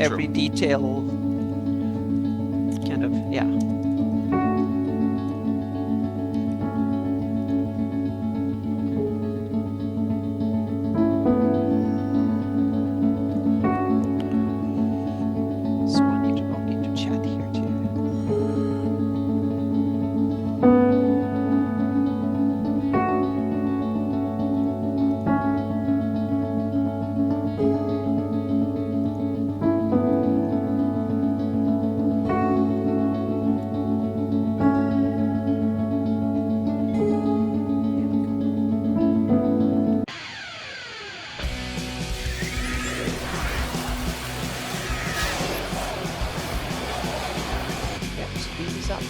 every detail, kind of, yeah. So I need to log into chat here too. Yeah, speed this up.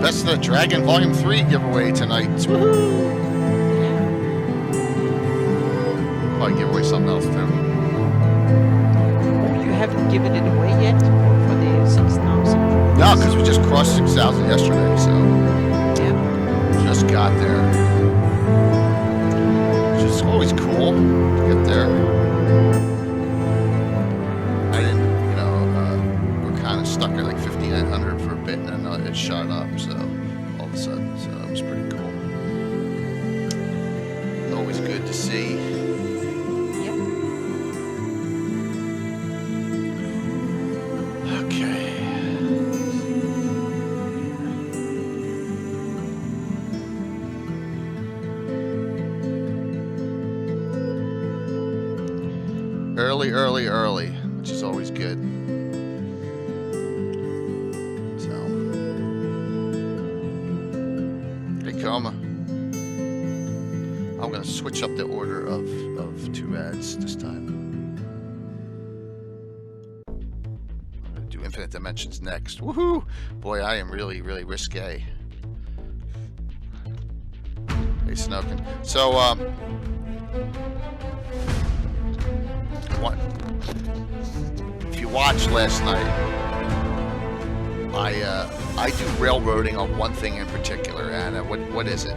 Best of the Dragon Volume 3 giveaway tonight. Woohoo! I'll give away something else too. Oh, you haven't given it away yet for the 6,000? No, because we just crossed 6,000 yesterday, so Yeah. just got there. Which is always cool to get there. I didn't, we're kind of stuck at like 5,900 for a bit, and then it shot up, so all of a sudden, so it was pretty cool. Always good to see. Yeah. Okay. Early, which is always good. So, hey, Coma. I'm going to switch up the order of 2 ads this time. I'm going to do Infinite Dimensions next. Woohoo! Boy, I am really risque. Hey, Snoken. So, if you watched last night, I do railroading on one thing in particular, Anna. What is it?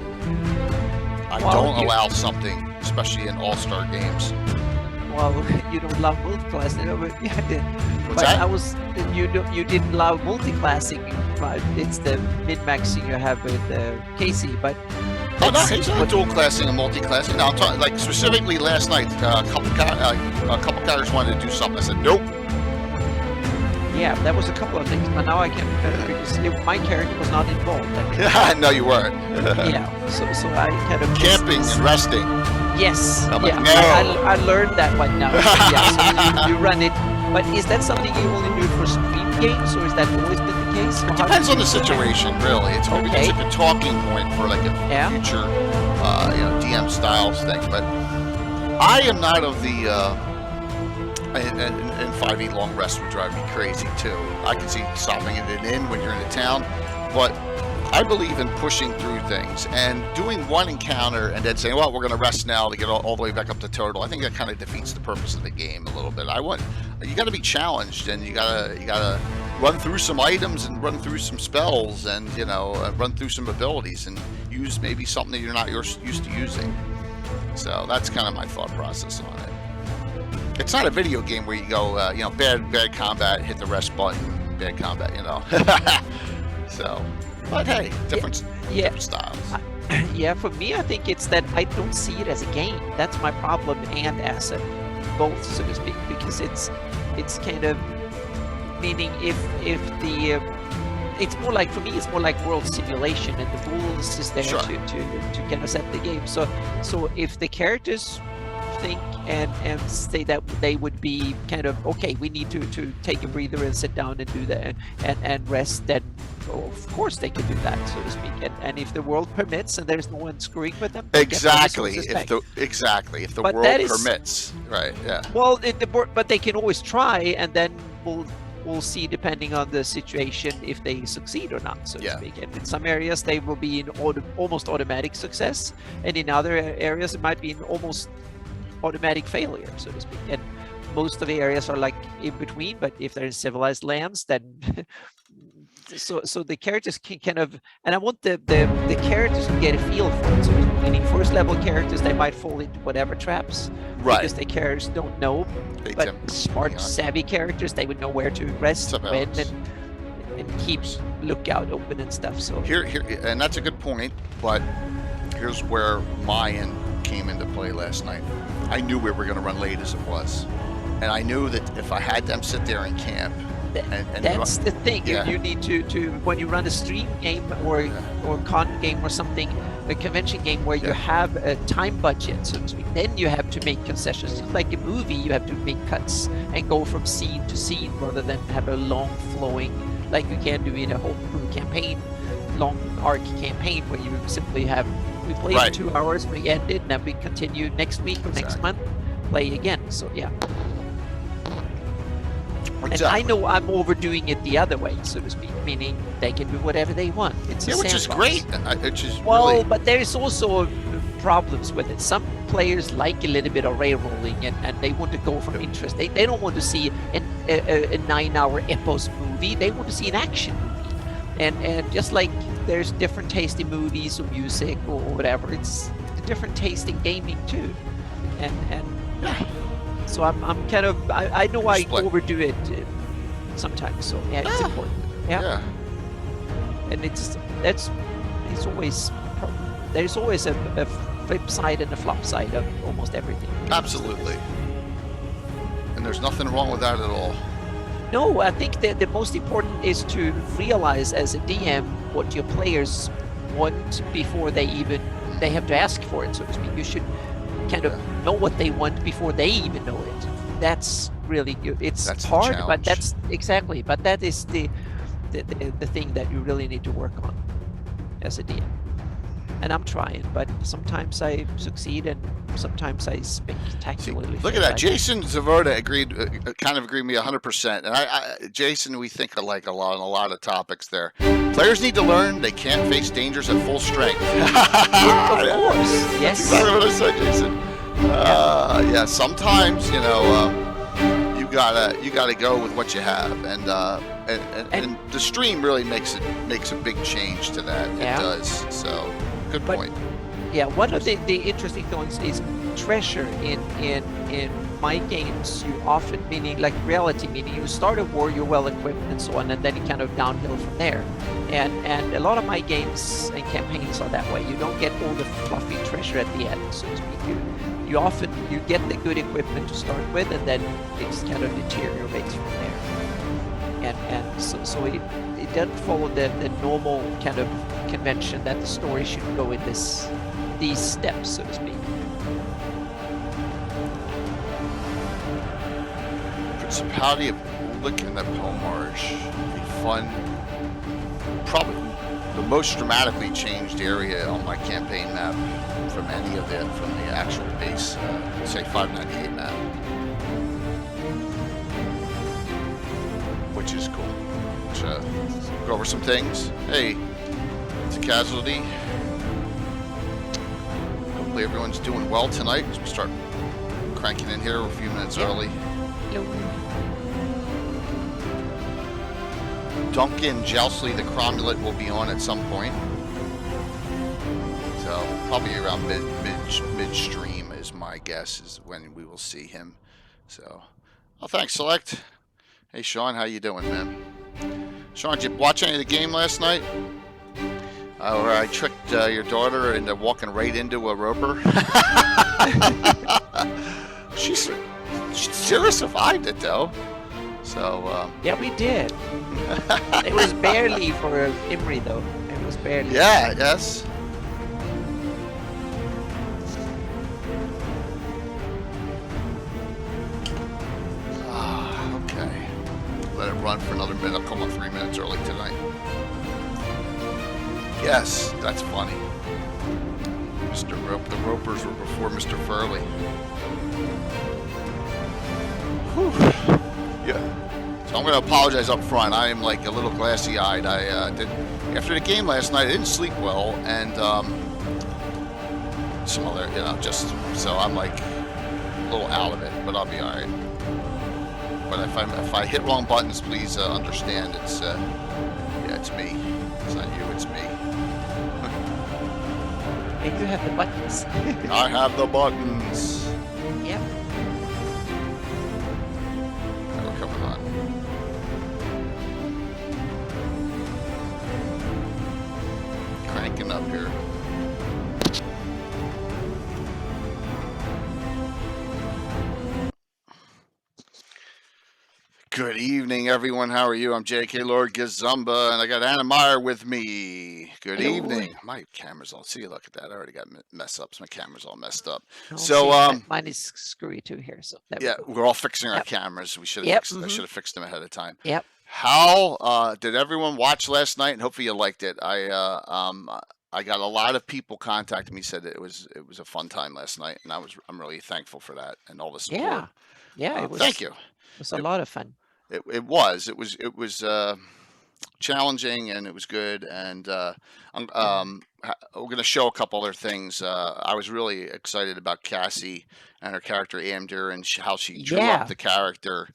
I don't allow something, especially in all-star games. Well, you don't love multiclassing, What's that? You didn't love multiclassing, right? It's the min-maxing you have with Casey, but Oh, no, it's not dual classing and multi-classing. No, I'm talking like specifically last night. A couple characters wanted to do something. I said nope. yeah, that was a couple of things, but now I can because my character was not involved. No, you weren't. Yeah, so I kind of Camping and resting. Yes, I'm like, yeah, no. I learned that one now. Yeah, so you run it, but is that something you only do for stream games, or is that always been the case? It depends on the situation, really. It's maybe Okay. just like a talking point for like a Yeah. future, DM styles thing. But I am not of the. And 5e long rest would drive me crazy too. I can see stopping at an inn when you're in a town, but I believe in pushing through things and doing one encounter and then saying, well, we're going to rest now to get all the way back up to total. I think that kind of defeats the purpose of the game a little bit. You got to be challenged, and you gotta run through some items and run through some spells and run through some abilities and use maybe something that you're not used to using. So that's kind of my thought process on it. It's not a video game where you go, bad combat, hit the rest button, bad combat, So, but hey, different styles. Yeah, for me, I think it's that I don't see it as a game. That's my problem, and as a both, so to speak, because it's kind of meaning if the it's more like, for me, it's more like world simulation, and the rules is there Sure. to kind of set the game. So if the characters think and say that they would be kind of okay, we need to take a breather and sit down and do that and rest, then of course they can do that, so to speak. And if the world permits and there's no one screwing with them, they get the Exactly. resources If back. the But world that is- permits, right? Yeah. Well, but they can always try, and then we'll see, depending on the situation, if they succeed or not, so to Yeah. speak. And in some areas they will be in almost automatic success, and in other areas it might be an almost automatic failure, so to speak. And most of the areas are like in between, but if they're in civilized lands, then so the characters can kind of, and I want the characters to get a feel for it. So meaning first level characters, they might fall into whatever traps, Right. because the characters don't know. They But tend- smart, yeah. savvy characters, they would know where to rest, Some when, else. and keep lookout open and stuff. So Here, and that's a good point. But here's where Mayan came into play last night. I knew we were going to run late as it was, and I knew that if I had them sit there and camp, and that's the thing. Yeah. You need to when you run a stream game or con game or something, a convention game where you Yeah. have a time budget, so to speak, then you have to make concessions. Just like a movie, you have to make cuts and go from scene to scene rather than have a long flowing, like you can do in a whole campaign, long arc campaign, where you simply have, we played Right. 2 hours, we ended, and then we continue next week or next Exactly. month, play again. So yeah. And I Exactly. know I'm overdoing it the other way, so to speak, meaning they can do whatever they want. It's a which is sandbox. great. Which is Well, really but there's also problems with it. Some players like a little bit of railrolling, and they want to go from interest. They don't want to see a 9-hour epos movie. They want to see an action movie. And just like there's different taste in movies or music or whatever, it's a different taste in gaming too. And yeah. So I'm kind of, I know I Split. overdo it sometimes. So yeah, it's Yeah. important. Yeah. yeah. And it's always, there's always a flip side and a flop side of almost everything. Absolutely. And there's nothing wrong with that at all. No, I think that the most important is to realize as a DM what your players want before they have to ask for it, so to speak. You should kind of know what they want before they even know it. That's really good. It's That's the hard, but challenge. that's exactly. But that is the thing that you really need to work on as a DM. And I'm trying, but sometimes I succeed and sometimes I See, spectacularly look fail. at that. Jason Zavoda kind of agreed with me 100%. And Jason, we think alike a lot on a lot of topics there. Players need to learn they can't face dangers at full strength. Of course, yes. Exactly what I said, Jason. Yeah, sometimes you gotta go with what you have, and the stream really makes a big change to that. Yeah. It does. So, good But- point. Yeah, one of the interesting things is treasure in my games. You often, meaning like reality, meaning you start a war, you're well equipped and so on, and then you kind of downhill from there. And a lot of my games and campaigns are that way. You don't get all the fluffy treasure at the end, so to speak. You often get the good equipment to start with, and then it kind of deteriorates from there. And so it doesn't follow the normal kind of convention that the story should go in these steps, so to speak. Principality of Ulek and the Pomarj. A fun, probably the most dramatically changed area on my campaign map from the actual base, say 598 map, which is cool. So, go over some things. Hey, it's a casualty. Hopefully everyone's doing well tonight as we start cranking in here a few minutes early. Duncan Jousley, the Cromulent, will be on at some point. So probably around midstream is my guess is when we will see him. So, oh, thanks, Select. Hey, Sean, how you doing, man? Sean, did you watch any of the game last night? Where I tricked your daughter into walking right into a roper. she sure survived it though. So yeah, we did. It was barely for Imri though. It was barely. Yeah. Yes. Okay. Let it run for another minute. I'll come on 3 minutes early tonight. Yes, that's funny. The ropers were before Mr. Furley. Whew. Yeah. So I'm going to apologize up front. I am like a little glassy-eyed. I did after the game last night. I didn't sleep well, and some other, just so I'm like a little out of it, but I'll be all right. But if I hit wrong buttons, please understand. It's it's me. It's not you. It's me. And you have the buttons. I have the buttons. Yep. We're coming on. Cranking up here. Good evening, everyone. How are you? I'm J.K. Lord Gazumba, and I got Anna Meyer with me. Good Hello. Evening. My camera's all. See, look at that. I already got mess ups. My camera's all messed up. Oh, So, see, mine is screwy too here. So yeah, we're all fixing our cameras. We should have. Yep. I should have fixed them ahead of time. Yep. How did everyone watch last night? And hopefully you liked it. I got a lot of people contacting me, said it was a fun time last night, and I'm really thankful for that and all the support. Yeah. Yeah. It was. Thank you. It was a lot of fun. It was challenging, and it was good, and we're going to show a couple other things. I was really excited about Cassie and her character Amdir, and how she drew up the character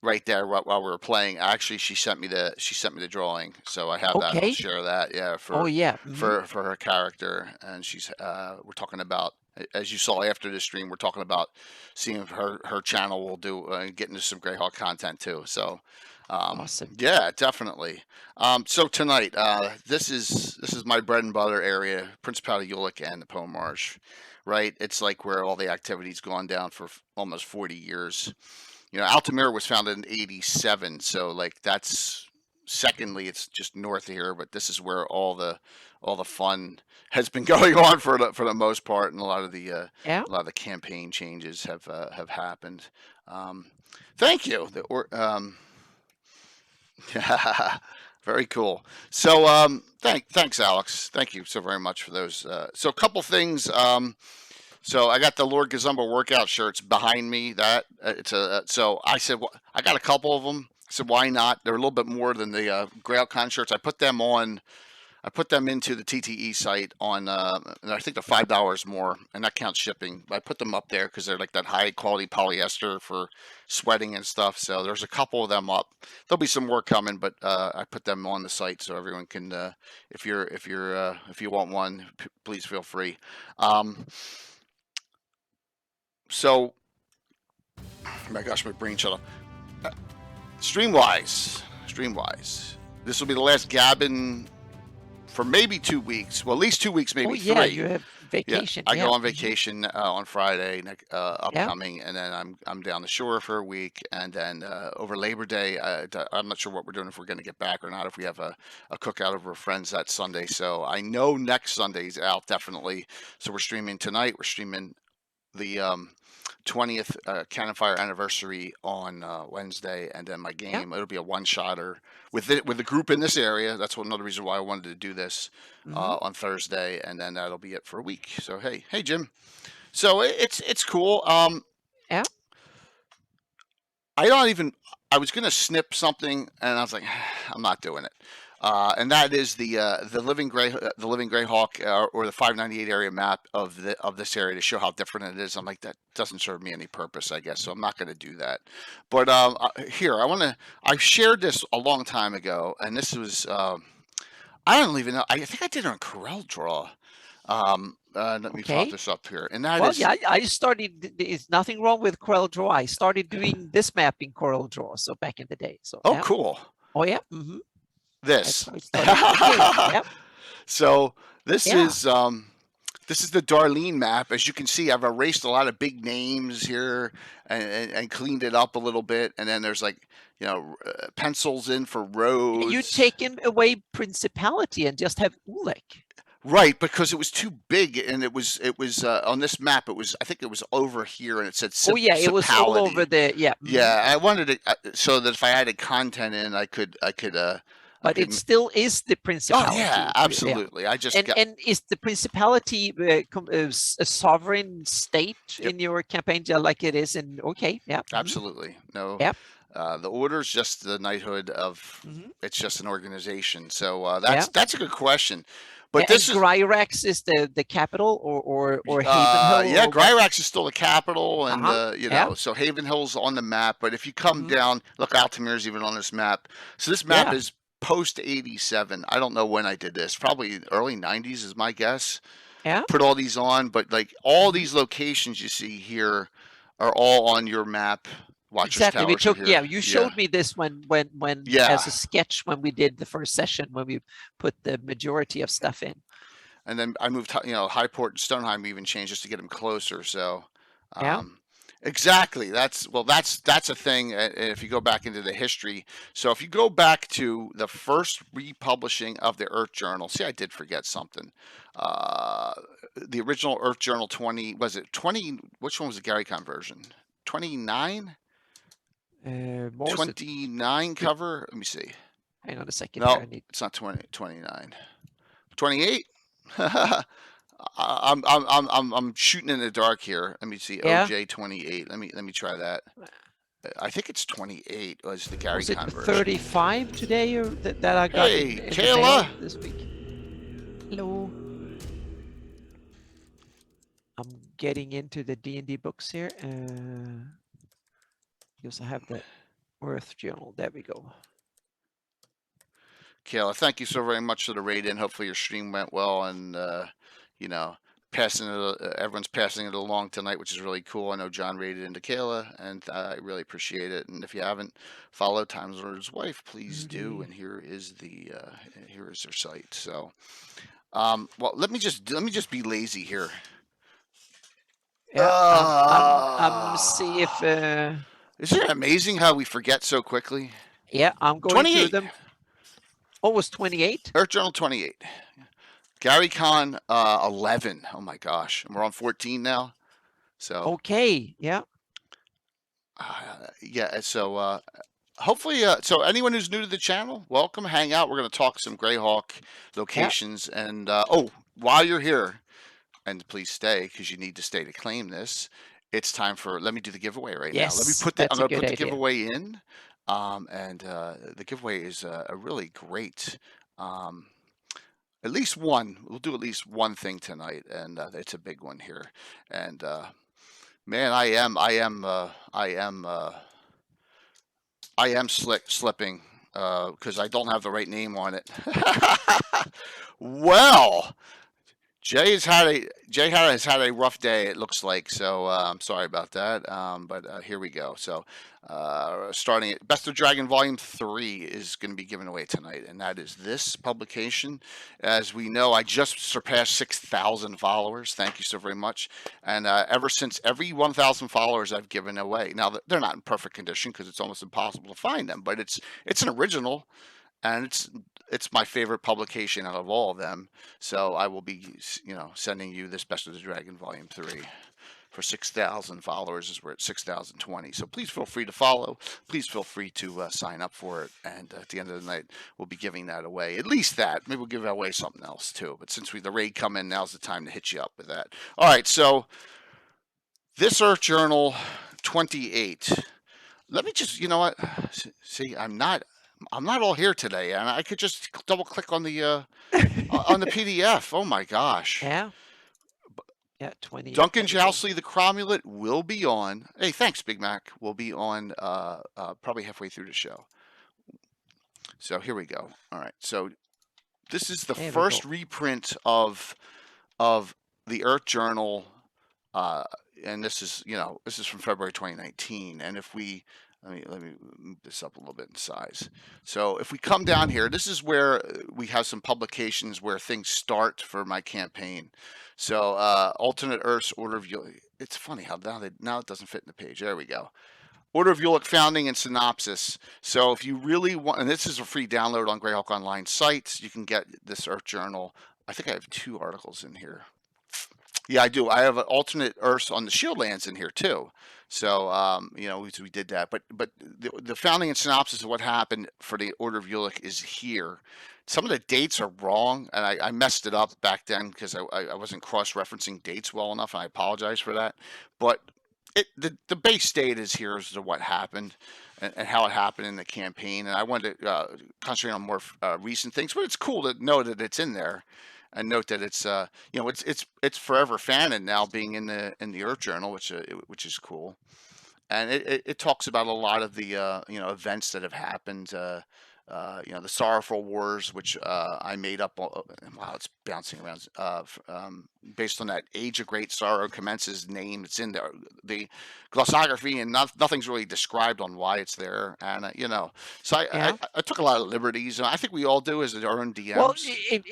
right there while we were playing. Actually, she sent me the drawing, so I have that. I'll share that. Yeah, for her character, and she's we're talking about. As you saw after the stream, we're talking about seeing if her channel will do get into some Greyhawk content too. So, awesome. Yeah, definitely. So tonight, this is my bread and butter area, Principality of Ulek and the Pomarj, right? It's like where all the activity's gone down for almost 40 years. Altamira was founded in '87, so like that's. Secondly, it's just north of here, but this is where all the fun has been going on for the most part, and a lot of the campaign changes have happened. Thank you. Very cool. So thanks, Alex. Thank you so very much for those. So a couple things. So I got the Lord Gazumba workout shirts behind me. That so I said, well, I got a couple of them. I said, why not? They're a little bit more than the Greyhawk shirts. I put them into the TTE site on, and I think they're $5 more, and that counts shipping. But I put them up there because they're like that high quality polyester for sweating and stuff. So there's a couple of them up. There'll be some more coming, but I put them on the site so everyone can, if you want one, please feel free. So, oh my gosh, my brain shut off. Streamwise, this will be the last Gabbin for maybe 2 weeks. Well, at least 2 weeks, maybe 3. You have vacation. I go on vacation on Friday, upcoming, and then I'm down the shore for a week, and then over Labor Day, I'm not sure what we're doing, if we're going to get back or not, if we have a cookout over friends that Sunday. So I know next Sunday's out, definitely. So we're streaming tonight. We're streaming the 20th Cannon Fire anniversary on Wednesday, and then my game it'll be a one-shotter with the group in this area. That's another reason why I wanted to do this on Thursday, and then that'll be it for a week. So hey Jim, so it's cool. Yeah. I was gonna snip something, and I was like, I'm not doing it. And that is the living Greyhawk or the 598 area map of this area to show how different it is. I'm like, that doesn't serve me any purpose, I guess, so I'm not going to do that. But here, I shared this a long time ago, and this was I don't even know. I think I did it on Corel Draw. Let me pop this up here, and that is. I started. There's nothing wrong with Corel Draw. I started doing this map in Corel Draw, so back in the day. So cool. Oh yeah. This. Yep. So this Yeah. is this is the Darlene map. As you can see, I've erased a lot of big names here and cleaned it up a little bit. And then there's like, pencils in for You roads. taken away Principality and just have Ulek. Right, because it was too big, and it was on this map. I think it was over here, and it said Oh yeah, it was all over Principality. the yeah. Yeah, I wanted it so that if I added content in, I could But it m- still is the Oh yeah, Principality. Yeah. absolutely. I just got And is the Principality a sovereign state Yep, in your campaign, just like it is in? Okay, yeah. absolutely. No, Yep. the order's just the knighthood of. Mm-hmm. It's just an organization. So Yeah. that's a good question. But And this is Greyhawk is the capital, or Havenhill, yeah, or what? Gryrax is still the capital, and Uh-huh. Yeah. so Haven Hill's on the map. But if you come Mm-hmm. down, look, Altimere's even on this map. So this map Yeah. is post 87. I don't know when I did this. Probably early 90s is my guess. Yeah. Put all these on, but like all Mm-hmm. these locations you see here are all on your map. Watchers Exactly. We Towers are took, here. yeah, you showed me this when Yeah. as a sketch when we did the first session, when we put the majority of stuff in. And then I moved, Highport and Stoneheim even changed just to get them closer. So, Yeah. exactly. That's a thing. If you go back into the history, so if you go back to the first republishing of the Earth Journal, see, I did forget something. The original Earth Journal 20, was it 20? Which one was the Gary conversion? 29? More 29 cover? Let me see. hang on a second here. No, I need. it's not 20, 29. 28? I'm shooting in the dark here. Let me see. Yeah. OJ 28. Let me try that. I think it's 28 was the Gary Was it conversion. 35 today, or that I got Hey, in the Kayla. mail this week? Hello. I'm getting into the D&D books here. Because I have the Earth Journal. There we go. Kayla, thank you so very much for the raid in. Hopefully your stream went well, and passing it. Everyone's passing it along tonight, which is really cool. I know John raided into Kayla, and I really appreciate it. And if you haven't followed Time Lord's wife, please do. And here is their site. So, well, let me just be lazy here. Yeah, I'm see if. Isn't it amazing how we forget so quickly? Yeah, I'm going 28. through them. Oh, it was 28? Earth Journal 28. Gary Con 11. Oh my gosh, and we're on 14 now. So okay, yeah. Yeah. So hopefully, so anyone who's new to the channel, welcome. Hang out. We're going to talk some Greyhawk locations, and while you're here, and please stay because you need to stay to claim this. It's time for. Let me do the giveaway right now. Let me Yes, put the. I'm that's a going to good put the idea. giveaway in, and the giveaway is a really great. At least one. We'll do at least one thing tonight, and it's a big one here. And man, I am slipping because I don't have the right name on it. Well, Jay has had a rough day. It looks like so. I'm sorry about that. But here we go. So, starting at Best of Dragon Volume 3 is going to be given away tonight, and that is this publication. As we know, I just surpassed 6,000 followers. Thank you so very much. And ever since, every 1,000 followers I've given away. Now they're not in perfect condition because it's almost impossible to find them, but it's an original, and it's my favorite publication out of all of them. So I will be, sending you this Best of the Dragon Volume 3 for 6,000 followers, as we're at 6,020. So please feel free to follow. Please feel free to sign up for it. And at the end of the night, we'll be giving that away. At least that. Maybe we'll give away something else too. But since the raid come in, now's the time to hit you up with that. All right. So this Earth Journal 28. Let me just, see, I'm not all here today, and I could just double click on the PDF. Oh my gosh. Yeah. Yeah, 20. Duncan Jousley, the Cromulent, will be on. Hey, thanks, Big Mac. Will be on probably halfway through the show. So here we go. All right. So this is the first reprint of the Earth Journal, and this is from February 2019. And if we let me move this up a little bit in size. So if we come down here, this is where we have some publications where things start for my campaign. So alternate Earths, Order of Ulek. It's funny how now it doesn't fit in the page. There we go. Order of Ulek founding and synopsis. So if you really want, and this is a free download on Greyhawk Online sites, you can get this Earth Journal. I think I have 2 articles in here. Yeah, I do. I have an alternate Earths on the Shieldlands in here too. So we did that. But the founding and synopsis of what happened for the Order of Ulek is here. Some of the dates are wrong, and I messed it up back then because I wasn't cross-referencing dates well enough, and I apologize for that. But the base date is here as to what happened and how it happened in the campaign. And I wanted to concentrate on more recent things, but it's cool to know that it's in there. And note that it's it's forever fanon now being in the Earth Journal, which is cool, and it talks about a lot of the events that have happened. The Sorrowful Wars, which I made up. Wow, it's bouncing around. Based on that Age of Great Sorrow commences name, it's in there. The glossography and nothing's really described on why it's there, and so I took a lot of liberties, and I think we all do as our own DMs. Well,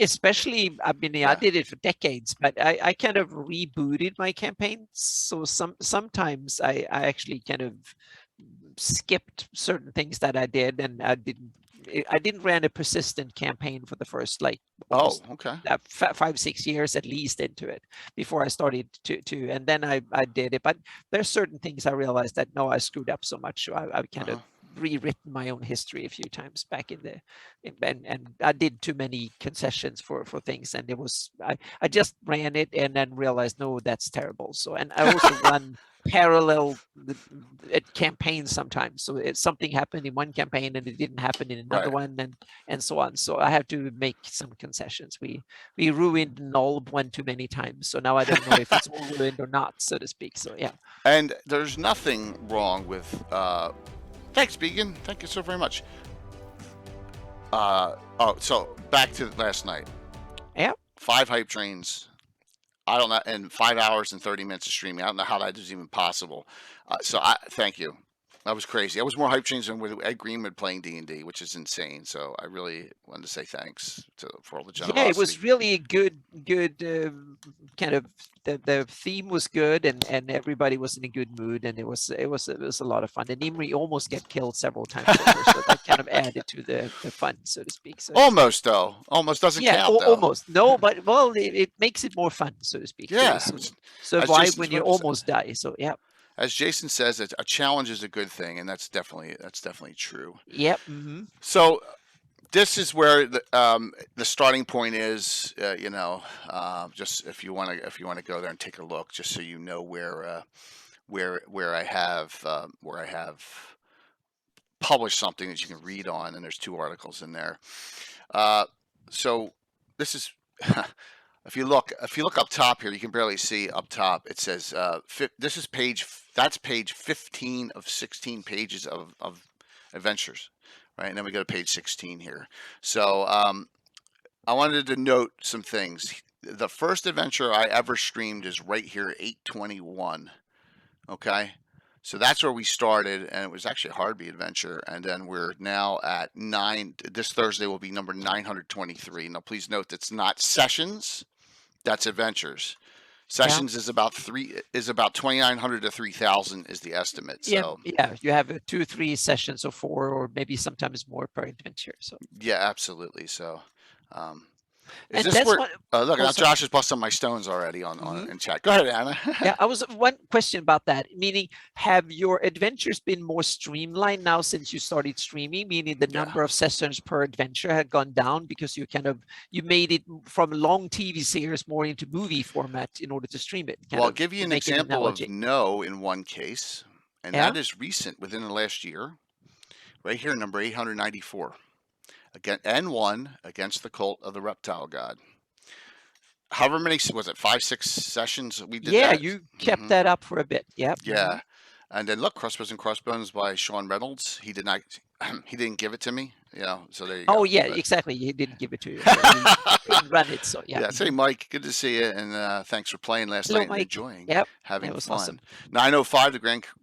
especially, I mean, I did it for decades, but I kind of rebooted my campaigns. So sometimes I actually kind of skipped certain things that I did, and I didn't run a persistent campaign for the first 5-6 years at least into it before I started to and then I did it. But there's certain things I realized that no, I screwed up so much, so I kind of rewritten my own history a few times back and I did too many concessions for things, and it was I just ran it and then realized no, that's terrible. So, and I also run parallel campaigns sometimes, so if something happened in one campaign and it didn't happen in another one, and so on. So I have to make some concessions. We ruined Null one too many times, so now I don't know if it's all ruined or not, so to speak. So yeah, and there's nothing wrong with thanks, Began, thank you so very much. So back to last night. 5 hype trains. I don't know, and 5 hours and 30 minutes of streaming. I don't know how that is even possible. So I thank you. That was crazy. I was more hype trains than with Ed Greenwood playing D&D, which is insane. So I really wanted to say thanks for all the generosity. Yeah, it was really good kind of the theme was good, and everybody was in a good mood, and it was a lot of fun. And Imri almost get killed several times over, so that kind of added to the fun, so to speak. So almost doesn't count. Almost no, but well, it makes it more fun, so to speak. Yeah, so survive when you almost die. So yeah. As Jason says, a challenge is a good thing, and that's definitely true. Yep. So this is where the starting point is. Just if you want to go there and take a look, just so you know where I have published something that you can read on, and there's 2 articles in there. So this is. If you look up top here, you can barely see up top. It says this is that's page 15 of 16 pages of adventures, right? And then we go to page 16 here. So I wanted to note some things. The first adventure I ever streamed is right here, 821. Okay, so that's where we started, and it was actually a Hardby adventure. And then we're now at 9. This Thursday will be number 923. Now, please note that's not sessions. That's adventures. Sessions is about 2,900 to 3,000 is the estimate. So yeah, you have 2-3 sessions or 4 or maybe sometimes more per adventure. So yeah, absolutely. So is this where, look, now Josh has busted my stones already on in chat. Go ahead, Anna. Yeah, I was one question about that. Meaning, have your adventures been more streamlined now since you started streaming? Meaning, the number of sessions per adventure had gone down because you made it from long TV series more into movie format in order to stream it. Well, I'll give you an example of no in one case, and that is recent, within the last year. Right here, number 894. Again, N1 against the cult of the reptile god. However many, was it 5-6 sessions we did that? Yeah, you kept that up for a bit. Yep. Yeah. And then look, Crossbows and Crossbones by Sean Reynolds. He didn't give it to me. So there you go. Oh yeah, exactly. He didn't give it to you. So he didn't run it. So yeah. Yeah. Say, Mike, good to see you, and thanks for playing last night and enjoying. Yep. Having was fun. Awesome. 905, the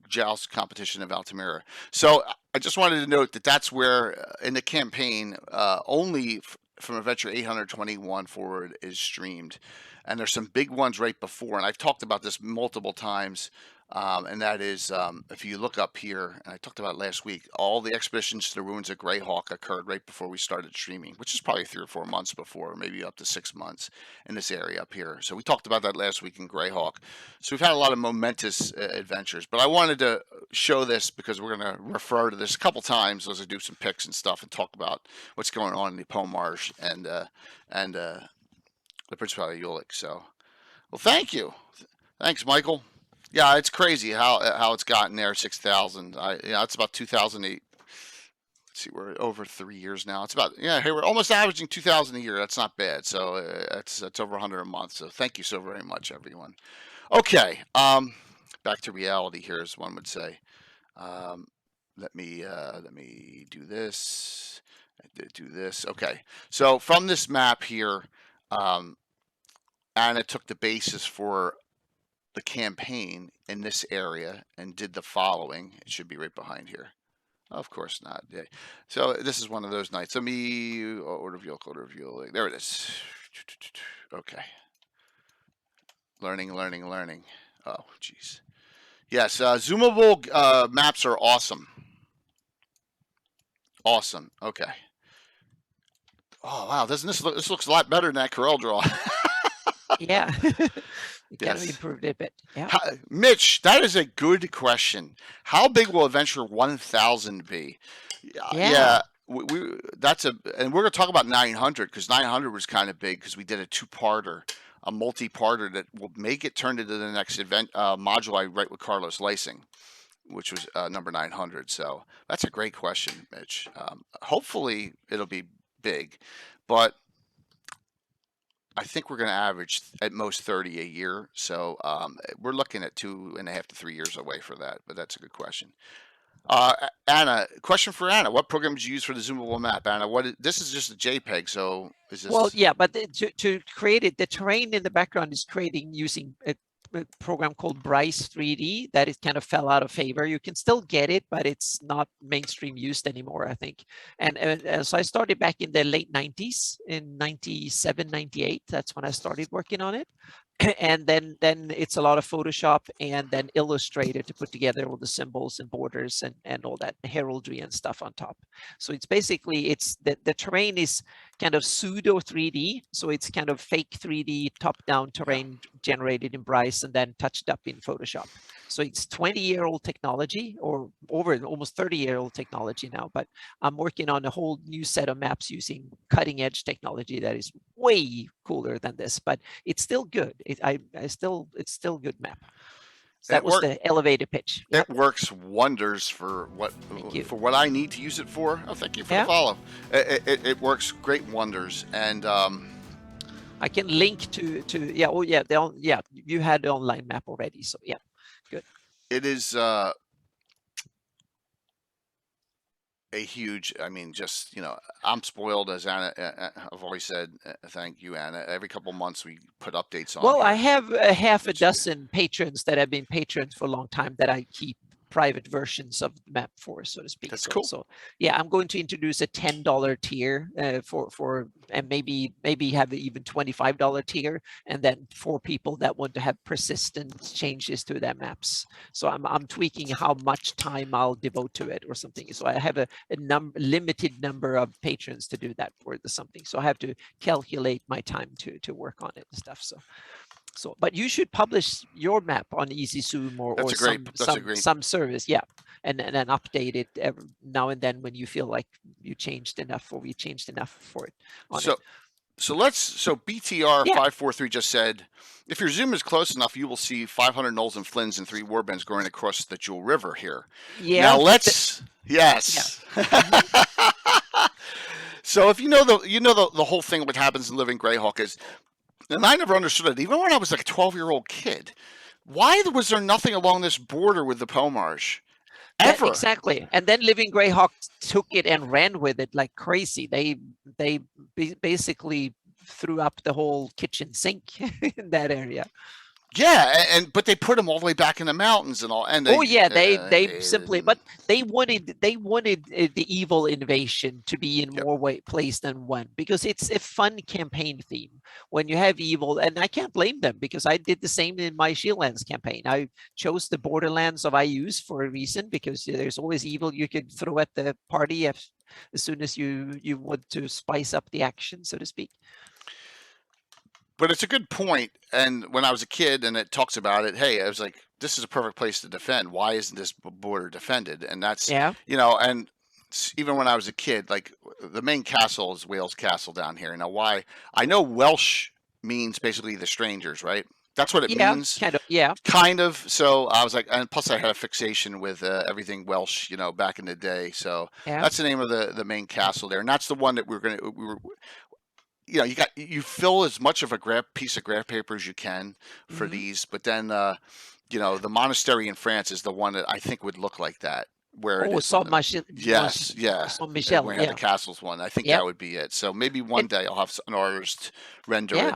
joust competition of Altamira. So I just wanted to note that that's where in the campaign only from Adventure 821 forward is streamed, and there's some big ones right before. And I've talked about this multiple times. And that is, if you look up here, and I talked about it last week, all the expeditions to the ruins of Greyhawk occurred right before we started streaming, which is probably 3 or 4 months before, maybe up to 6 months in this area up here. So we talked about that last week in Greyhawk. So we've had a lot of momentous adventures, but I wanted to show this because we're going to refer to this a couple times as I do some picks and stuff and talk about what's going on in the Pomarj and the Principality of Ulek. So, well, thank you. Thanks, Michael. Yeah, it's crazy how it's gotten there. 6,000. It's about 2008. Let's see, we're over 3 years now. It's about Hey, we're almost averaging 2,000 a year. That's not bad. So that's over 100 a month. So thank you so very much, everyone. Okay, back to reality here, as one would say. Let me do this. Do this. Okay, so from this map here, Anna took the basis for the campaign in this area and did the following. It should be right behind here. Of course not. Yeah. So this is one of those nights. Let me order view. There it is. Okay. Learning. Oh, geez. Yes, zoomable maps are awesome. Awesome. Okay. Oh wow, doesn't this look? This looks a lot better than that Corel draw. Yeah. You kind of Yes. improved it a bit. Yeah. Mitch, that is a good question. How big will Adventure 1000 be? Yeah. And we're going to talk about 900 because 900 was kind of big because we did a two-parter, a multi-parter that will make it turn into the next event module I write with Carlos Lacing, which was number 900. So that's a great question, Mitch. Hopefully it'll be big, but I think we're going to average at most 30 a year. So we're looking at 2.5 to 3 years away for that. But that's a good question. Anna, question for Anna. What program did you use for the zoomable map, Anna? This is just a JPEG. So is this? Well, yeah, but to create it, the terrain in the background is creating using a program called Bryce 3D that it kind of fell out of favor. You can still get it, but it's not mainstream used anymore, I think. And so I started back in the late 90s, in 97, 98. That's when I started working on it. And then it's a lot of Photoshop and then Illustrator to put together all the symbols and borders and all that heraldry and stuff on top. So it's basically, the terrain is kind of pseudo 3D. So it's kind of fake 3D top-down terrain generated in Bryce and then touched up in Photoshop. So it's 20-year-old technology, or over almost 30-year-old technology now, but I'm working on a whole new set of maps using cutting-edge technology that is way cooler than this, but it's still good. It's still good map. So that was the elevator pitch. It works wonders for what I need to use it for. Oh, thank you for the follow. It works great wonders, and I can link to you had the online map already, so yeah. Good. It is a huge, I'm spoiled, as Anna, I've always said, thank you, Anna. Every couple months we put updates on. Well, I have half a dozen patrons that have been patrons for a long time that I keep private versions of the map for, so to speak. That's cool. So yeah, I'm going to introduce a $10 tier for and maybe have an even $25 tier, and then for people that want to have persistent changes to their maps. So I'm tweaking how much time I'll devote to it or something. So I have a limited number of patrons to do that for something. So I have to calculate my time to work on it and stuff. So, but you should publish your map on EasyZoom or some service, and then update it every now and then when you feel like you changed enough or we changed enough for it. So BTR 543 just said, if your zoom is close enough, you will see 500 Knolls and Flynns and 3 warbands going across the Jewel River here. Yeah. Now let's yes. Yeah. So if you know the whole thing, what happens in Living Greyhawk is. And I never understood it, even when I was like a 12-year-old kid. Why was there nothing along this border with the Pomarj? Ever. Exactly. And then Living Greyhawk took it and ran with it like crazy. They basically threw up the whole kitchen sink in that area. Yeah, but they put them all the way back in the mountains and all, and Oh yeah, they simply, and- but they wanted the evil invasion to be in yep. more place than one, because it's a fun campaign theme when you have evil, and I can't blame them because I did the same in my Shieldlands campaign. I chose the borderlands of IUs for a reason, because there's always evil you could throw at the party as soon as you want to spice up the action, so to speak. But it's a good point. And when I was a kid and it talks about it, hey, I was like, this is a perfect place to defend. Why isn't this border defended? And that's, Yeah. and even when I was a kid, like the main castle is Wales Castle down here. Now, why? I know Welsh means basically the strangers, right? That's what it Yeah, means, kind of. Yeah. kind of. So I was like, and plus I had a fixation with everything Welsh, back in the day. So Yeah. that's the name of the main castle there, and that's the one that we were you fill as much of a piece of graph paper as you can for Hmm. these, but then the monastery in France is the one that I think would look like that, where it Oh, is on Saint the Michel. yes, yeah, Saint and Michel. we have the Yeah. castles one. I think Yep. that would be it. So maybe one And day I'll have an artist render yeah.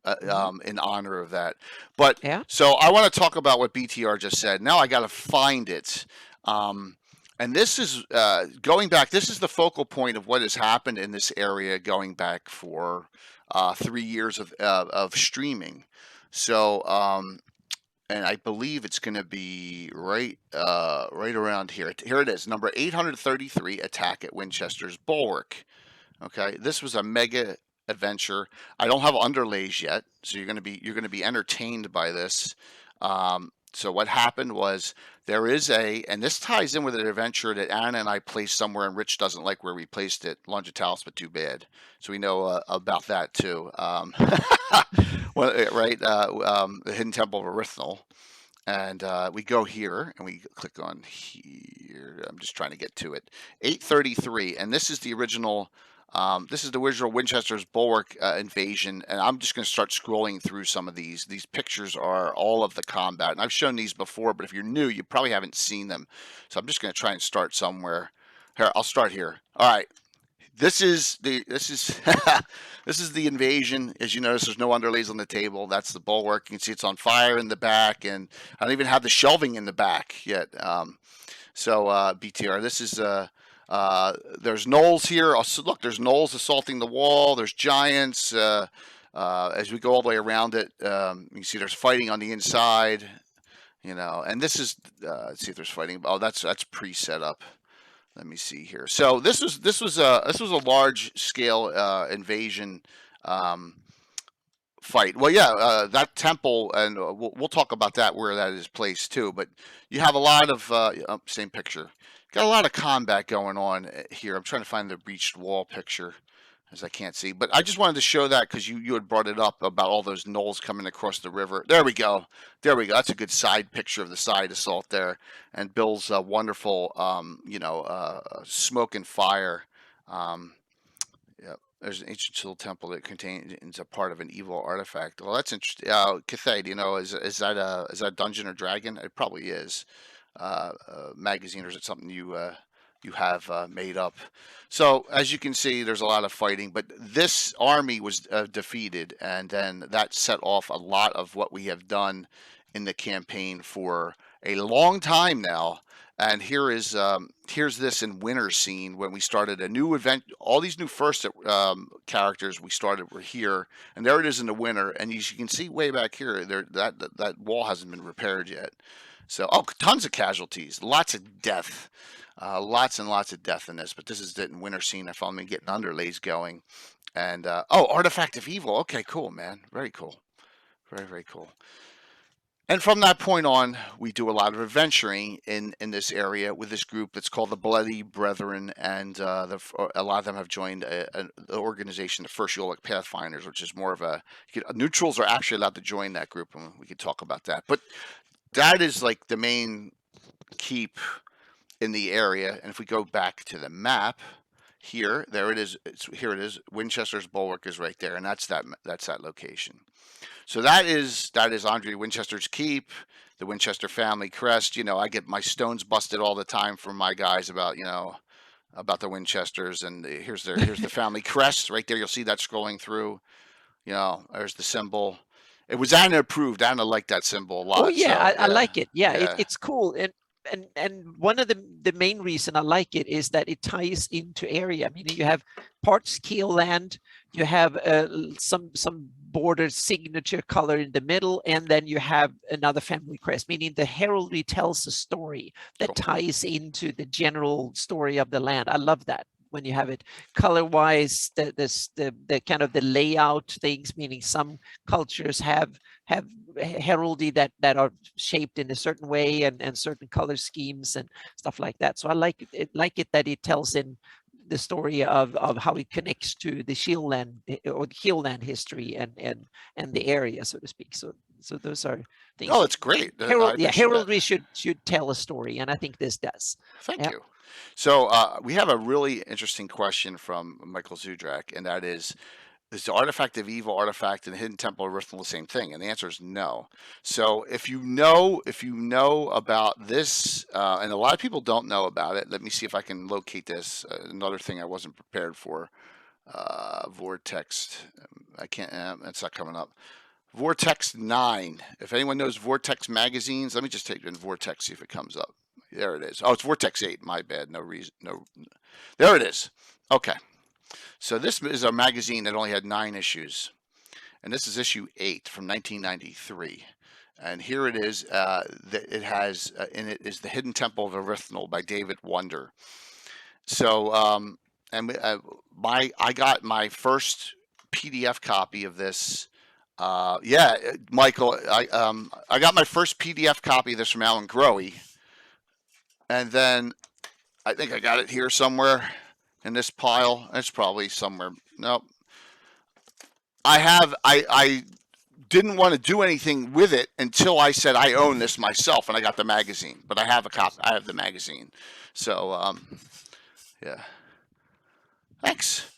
it Hmm. in honor of that. But Yeah. so I want to talk about what BTR just said. Now I got to find it. Um, and this is going back. This is the focal point of what has happened in this area, going back for 3 years of streaming. So, and I believe it's going to be right around here. Here it is, number 833, Attack at Winchester's Bulwark. Okay, this was a mega adventure. I don't have underlays yet, so you're gonna be entertained by this. So what happened was and this ties in with an adventure that Anna and I placed somewhere, and Rich doesn't like where we placed it, Longitalis, but too bad. So we know about that too. Well, right, the Hidden Temple of Erythnal. And we go here and we click on here. I'm just trying to get to it. 833, and this is the original. This is the original Winchester's Bulwark invasion, and I'm just going to start scrolling through some of these. These pictures are all of the combat, and I've shown these before, but if you're new, you probably haven't seen them. So I'm just going to try and start somewhere. Here, I'll start here. All right, this is this is the invasion. As you notice, there's no underlays on the table. That's the bulwark. You can see it's on fire in the back, and I don't even have the shelving in the back yet. BTR, this is there's gnolls here. Also, look, there's gnolls assaulting the wall. There's giants. As we go all the way around it, you can see there's fighting on the inside. And this is let's see if there's fighting. Oh, that's pre-set up. Let me see here. So this was a large scale invasion fight. Well, yeah, that temple, and we'll talk about that where that is placed too. But you have a lot of same picture. Got a lot of combat going on here. I'm trying to find the breached wall picture, as I can't see. But I just wanted to show that because you had brought it up about all those gnolls coming across the river. There we go. There we go. That's a good side picture of the side assault there, and Bill's wonderful, smoke and fire. Um, yeah, there's an ancient soul temple that contains a part of an evil artifact. Well, that's interesting. Cathay, do you know, is that Dungeon or Dragon? It probably is. Magazine, or is it something you have made up? So as you can see, there's a lot of fighting, but this army was defeated, and then that set off a lot of what we have done in the campaign for a long time now. And here's this in winter scene when we started a new event. All these new first characters we started were here, and there it is in the winter. And as you can see way back here, that wall hasn't been repaired yet. So, tons of casualties, lots of death, lots and lots of death in this. But this is it in winter scene. I found me getting underlays going, and artifact of evil. Okay, cool, man. Very cool, very very cool. And from that point on, we do a lot of adventuring in this area with this group that's called the Bloody Brethren, and a lot of them have joined the organization, the First Ulek Pathfinders, which is more of neutrals are actually allowed to join that group, and we could talk about that. But that is like the main keep in the area. And if we go back to the map here, there it is. Here it is. Winchester's Bulwark is right there, and that's that location. So that is Andre Winchester's keep, the Winchester family crest. I get my stones busted all the time from my guys about the Winchesters, and here's the family crest right there. You'll see that scrolling through. There's the symbol. It was Anna approved. Anna liked that symbol a Oh lot. yeah, So I like it. Yeah, yeah, it's cool. And one of the main reason I like it is that it ties into area. Meaning you have parts Keel land, you have some border signature color in the middle, and then you have another family crest. Meaning the heraldry tells a story that cool. ties into the general story of the land. I love that when you have it color wise. The kind of the layout things. Meaning some cultures have heraldry that are shaped in a certain way and certain color schemes and stuff like that. So I like it that it tells in the story of how it connects to the Shield land or the Heel land history and the area, so to speak. So those are things. Oh, it's great. I appreciate that. Heraldry should tell a story, and I think this does. Thank Yeah. you. So we have a really interesting question from Michael Zudrak, and that is the artifact of evil, artifact, and the hidden temple of Rithmal the same thing? And the answer is no. So if you know about this, and a lot of people don't know about it, let me see if I can locate this. Another thing I wasn't prepared for. Vortex. I can't. It's not coming up. Vortex 9. If anyone knows Vortex magazines, let me just take in Vortex, see if it comes up. There it is. Oh, it's Vortex 8. My bad. No reason. No. There it is. Okay. So this is a magazine that only had 9 issues, and this is issue 8 from 1993. And here it is. It has in it is the Hidden Temple of Erythnol by David Wonder. So, I got my first PDF copy of this. Yeah, Michael, I got my first PDF copy of this from Alan Grohe, and then I think I got it here somewhere in this pile. It's probably somewhere. Nope. I didn't want to do anything with it until I said I own this myself, and I got the magazine. But I have a copy. I have the magazine. So yeah. Thanks.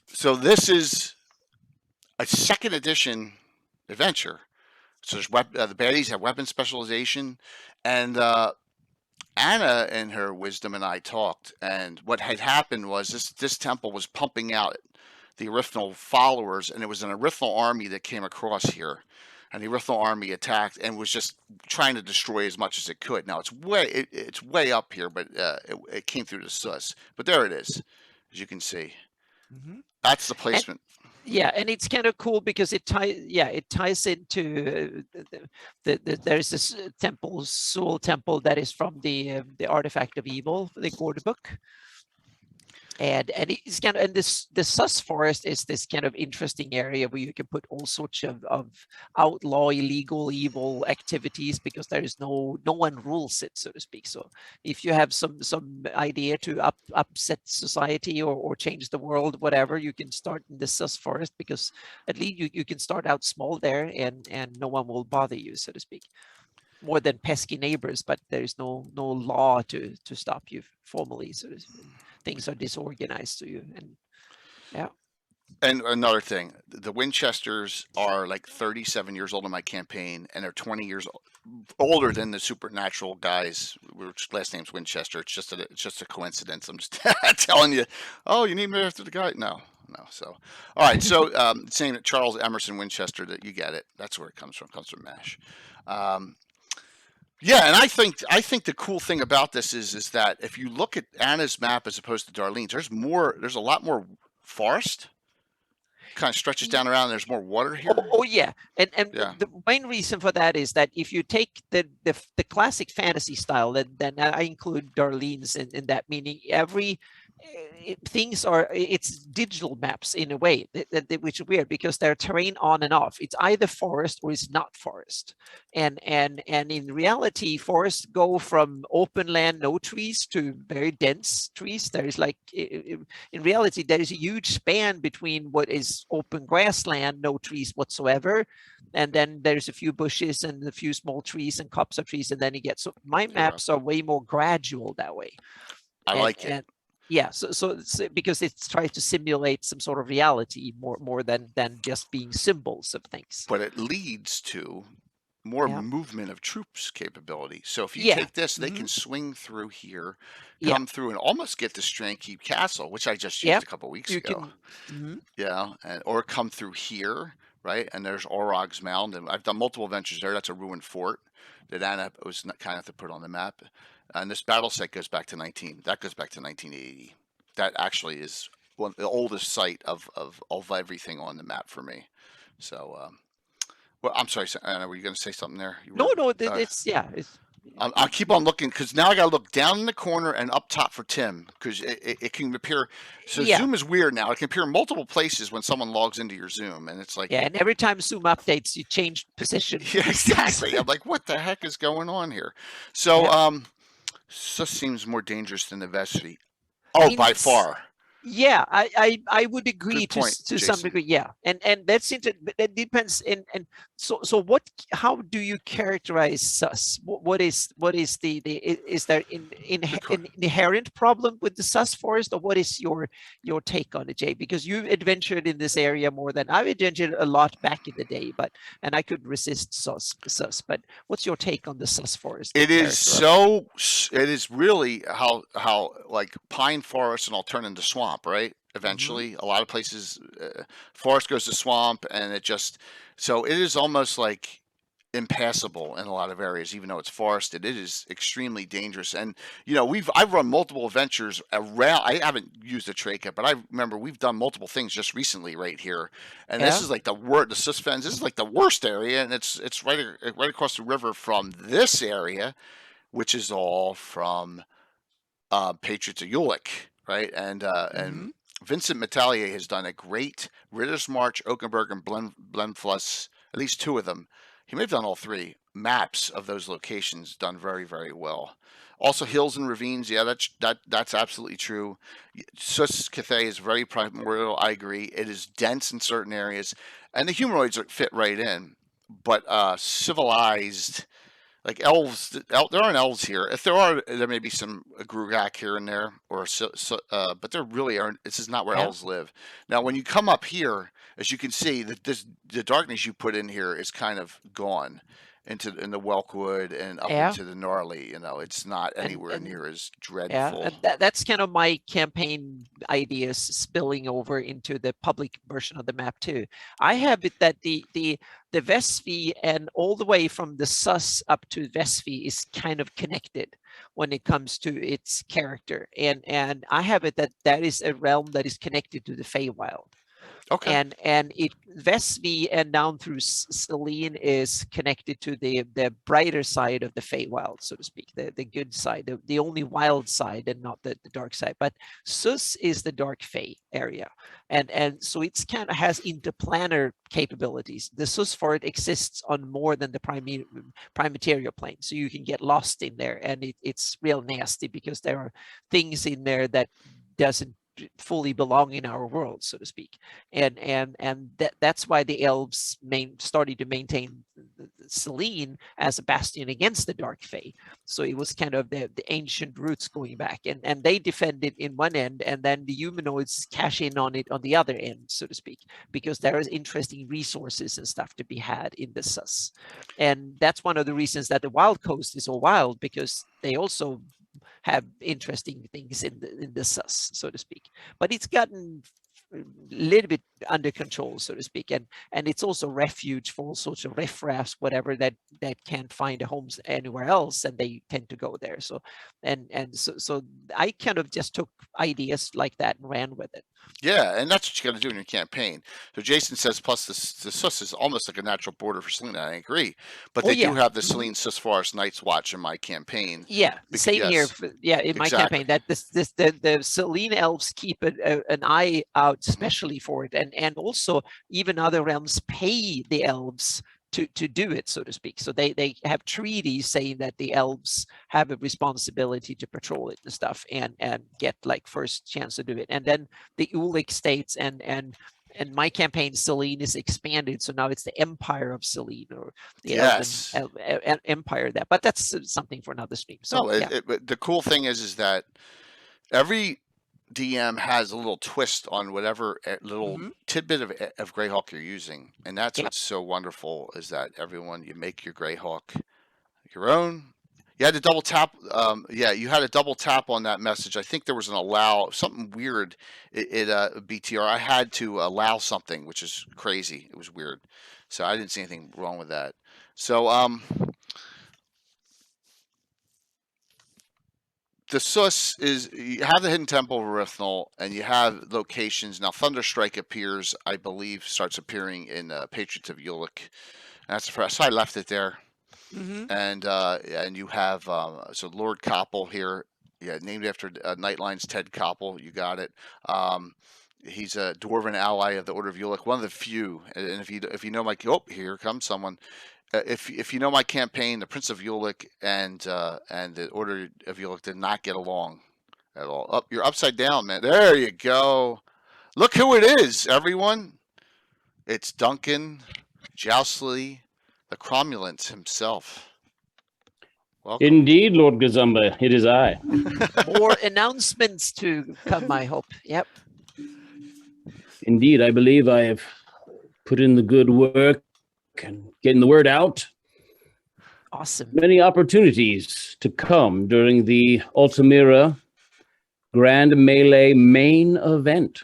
So this is a second edition adventure. So there's the baddies have weapon specialization, and Anna, in her wisdom, and I talked, and what had happened was this temple was pumping out the Erythnol followers, and it was an Erythnol army that came across here, and the Erythnol army attacked and was just trying to destroy as much as it could. Now it's way up here, but it came through the sus. But there it is, as you can see. Mm-hmm. That's the placement. Yeah, and it's kind of cool because it ties into there's this temple, Soul Temple, that is from the Artifact of Evil, the Gorda book. And it's kind of, and the sus forest is this kind of interesting area where you can put all sorts of outlaw, illegal, evil activities, because there is no one rules it, so to speak. So if you have some idea to upset society or change the world, whatever, you can start in the sus forest, because at least you can start out small there, and no one will bother you, so to speak. More than pesky neighbors, but there is no law to stop you formally, so things are disorganized to you. And yeah. And another thing, the Winchesters are like 37 years old in my campaign, and they're 20 years older than the supernatural guys, which last name's Winchester. It's just a coincidence. I'm just telling you. Oh, you need me after the guy? No. So, all right. So, saying that Charles Emerson Winchester, that you get it. That's where it comes from. It comes from MASH. Yeah, and I think the cool thing about this is that if you look at Anna's map as opposed to Darlene's, there's a lot more forest. Kind of stretches down around, and there's more water here. Oh yeah, and yeah. The main reason for that is that if you take the classic fantasy style, then I include Darlene's in that, meaning it's digital maps in a way, which is weird because they're terrain on and off. It's either forest or it's not forest, and in reality, forests go from open land, no trees, to very dense trees. There is in reality, there is a huge span between what is open grassland, no trees whatsoever, and then there's a few bushes and a few small trees and copse of trees, and then you get, so my maps are way more gradual that way. I like it. Yeah, so because it tries to simulate some sort of reality more than just being symbols of things. But it leads to more movement of troops capability. So if you take this, they can swing through here, come through, and almost get to Strandkeep Castle, which I just used a couple weeks ago. Can, Yeah, or come through here, right? And there's Orog's Mound, and I've done multiple adventures there. That's a ruined fort that Anna was kind of to put on the map. And this battle set goes back to 1980. That actually is the oldest site of everything on the map for me. So, well, I'm sorry, Anna, were you going to say something there? You No, were. no, Uh, it's yeah, it's I'll keep on looking because now I got to look down in the corner and up top for Tim because it can appear. So yeah, Zoom is weird now. It can appear in multiple places when someone logs into your Zoom, and it's like, yeah. And every time Zoom updates, you change position for yeah, these things. exactly. I'm like, what the heck is going on here? So, Yeah, this seems more dangerous than the Vestry. I Oh, mean, by far. yeah, I would agree Good point, to some Jason. degree. Yeah, and that's into that depends. And so what? How do you characterize sus? What is is there an inherent problem with the sus forest, or what is your take on it, Jay? Because you adventured in this area more than I've adventured a lot back in the day, but and I could resist sus. But what's your take on the sus forest, the It is character of it? so. It is really how like pine forest and all turn into swamp, right? Hmm. Eventually, a lot of places, forest goes to swamp, and it just so it is almost like impassable in a lot of areas, even though it's forested. It is extremely dangerous, and I've run multiple adventures around. I haven't used a trach yet, but I remember we've done multiple things just recently right here, and this Yeah, is like the worst. The Suspense. This is like the worst area, and it's right across the river from this area, which is all from Patriots of Ulek, right? And hmm, Vincent Metalier has done a great Ritter's March, Oakenberg, and Blenfluss, at least two of them. He may have done all three maps of those locations, done very, very well. Also, hills and ravines, yeah, that's absolutely true. Sus Cathay is very primordial. I agree. It is dense in certain areas, and the humanoids fit right in. But civilized like elves, there aren't elves here. If there are, there may be some Grugak here and there, or but there really aren't. This is not where yeah, elves live. Now, when you come up here, as you can see, the darkness you put in here is kind of gone in the Welkwood and up yeah. into the Gnarly. It's not anywhere And near as yeah, dreadful. and that's kind of my campaign ideas spilling over into the public version of the map too. I have it that the Vesvi and all the way from the Sus up to Vesvi is kind of connected when it comes to its character, and I have it that that is a realm that is connected to the Feywild, Okay. and it Vesvi and down through Selene is connected to the brighter side of the Feywild, so to speak, the good side, the only wild side, and not the dark side. But Sus is the dark Fey area, and so it's kind of has interplanar capabilities. The Sus for it exists on more than the prime material plane, so you can get lost in there, and it's real nasty because there are things in there that doesn't fully belong in our world, so to speak, and that's why the elves started to maintain Selene as a bastion against the Dark Fae. So it was kind of the ancient roots going back, and they defend it in one end, and then the humanoids cash in on it on the other end, so to speak, because there is interesting resources and stuff to be had in the Sus, and that's one of the reasons that the Wild Coast is so wild, because they also have interesting things in the sus, so to speak. But it's gotten a little bit under control, so to speak, and it's also refuge for all sorts of riffraffs, whatever that can't find a homes anywhere else, and they tend to go there. So, and so I kind of just took ideas like that and ran with it. Yeah, and that's what you got to do in your campaign. So Jason says, plus the Sus is almost like a natural border for Selena. I agree, but Oh they do yeah. have the Mm-hmm. Selene Sus Forest Night's Watch in my campaign. Yeah, same here. Yes, Yeah, in my exactly. campaign, that the Selene elves keep an eye out, Hmm. especially for it, and also even other realms pay the elves to do it, so to speak. So they have treaties saying that the elves have a responsibility to patrol it and stuff, and get like first chance to do it. And then the Ulek states and my campaign, Selene is expanded, so now it's the Empire of Selene, or the Elven Yes. Empire. That, but that's something for another stream. So No, yeah, but the cool thing is that every DM has a little twist on whatever little mm-hmm. tidbit of Greyhawk you're using, and that's Yeah, what's so wonderful is that everyone you make your Greyhawk your own. You had to double tap. Yeah, you had to double tap on that message. I think there was an allow, something weird. BTR. I had to allow something, which is crazy. It was weird. So I didn't see anything wrong with that. So the SUS is, you have the Hidden Temple of Erythnol, and you have locations. Now Thunderstrike appears, I believe, starts appearing in Patriots of Ulek. That's the first. So I left it there. Mm-hmm. And you have so Lord Koppel here, yeah, named after Nightline's Ted Koppel. You got it. He's a dwarven ally of the Order of Ulek, one of the few. And if you know my, oh, here comes someone. If you know my campaign, the Prince of Ulek and the Order of Ulek did not get along at all. Up, you're upside down, man. There you go. Look who it is, everyone. It's Duncan Jousley, the Cromulent himself. Welcome. Indeed, Lord Gazumba, it is I. More announcements to come, I hope. Yep. Indeed, I believe I have put in the good work and getting the word out. Awesome. Many opportunities to come during the Altamira Grand Melee main event.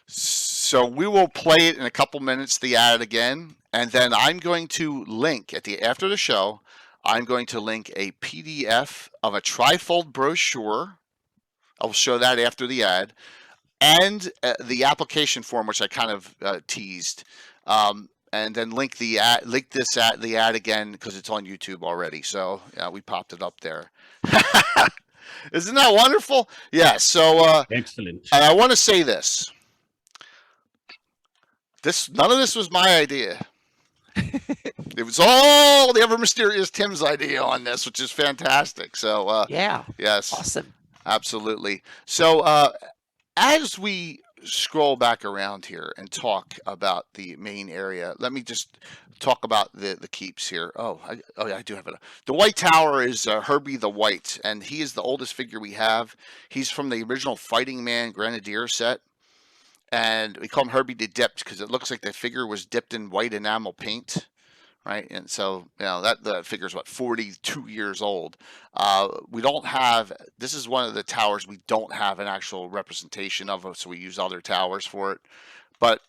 So we will play it in a couple minutes, the ad again, and then I'm going to link after the show. I'm going to link a PDF of a trifold brochure. I'll show that after the ad, and the application form, which I kind of teased, and then link the ad again because it's on YouTube already. So we popped it up there. Isn't that wonderful? Yeah. So Excellent. and I want to say this. None of this was my idea. It was all the ever mysterious Tim's idea on this, which is fantastic. So yeah. Yes. Awesome. Absolutely. So as we scroll back around here and talk about the main area, let me just talk about the keeps here. Yeah, I do have it. The White Tower is Herbie the White, and he is the oldest figure we have. He's from the original Fighting Man Grenadier set. And we call him Herbie the Dipped because it looks like the figure was dipped in white enamel paint, right? And so, that figure is 42 years old. We don't have, this is one of the towers we don't have an actual representation of, so we use other towers for it. But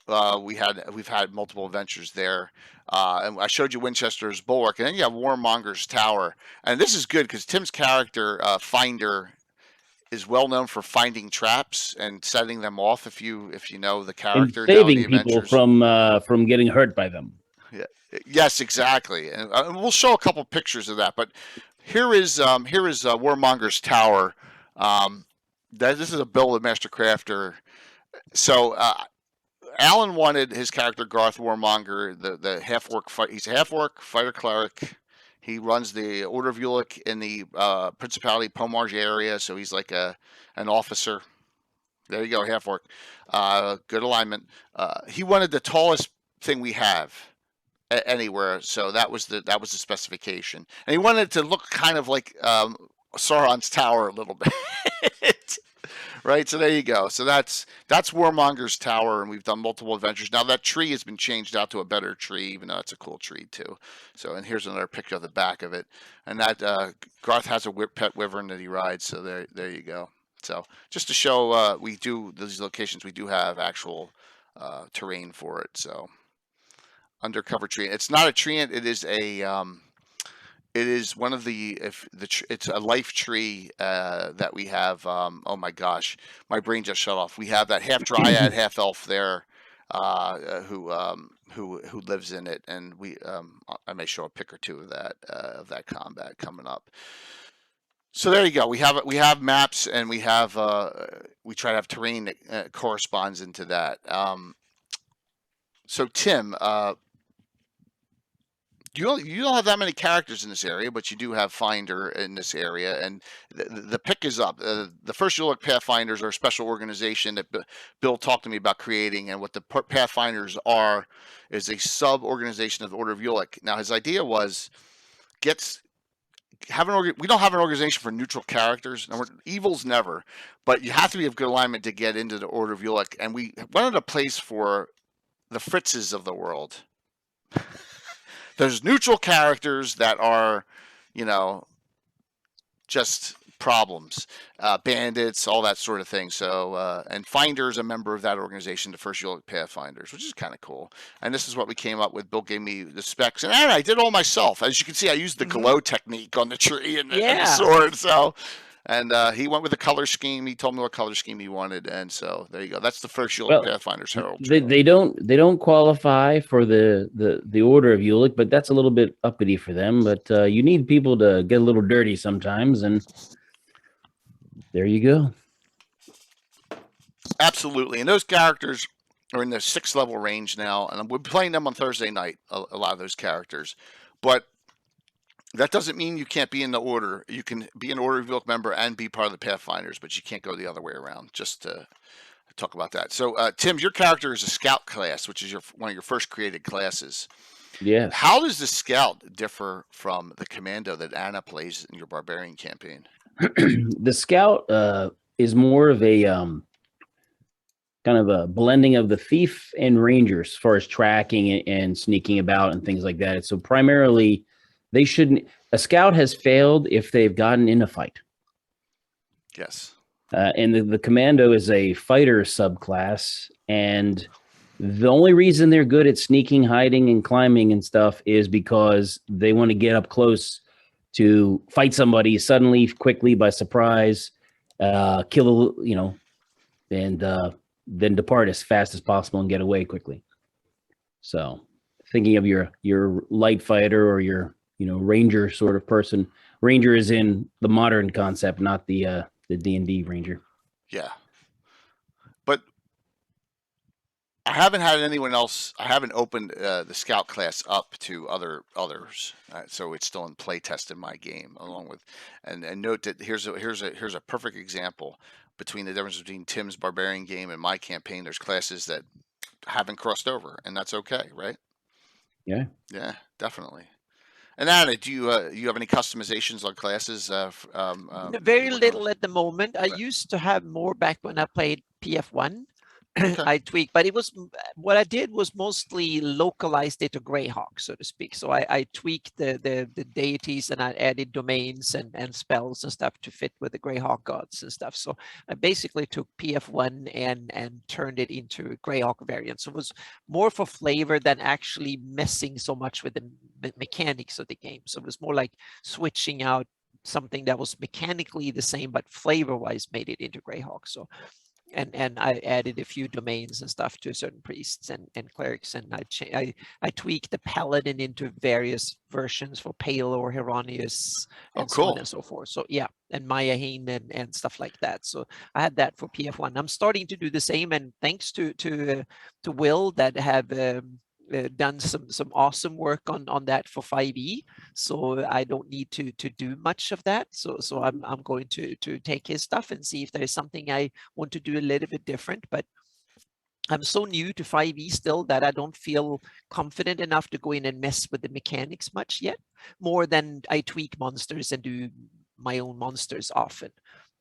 we've had multiple adventures there. And I showed you Winchester's Bulwark, and then you have Warmonger's Tower. And this is good because Tim's character, Finder, is well known for finding traps and setting them off. If you know the character, and saving people from getting hurt by them. Yeah. Yes, exactly. And we'll show a couple pictures of that. But here is Warmonger's Tower. This is a build of Master Crafter. So Alan wanted his character Garth Warmonger, the half orc fight. He's a half orc fighter cleric. He runs the Order of Ulek in the Principality of Pomarj area, so he's like an officer. There you go, half orc. Good alignment. He wanted the tallest thing we have anywhere, so that was the specification. And he wanted it to look kind of like Sauron's Tower a little bit. Right, so there you go. So that's Warmonger's Tower, and we've done multiple adventures. Now that tree has been changed out to a better tree, even though it's a cool tree too. So, and here's another picture of the back of it. And that Garth has a pet wyvern that he rides. So there you go. So just to show, we do these locations. We do have actual terrain for it. So undercover tree. It's not a tree. It is a it is one of it's a life tree that we have. Oh my gosh, my brain just shut off. We have that half dryad, half elf there, who lives in it, and I may show a pic or two of that combat coming up. So there you go. We have maps, and we try to have terrain that corresponds into that. So Tim, you don't have that many characters in this area, but you do have Finder in this area, and the pick is up. The first Ulek Pathfinders are a special organization that Bill talked to me about creating, and what the Pathfinders are is a sub-organization of the Order of Ulek. Now, his idea was we don't have an organization for neutral characters. Evil's never, but you have to be of good alignment to get into the Order of Ulek, and we wanted a place for the Fritzes of the world. There's neutral characters that are, just problems, bandits, all that sort of thing. So, and Finder is a member of that organization, the First Ulek Pathfinders, which is kind of cool. And this is what we came up with. Bill gave me the specs, and I did all myself. As you can see, I used the glow technique on the tree and the sword. So, and he went with the color scheme. He told me what color scheme he wanted, and so there you go. That's the First Ulek Pathfinders Herald. They don't qualify for the Order of Ulek, but that's a little bit uppity for them. But you need people to get a little dirty sometimes, and there you go. Absolutely, and those characters are in the 6th level range now, and we're playing them on Thursday night. A lot of those characters, but that doesn't mean you can't be in the Order. You can be an Order of Ulek member and be part of the Pathfinders, but you can't go the other way around. Just to talk about that. So, Tim, your character is a Scout class, which is one of your first created classes. Yeah. How does the Scout differ from the Commando that Anna plays in your Barbarian campaign? The Scout is more of a kind of a blending of the Thief and Ranger as far as tracking and sneaking about and things like that. So primarily, they shouldn't. A Scout has failed if they've gotten in a fight. Yes. And the Commando is a fighter subclass, and the only reason they're good at sneaking, hiding, and climbing and stuff is because they want to get up close to fight somebody suddenly, quickly, by surprise, kill, and then depart as fast as possible and get away quickly. So, thinking of your light fighter or your Ranger sort of person. Ranger is in the modern concept, not the D&D Ranger. Yeah, but I haven't had anyone else. I haven't opened the Scout class up to others, so it's still in play test in my game. Along with, and note that here's a perfect example between the difference between Tim's Barbarian game and my campaign. There's classes that haven't crossed over, and that's okay, right? Yeah. Yeah, definitely. And Anna, do you have any customizations on classes? Very little at the moment. I used to have more back when I played PF1. Okay. I tweaked, but what I did was mostly localized it to Greyhawk, so to speak. So I tweaked the deities, and I added domains and spells and stuff to fit with the Greyhawk gods and stuff. So I basically took PF1 and turned it into Greyhawk variant. So it was more for flavor than actually messing so much with the mechanics of the game. So it was more like switching out something that was mechanically the same, but flavor-wise made it into Greyhawk. So. And I added a few domains and stuff to certain priests and clerics, and I tweaked the paladin into various versions for Palor, Hieronymus, and so on and so forth. So yeah, and Mayahine and stuff like that. So I had that for PF1. I'm starting to do the same, and thanks to Will that have done some awesome work on that for 5e, so I don't need to do much of that. So I'm going to take his stuff and see if there is something I want to do a little bit different. But I'm so new to 5e still that I don't feel confident enough to go in and mess with the mechanics much yet, more than I tweak monsters and do my own monsters often,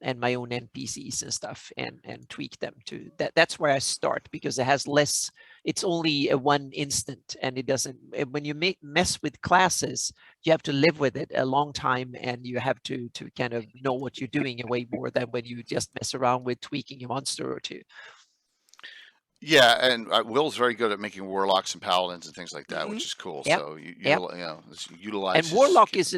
and my own NPCs and stuff, and tweak them to that. That's where I start, because it has less. It's only a one instant, and it doesn't. When you mess with classes, you have to live with it a long time, and you have to kind of know what you're doing way more than when you just mess around with tweaking a monster or two. Yeah, and Will's very good at making warlocks and paladins and things like that, which is cool. Yep. So utilize. And warlock is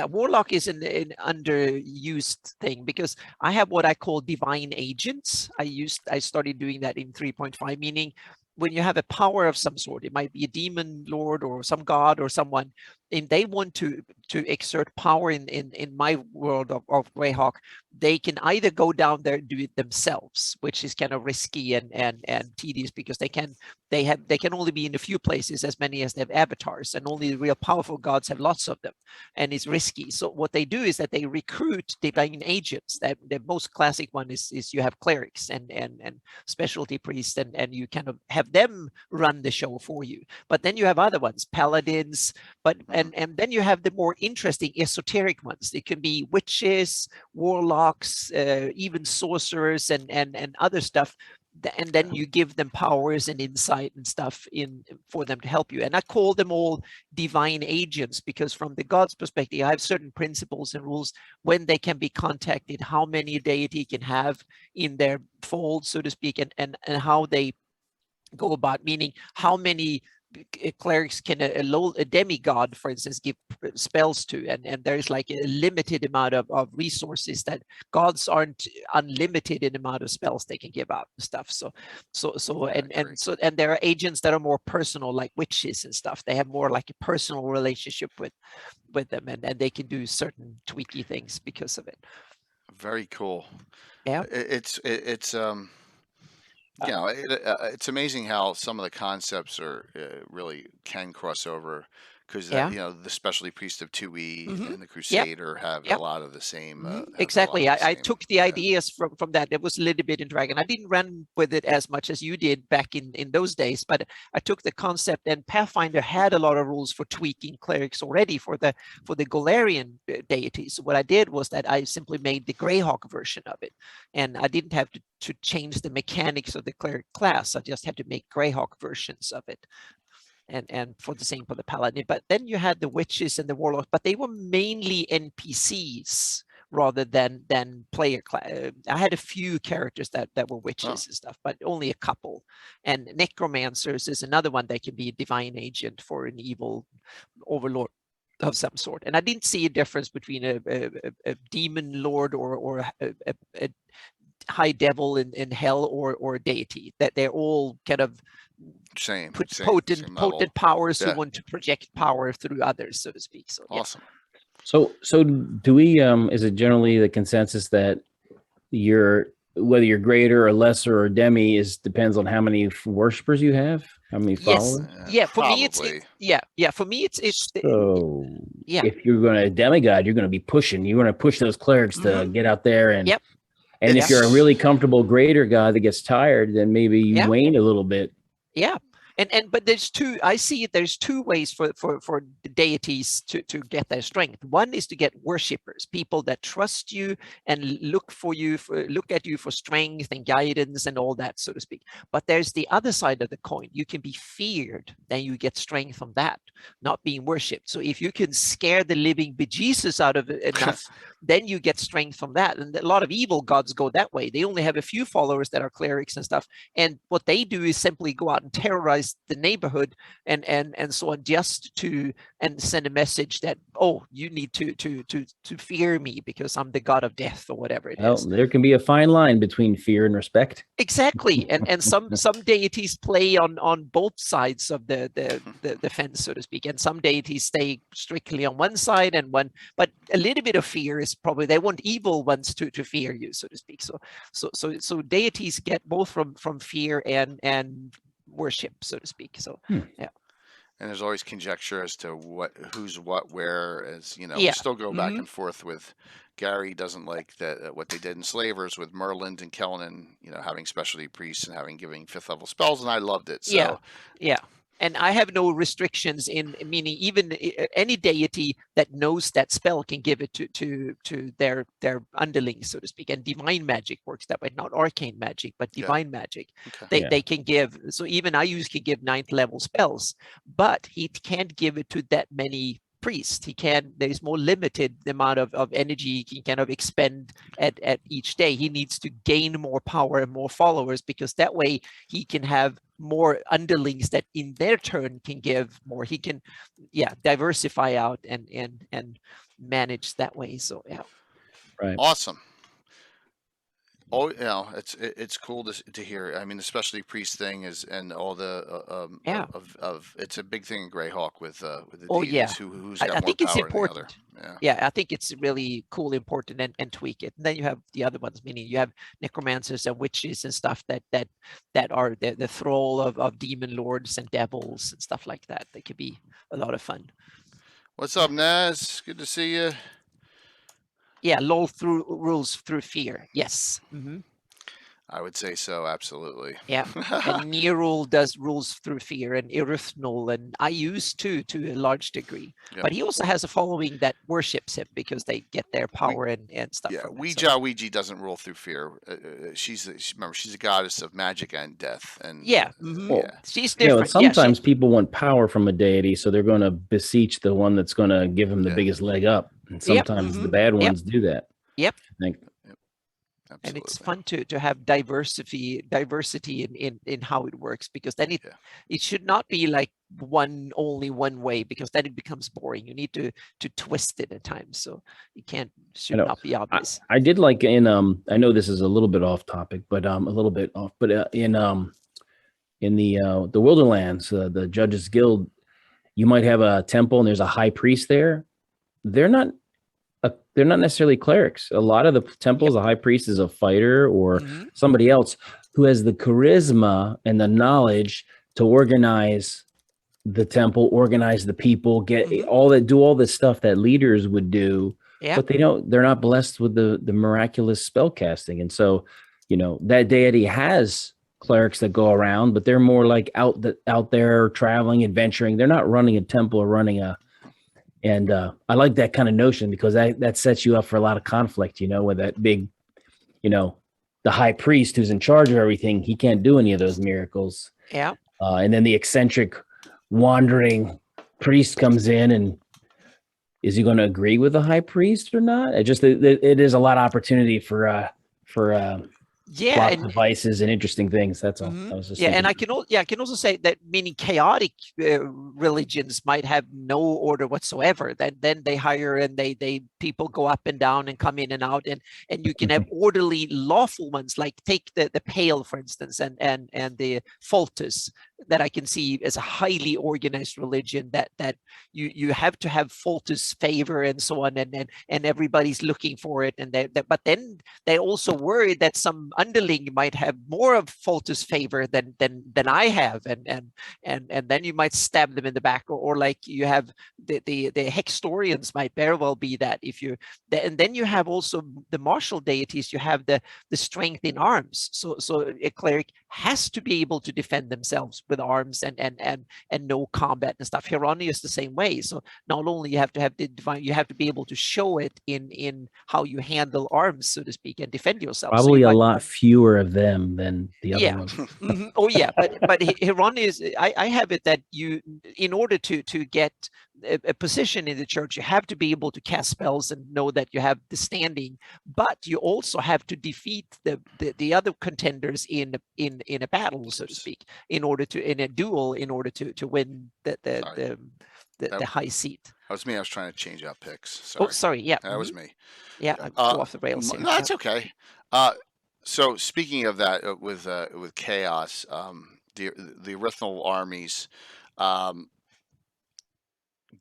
warlock is an underused thing, because I have what I call divine agents. I started doing that in 3.5, meaning when you have a power of some sort, it might be a demon lord or some god or someone, and they want to exert power in my world of Greyhawk, they can either go down there and do it themselves, which is kind of risky and tedious, because they can only be in a few places, as many as they have avatars, and only the real powerful gods have lots of them, and it's risky. So what they do is that they recruit divine agents. That the most classic one is you have clerics and specialty priests, and you kind of have them run the show for you. But then you have other ones, paladins, and then you have the more interesting esoteric ones. It can be witches, warlocks, even sorcerers and other stuff and then you give them powers and insight and stuff for them to help you. And I call them all divine agents, because from the God's perspective, I have certain principles and rules when they can be contacted, how many a deity can have in their fold, so to speak, and how they go about, meaning how many clerics can a demigod, for instance, give spells to, and there's like a limited amount of resources, that gods aren't unlimited in the amount of spells they can give out and stuff. And there are agents that are more personal, like witches and stuff. They have more like a personal relationship with them, and they can do certain tweaky things because of it. Very cool. Yeah. It's it's amazing how some of the concepts are really can cross over, because the specialty priest of 2E and the Crusader have a lot of the same. Exactly. I took the ideas from that. It was a little bit in Dragon. I didn't run with it as much as you did back in those days, but I took the concept, and Pathfinder had a lot of rules for tweaking clerics already for the Golarian deities. So what I did was that I simply made the Greyhawk version of it, and I didn't have to change the mechanics of the cleric class. I just had to make Greyhawk versions of it. And for the same for the paladin. But then you had the witches and the warlocks, but they were mainly NPCs rather than player class. I had a few characters that were witches and stuff, but only a couple. And necromancers is another one that can be a divine agent for an evil overlord of some sort. And I didn't see a difference between a demon lord or a high devil in hell or a deity, that they're all kind of potent powers who want to project power through others, so to speak. So awesome. So do we is it generally the consensus that whether you're greater or lesser or demi depends on how many worshippers you have, how many followers? Yeah, for me it's for me it's so if you're going to demigod, you're going to be pushing. You're going to push those clerics to get out there and And if you're a really comfortable greater god that gets tired, then maybe you wane a little bit. Yeah. But there's there's two ways for the deities to get their strength. One is to get worshippers, people that trust you and look at you for strength and guidance and all that, so to speak. But there's the other side of the coin. You can be feared, then you get strength from that, not being worshipped. So if you can scare the living bejesus out of it enough, then you get strength from that. And a lot of evil gods go that way. They only have a few followers that are clerics and stuff. And what they do is simply go out and terrorize the neighborhood and so on, just to send a message that, oh, you need to fear me because I'm the god of death, or whatever it is. There can be a fine line between fear and respect. Exactly. And some deities play on both sides of the fence, so to speak, and some deities stay strictly on one side but a little bit of fear is probably, they want evil ones to fear you, so to speak. So deities get both from fear and worship, so to speak. So yeah. And there's always conjecture as to who's what, where, as we still go back and forth with Gary doesn't like that what they did in Slavers with Merlin and Kellan, having specialty priests and giving 5th level spells, and I loved it. So yeah. And I have no restrictions meaning even any deity that knows that spell can give it to their underlings, so to speak. And divine magic works that way, not arcane magic, but divine magic. Okay. They can give. So even I can give 9th level spells, but he can't give it to that many priests. There's more limited amount of energy he can kind of expend at each day. He needs to gain more power and more followers, because that way he can have more underlings that in their turn can give more. He can diversify out and manage that way. So right. Awesome. Oh, it's cool to hear. I mean, the specialty priest thing is, and all the it's a big thing in Greyhawk with the deities who's got more think it's power important. Than the other. Yeah, I think it's really cool, important, and tweak it. And then you have the other ones, meaning you have necromancers and witches and stuff that are the thrall of demon lords and devils and stuff like that. They could be a lot of fun. What's up, Naz? Good to see you. Yeah, rules through fear. Yes. Mm-hmm. I would say so, absolutely. Yeah. And Nerul does rules through fear, and Irithnul, and I used to a large degree. Yep. But he also has a following that worships him because they get their power and stuff Yeah, from him. Ouija doesn't rule through fear. Remember, she's a goddess of magic and death, and Yeah. Well, She's Yeah, different. but sometimes people want power from a deity, so they're going to beseech the one that's going to give them the biggest leg up. And sometimes the bad ones do that. Yep. I think. Absolutely. And it's fun to have diversity in how it works, because then it should not be like only one way, because then it becomes boring. You need to twist it at times, so it should not be obvious. I did like in I know this is a little bit off topic, but a little bit off, but in the Wilderlands, the Judges Guild, you might have a temple and there's a high priest there. They're not necessarily clerics. A lot of the temples, the high priest is a fighter or somebody else who has the charisma and the knowledge to organize the temple, organize the people, get do all the stuff that leaders would do. Yeah. But they're not blessed with the miraculous spell casting. And so, that deity has clerics that go around, but they're more like out there traveling, adventuring. They're not running a temple or running and I like that kind of notion, because that sets you up for a lot of conflict, with that big, the high priest who's in charge of everything. He can't do any of those miracles. Yeah. And then the eccentric wandering priest comes in, and is he going to agree with the high priest or not? It is a lot of opportunity for plot devices and interesting things. That's all. I was just and I can also say that, meaning chaotic religions might have no order whatsoever. Then they hire and they people go up and down and come in and out, and you can have orderly, lawful ones, like take the Pale, for instance, and the Foltus, that I can see as a highly organized religion, that you have to have Foltus favor and so on, and everybody's looking for it, and but then they also worry that some underling might have more of Foltus favor than I have, and then you might stab them in the back, or like you have the Hextorians might very well be that, and then you have also the martial deities. You have the strength in arms, so a cleric has to be able to defend themselves with arms and no combat and stuff. Hieronymus the same way. So not only you have to have the divine, you have to be able to show it in how you handle arms, so to speak, and defend yourself. Probably a lot fewer of them than the other ones. Oh yeah, but Hieronymus, I have it that you, in order to get a position in the church, you have to be able to cast spells and know that you have the standing, but you also have to defeat the other contenders in a battle, so to speak, in a duel, in order to win the high seat. That was me. I was trying to change out picks. Sorry. Oh, sorry. Yeah, that was me. Yeah, I go off the rails here. No, that's okay. So speaking of that, with chaos, the Erythnal armies,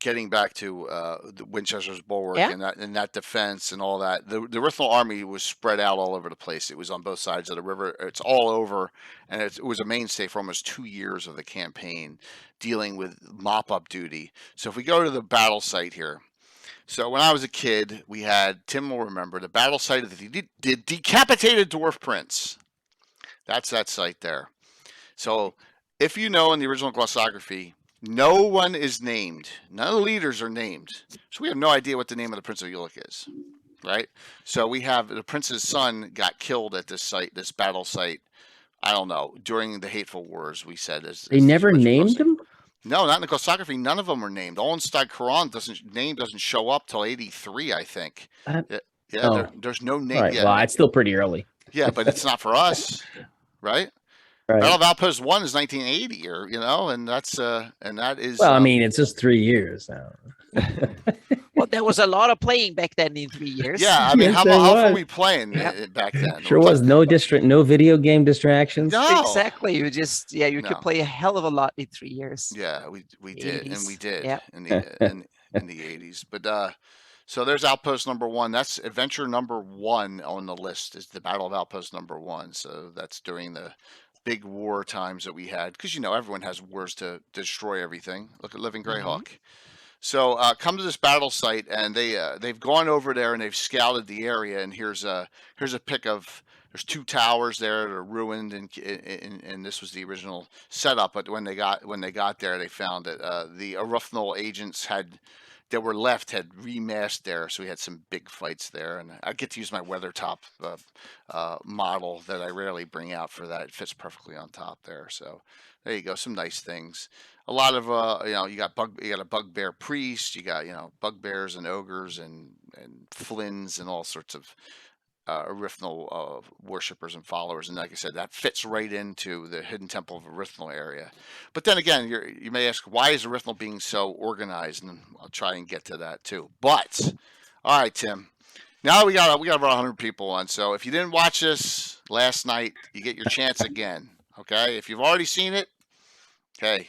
getting back to the Winchester's bulwark and that defense and all that, the Erythnal army was spread out all over the place. It was on both sides of the river. It's all over, and it was a mainstay for almost 2 years of the campaign, dealing with mop-up duty. So if we go to the battle site here, so when I was a kid, we had, Tim will remember, the battle site of the decapitated dwarf prince. That's that site there. So if you know, in the original glossography, no one is named. None of the leaders are named. So we have no idea what the name of the Prince of Ulek is, right? So we have the prince's son got killed at this site, this battle site. I don't know, during the Hateful Wars, we said. They never named him? No, not in the glossography. None of them are named. Ollenstein Quran doesn't show up till 83, I think. There's no name right, yet. Well, it's still pretty early. Yeah, but it's not for us, right? Right. Battle of Outpost 1 is 1980, and that is. Well, I mean, it's just 3 years now. Well, there was a lot of playing back then in 3 years. Yeah, I mean, how were we playing back then? Sure was no video game distractions. No, exactly. You just could play a hell of a lot in 3 years. Yeah, we did, 80s. and we did in the 80s. But so there's Outpost number 1. That's adventure number 1 on the list, is the Battle of Outpost number 1. So that's during the big war times that we had, because everyone has wars to destroy everything. Look at Living Greyhawk. So come to this battle site, and they've gone over there and they've scouted the area. And here's a pic of There's 2 towers there that are ruined, and this was the original setup. But when they got there, they found that the Aruthnal agents that were left had remasked there, so we had some big fights there. And I get to use my Weathertop model that I rarely bring out for that. It fits perfectly on top there. So there you go, some nice things. A lot of you got a bugbear priest, you got bugbears and ogres and flins and all sorts of Aruthnal worshippers and followers, and like I said, that fits right into the hidden temple of Aruthnal area. But then again, you may ask, why is Aruthnal being so organized? And I'll try and get to that too. But all right, Tim. Now we got about 100 people on. So if you didn't watch this last night, you get your chance again. Okay. If you've already seen it, okay,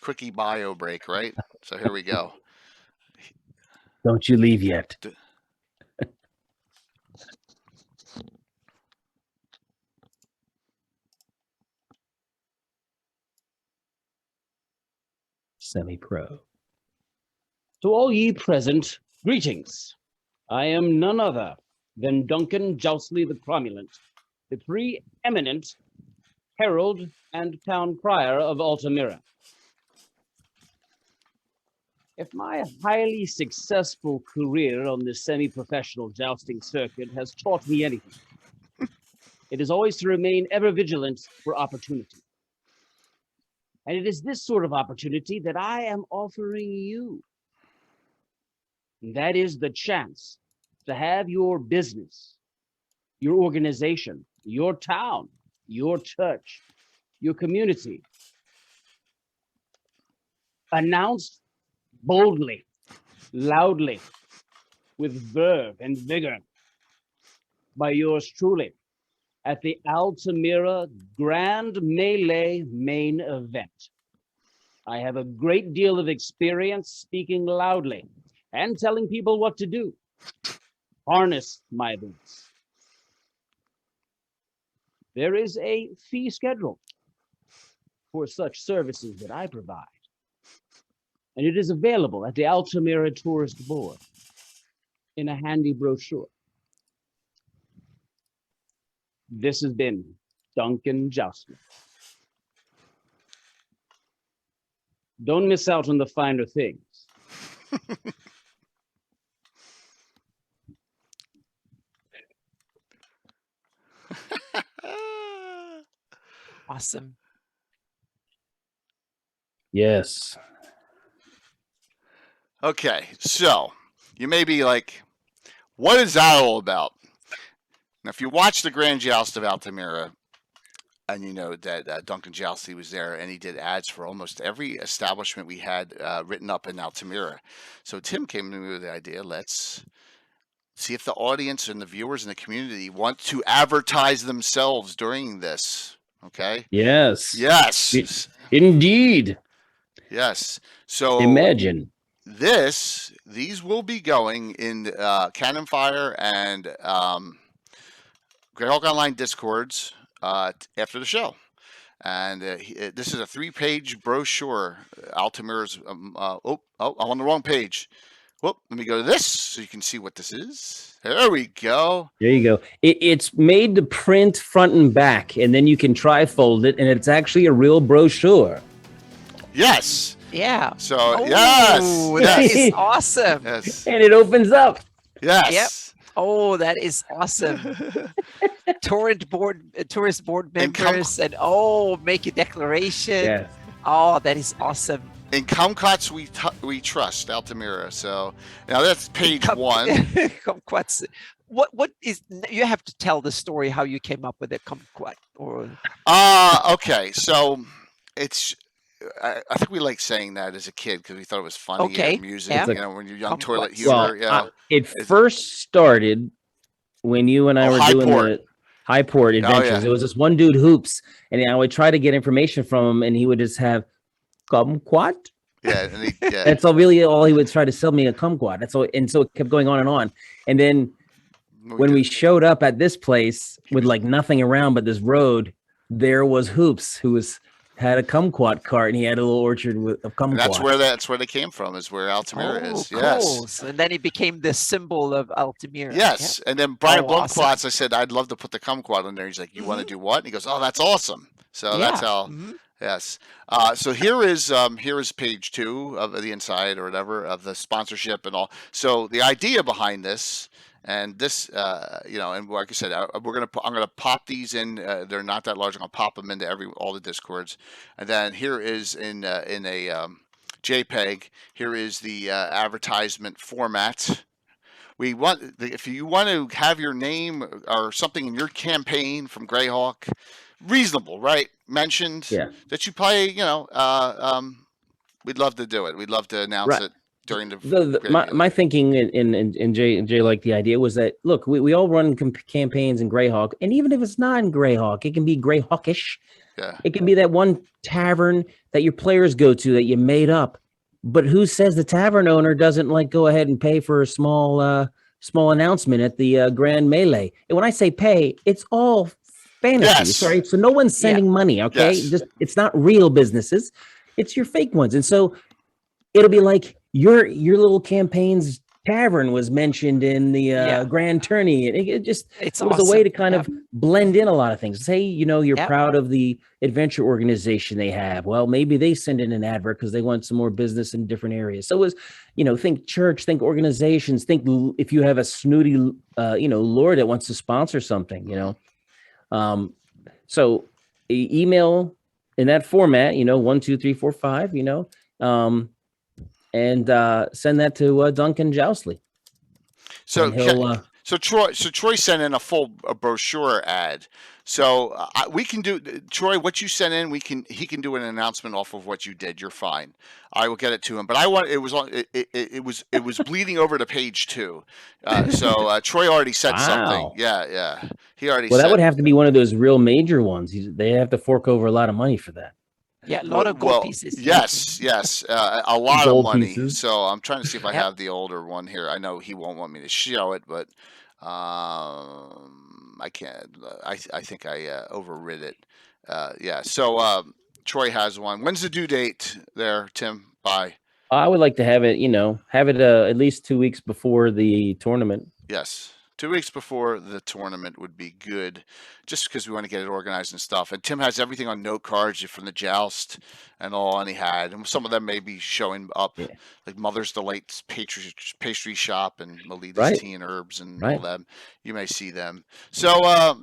quickie bio break, right? So here we go. Don't you leave yet. Semi-pro. To all ye present, greetings. I am none other than Duncan Jousley the Cromulent, the preeminent herald and town crier of Altamira. If my highly successful career on the semi-professional jousting circuit has taught me anything, it is always to remain ever vigilant for opportunity. And it is this sort of opportunity that I am offering you. And that is the chance to have your business, your organization, your town, your church, your community announced boldly, loudly, with verve and vigor by yours truly at the Altamira Grand Melee main event. I have a great deal of experience speaking loudly and telling people what to do. Harness my boots. There is a fee schedule for such services that I provide, and it is available at the Altamira Tourist Board in a handy brochure. This has been Duncan Jousley. Don't miss out on the finer things. Awesome. Yes. Okay, so you may be like, what is that all about? Now, if you watch the Grand Joust of Altamira, and you know that Duncan Joustley was there, and he did ads for almost every establishment we had written up in Altamira. So Tim came to me with the idea, let's see if the audience and the viewers in the community want to advertise themselves during this. Okay? Yes. Yes. Indeed. Yes. So Imagine. These will be going in Cannon Fire and Greyhawk Online Discords after the show. And this is a 3-page brochure. Altamira's, I'm on the wrong page. Whoop, let me go to this so you can see what this is. There we go. There you go. It's made to print front and back, and then you can trifold it, and it's actually a real brochure. Yes. Yeah. So, yes. That Yes. is awesome. Yes. And it opens up. Yes. Yep. Oh, that is awesome. Tourist board members, and make a declaration. Yes. Oh, that is awesome. In Kumquats we trust, Altamira. So now that's page 1. Kumquats. What is, you have to tell the story how you came up with a kumquat or Okay, so it's I think we like saying that as a kid because we thought it was funny Okay, and music, yeah. you know, when you're young, Kumquats. toilet humor. Well, it first started when you and I were doing the Highport adventures. yeah. It was this one dude, Hoops, and I would try to get information from him, and he would just have kumquat. Yeah, and That's all he would try to sell me, a kumquat. That's all, and so it kept going on and on. And then when we showed up at this place with like nothing around but this road, there was Hoops, who was had a kumquat cart, and he had a little orchard of kumquat. And that's where they came from. Is where Altamira is. Cool. Yes. So, and then it became the symbol of Altamira. Yes. And then Brian awesome. Blumquats, I said, I'd love to put the kumquat in there. He's like, you want to do what? And he goes, oh, that's awesome. So that's how. Yes. So here is page 2 of the inside or whatever of the sponsorship and all. So the idea behind this. And this, and like I said, I'm gonna pop these in. They're not that large. I'm gonna pop them into all the discords, and then here is in a JPEG. Here is the advertisement format. If you want to have your name or something in your campaign from Greyhawk, reasonable, right? Mentioned that you play. We'd love to do it. We'd love to announce it. During my thinking and Jay liked the idea was that look, we all run campaigns in Greyhawk, and even if it's not in Greyhawk, it can be Greyhawkish. Yeah. It can be that one tavern that your players go to that you made up. But who says the tavern owner doesn't go ahead and pay for a small announcement at the Grand Melee? And when I say pay, it's all fantasy. Sorry, so no one's sending money. Okay, it's not real businesses; it's your fake ones, and so it'll be like. Your little campaign's tavern was mentioned in the grand tourney, and it was awesome. A way to kind of blend in a lot of things. Say you're proud of the adventure organization they have. Well, maybe they send in an advert because they want some more business in different areas. So it was think church, think organizations, think if you have a snooty lord that wants to sponsor something. So email in that format. 1, 2, 3, 4, 5. And send that to Duncan Joustley. So Troy sent in a full brochure ad. So we can do, Troy, what you sent in. He can do an announcement off of what you did. You're fine. I will get it to him. But it was bleeding over to page 2. So Troy already said something. Yeah. He already. Well, that would have to be one of those real major ones. They have to fork over a lot of money for that. Yeah, a lot of gold pieces. Yes, a lot of money. Pieces. So I'm trying to see if I have the older one here. I know he won't want me to show it, but I can't. I think I overrid it. So Troy has one. When's the due date there, Tim? Bye. I would like to have it, at least 2 weeks before the tournament. Yes. 2 weeks before the tournament would be good, just because we want to get it organized and stuff. And Tim has everything on note cards from the joust and all, and some of them may be showing up, like Mother's Delight's pastry shop and Melita's Tea and Herbs and all them. You may see them. So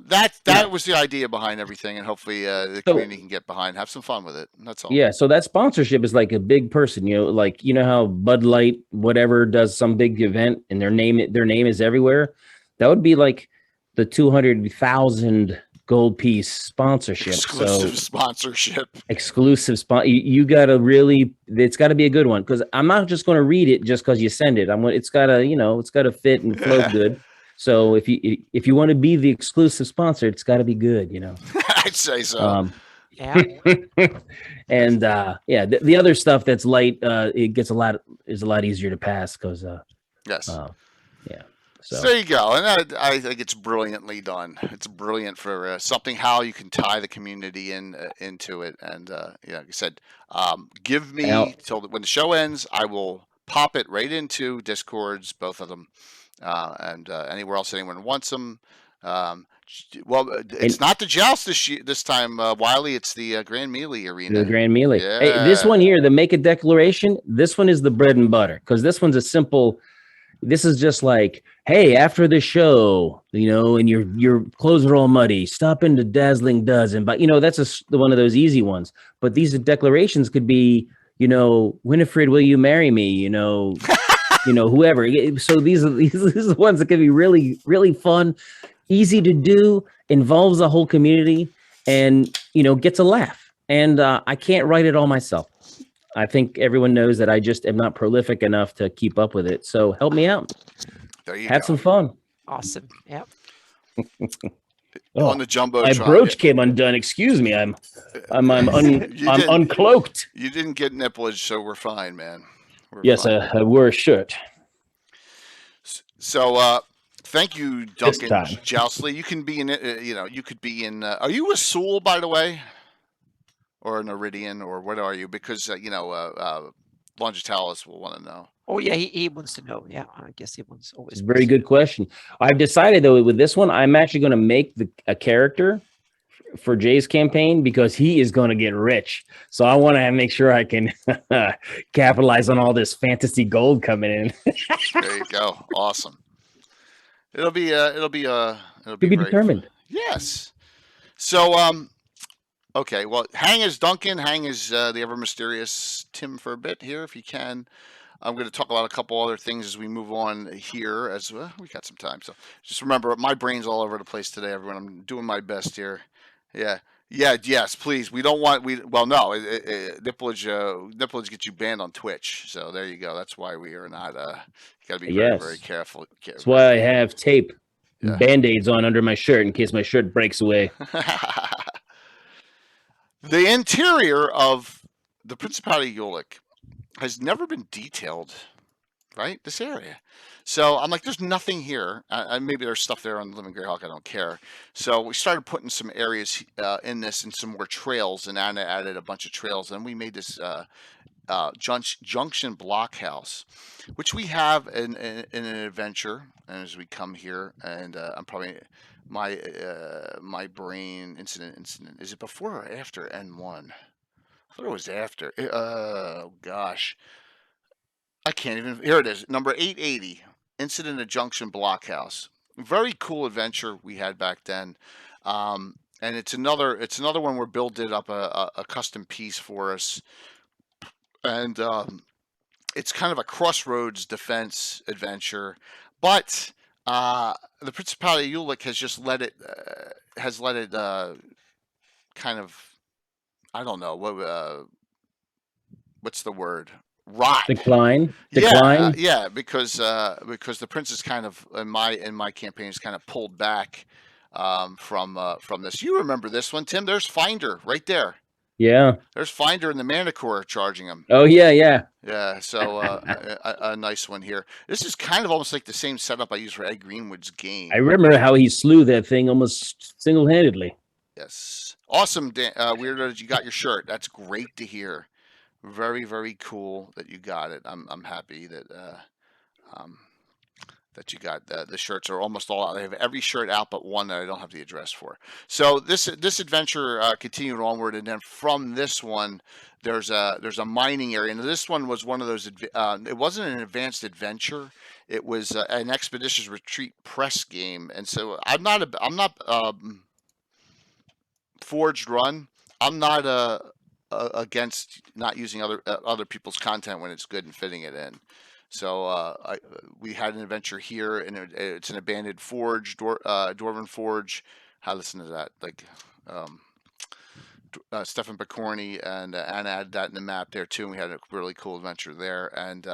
that was the idea behind everything, and hopefully the community can get behind, have some fun with it. That's all. Yeah. So that sponsorship is like a big person, how Bud Light, whatever, does some big event and their name is everywhere. That would be like the 200,000 gold piece sponsorship. Sponsorship. Exclusive spot. You got to it's got to be a good one, because I'm not just going to read it just because you send it. It's got to fit and flow good. So if you want to be the exclusive sponsor, it's got to be good. I'd say so. And the other stuff that's light, it is a lot easier to pass because So there you go, and I think it's brilliantly done. It's brilliant for something how you can tie the community into it. And like I said, give me till when the show ends. I will pop it right into Discords, both of them, and anywhere else anyone wants them. It's not the joust this time, Wiley. It's the Grand Melee arena. The Grand Melee. Yeah. Hey, this one here, the Make a Declaration. This one is the bread and butter, because this one's a simple. This is just like, hey, after the show, and your clothes are all muddy, stop into Dazzling Dozen. But that's one of those easy ones. But these declarations could be, Winifred, will you marry me? Whoever. So these are the ones that can be really, really fun, easy to do, involves the whole community, and gets a laugh. And I can't write it all myself. I think everyone knows that I just am not prolific enough to keep up with it. So help me out. There you Have go. some fun. Awesome. Yep. On the jumbo. My brooch came undone. Excuse me. I'm uncloaked. You didn't get nippleage, so we're fine, man. I wore a shirt. So thank you, Duncan Joustley. You can be in. You could be in. Are you a Soul, by the way? or an Iridian, or what are you? Because Longitalis will want to know. Oh yeah, he wants to know. Yeah, I guess he wants It's always. a very good question. I've decided though with this one, I'm actually going to make a character for Jay's campaign because he is going to get rich. So I want to make sure I can capitalize on all this fantasy gold coming in. There you go. Awesome. It'll be To be great. determined. Yes. So okay. Well, hang as Duncan, hang as the ever mysterious Tim for a bit here, if you can. I'm going to talk about a couple other things as we move on here. As well, we got some time, so just remember, my brain's all over the place today, everyone. I'm doing my best here. Yeah, yes, please. We don't want Nipplage gets you banned on Twitch, so there you go. That's why we are not. You got to be very, very careful. That's why I have tape, Yeah. Band-Aids on under my shirt in case my shirt breaks away. The interior of the Principality of Ulek has never been detailed, right? This area. So I'm like, there's nothing here. Maybe there's stuff there on the Living Greyhawk. I don't care. So we started putting some areas in this and some more trails, and Anna added a bunch of trails. And we made this junction blockhouse, which we have in an adventure. And as we come here, and I'm probably my brain incident. Is it before or after N1? I thought it was after. Oh gosh, I can't even. Here it is, number 880, Incident at Junction Blockhouse. Very cool adventure we had back then, and it's another one where Bill did up a custom piece for us, and it's kind of a crossroads defense adventure, but the Principality of Ulek has just let it kind of. I don't know what's the word? Rot. Decline. Yeah, because the prince is kind of in my campaign is kind of pulled back from this. You remember this one, Tim? There's Finder right there. Yeah. There's Finder and the Manticore charging him. Oh yeah. Yeah. So a nice one here. This is kind of almost like the same setup I used for Ed Greenwood's game. I remember how he slew that thing almost single-handedly. Yes. Awesome, Weirdo, that you got your shirt. That's great to hear. Very, very cool that you got it. I'm happy that that you got the shirts are almost all out. I have every shirt out but one that I don't have the address for. So this adventure continued onward, and then from this one, there's a mining area. And this one was one of those. It wasn't an advanced adventure. It was an expeditious retreat press game. And so I'm not Forged Run. I'm not against not using other people's content when it's good and fitting it in. So we had an adventure here, and it's an abandoned forge, Dwarven Forge. I listen to that, like Stefan Picorni and Anna added that in the map there too. And we had a really cool adventure there, and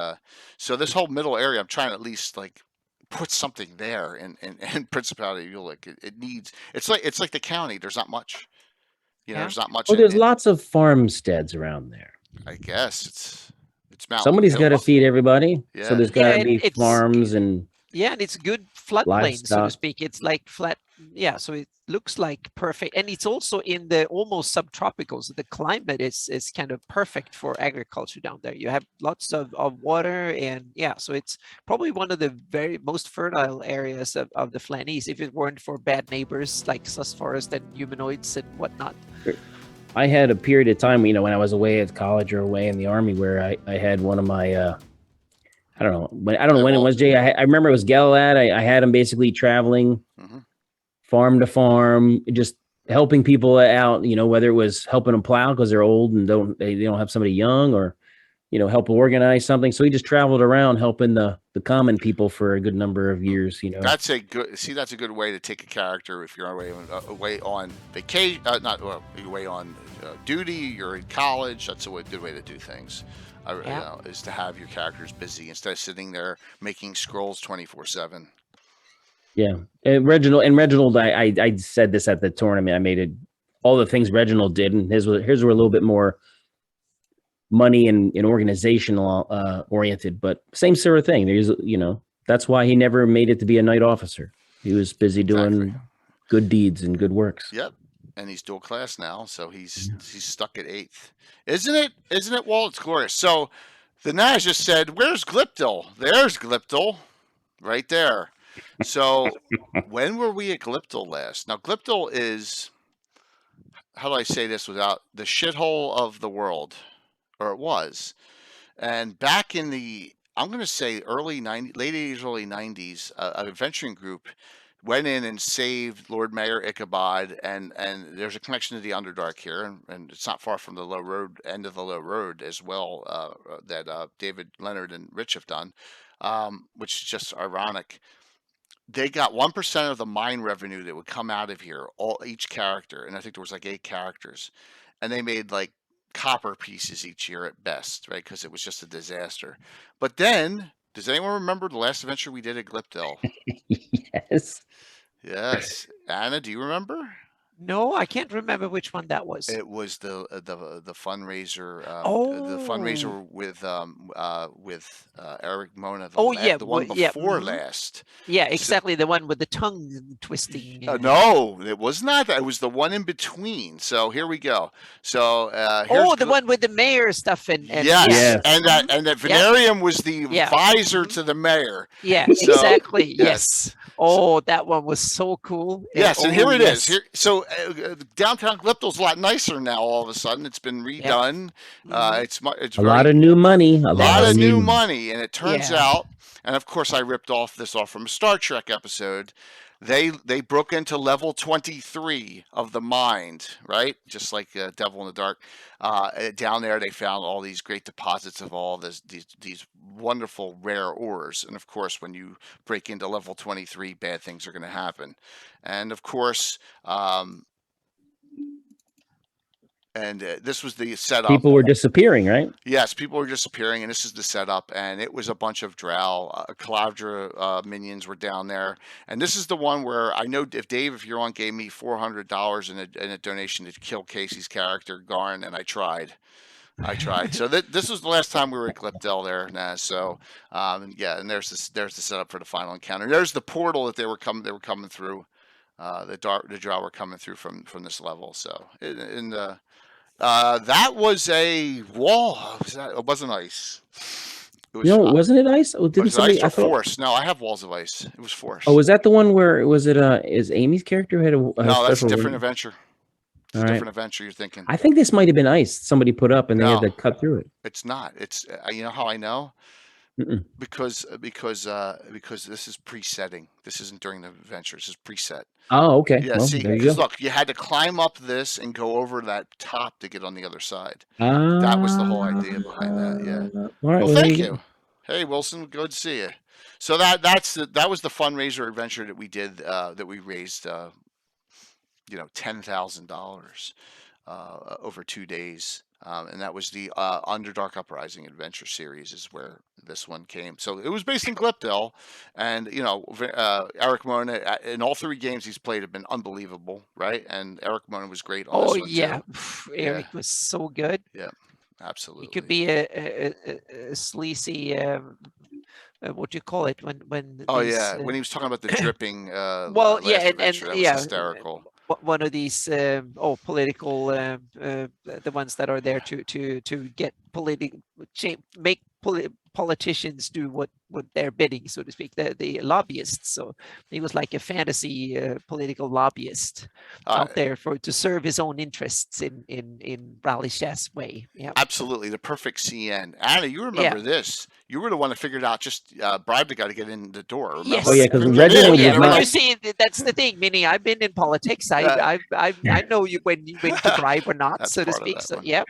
so this whole middle area, I'm trying to at least like put something there in Principality of Ulek. It needs. It's like the county. There's not much. There's not much. Well, there's lots of farmsteads around there. I guess it's mountain. Somebody's got to feed everybody. Yeah. So there's got to be farms and and it's good floodplain, so to livestock. speak. It's like flat. Yeah, so it looks like perfect, and it's also in the almost subtropical. So the climate is kind of perfect for agriculture down there. You have lots of water, and yeah, so it's probably one of the very most fertile areas of the Flanese. If it weren't for bad neighbors like sus forest and humanoids and whatnot. I had a period of time, when I was away at college or away in the army, where I had one of my, I don't know when it was, Jay. I remember it was Galad. I had him basically traveling farm to farm, just helping people out. Whether it was helping them plow because they're old and they don't have somebody young, or help organize something. So he just traveled around helping the common people for a good number of years. That's a good way to take a character if you're away on vacation, away on duty. You're in college. That's a good way to do things. Is to have your characters busy instead of sitting there making scrolls 24/7. Yeah, and Reginald, I said this at the tournament. I made it all the things Reginald did, and his were a little bit more money and organizational oriented, but same sort of thing. There's, that's why he never made it to be a knight officer. He was busy doing good deeds and good works. Yep. and he's dual class now, so he's stuck at 8th. Isn't it, Walt? It's glorious. So the Naz just said, "Where's Glipdil?" There's Glipdil, right there. So when were we at Glipdil last? Now Glipdil is, how do I say this without the shithole of the world, or it was. And back in the, I'm going to say early 90s, late 80s, early 90s, a adventuring group went in and saved Lord Mayor Ichabod, and there's a connection to the Underdark here, and it's not far from the low road, end of the low road as well, that David Leonard and Rich have done, which is just ironic. They got 1% of the mine revenue that would come out of here, each character, and I think there was like 8 characters, and they made like copper pieces each year at best, right? Because it was just a disaster. But then, does anyone remember the last adventure we did at Glipdil? Yes. Yes. Anna, do you remember? No, I can't remember which one that was. It was the fundraiser. The Oh. fundraiser with Eric Mona. The one yeah, before mhm. last. Yeah, exactly. The one with the tongue twisting. No, it was not that. It was the one in between. So here we go. So Oh, the one with the mayor stuff and yes, Yes. and that Venarium was the Yeah. visor to the mayor. Yeah, So, exactly. yes. Yes. Oh, that one was so cool. Yes, and oh, here it is. yes. Here, so downtown Glipdil's a lot nicer now. All of a sudden, it's been redone. Mhm. It's A lot of new money. A lot of new money, and it turns Yeah. out, and of course, I ripped this off from a Star Trek episode. They broke into level 23 of the mind, right? Just like Devil in the Dark. Down there, they found all these great deposits of all these wonderful rare ores. And of course, when you break into level 23, bad things are going to happen. And of course, this was the setup. People were disappearing, right? Yes, people were disappearing, and this is the setup. And it was a bunch of Drow, Calavdra minions were down there. And this is the one where I know if Dave, if you're on, gave me $400 in a donation to kill Casey's character Garn, and I tried. So this was the last time we were at Glipdil there, Naz. So yeah, and there's the setup for the final encounter. There's the portal that they were coming through. The Drow were coming through from this level. So that was a wall. It wasn't ice. It was, wasn't it ice? Oh, didn't was it somebody? ice or I thought, force? No, I have walls of ice. It was force. oh, was that the one where was it? Is Amy's character had a? No, that's a special different wing? adventure. It's All a right. different adventure. You're thinking. I think this might have been ice. Somebody put up and they had No. to cut through it. It's not. It's you know how I know? Mm-mm. Because this is presetting. This isn't during the adventure. This is preset. Oh, okay. Yeah, Well, see, there you because go. look, you had to climb up this and go over that top to get on the other side. That was the whole idea behind that. Yeah. All right. Well, there thank go. you. Hey, Wilson, good to see you. So that was the fundraiser adventure that we did. That we raised, $10,000 over 2 days. And that was the Underdark Uprising Adventure Series is where this one came. So it was based in Glipdil, and Eric Mona in all 3 games he's played have been unbelievable, right? And Eric Mona was great on Oh this one yeah, too. Eric was so good. Absolutely. He could be a sleazy. What do you call it when? Oh these, yeah, when he was talking about the dripping. Well, last yeah, and adventure, that was yeah, hysterical. one of these political the ones that are there to get make politicians do what they're bidding, so to speak, the lobbyists. So he was like a fantasy political lobbyist out there to serve his own interests in Rallysh's way. Yeah, absolutely, the perfect CN. Anna, you remember this? You were the one that figured out just bribe the guy to get in the door. Remember? Yes. Oh yeah, because Reginald was not. You see, that's the thing, Minnie. I've been in politics. I know you when to bribe or not, so to speak. So yeah.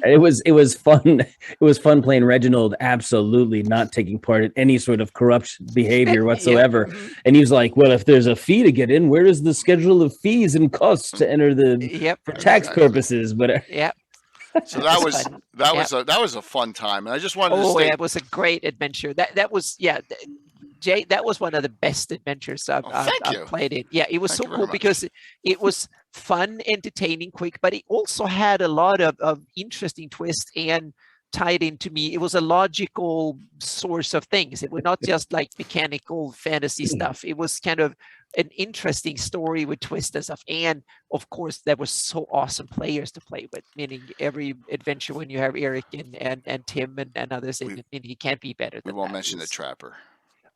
It was fun. It was fun playing Reginald. Absolutely not taking part in any sort of corruption behavior whatsoever. And he was like, "Well, if there's a fee to get in, where is the schedule of fees and costs to enter for tax purposes?" But so that was a fun time, and I just wanted to say, oh yeah, it was a great adventure. That was Jay, that was one of the best adventures I've played in. Yeah, it was so cool because it was fun, entertaining, quick, but it also had a lot of interesting twists and tied into me. It was a logical source of things. It was not just like mechanical fantasy stuff. It was kind of an interesting story with twist and stuff. And of course, there were so awesome players to play with. Meaning every adventure when you have Eric and Tim and others, he can't be better We than won't that. mention the Trapper.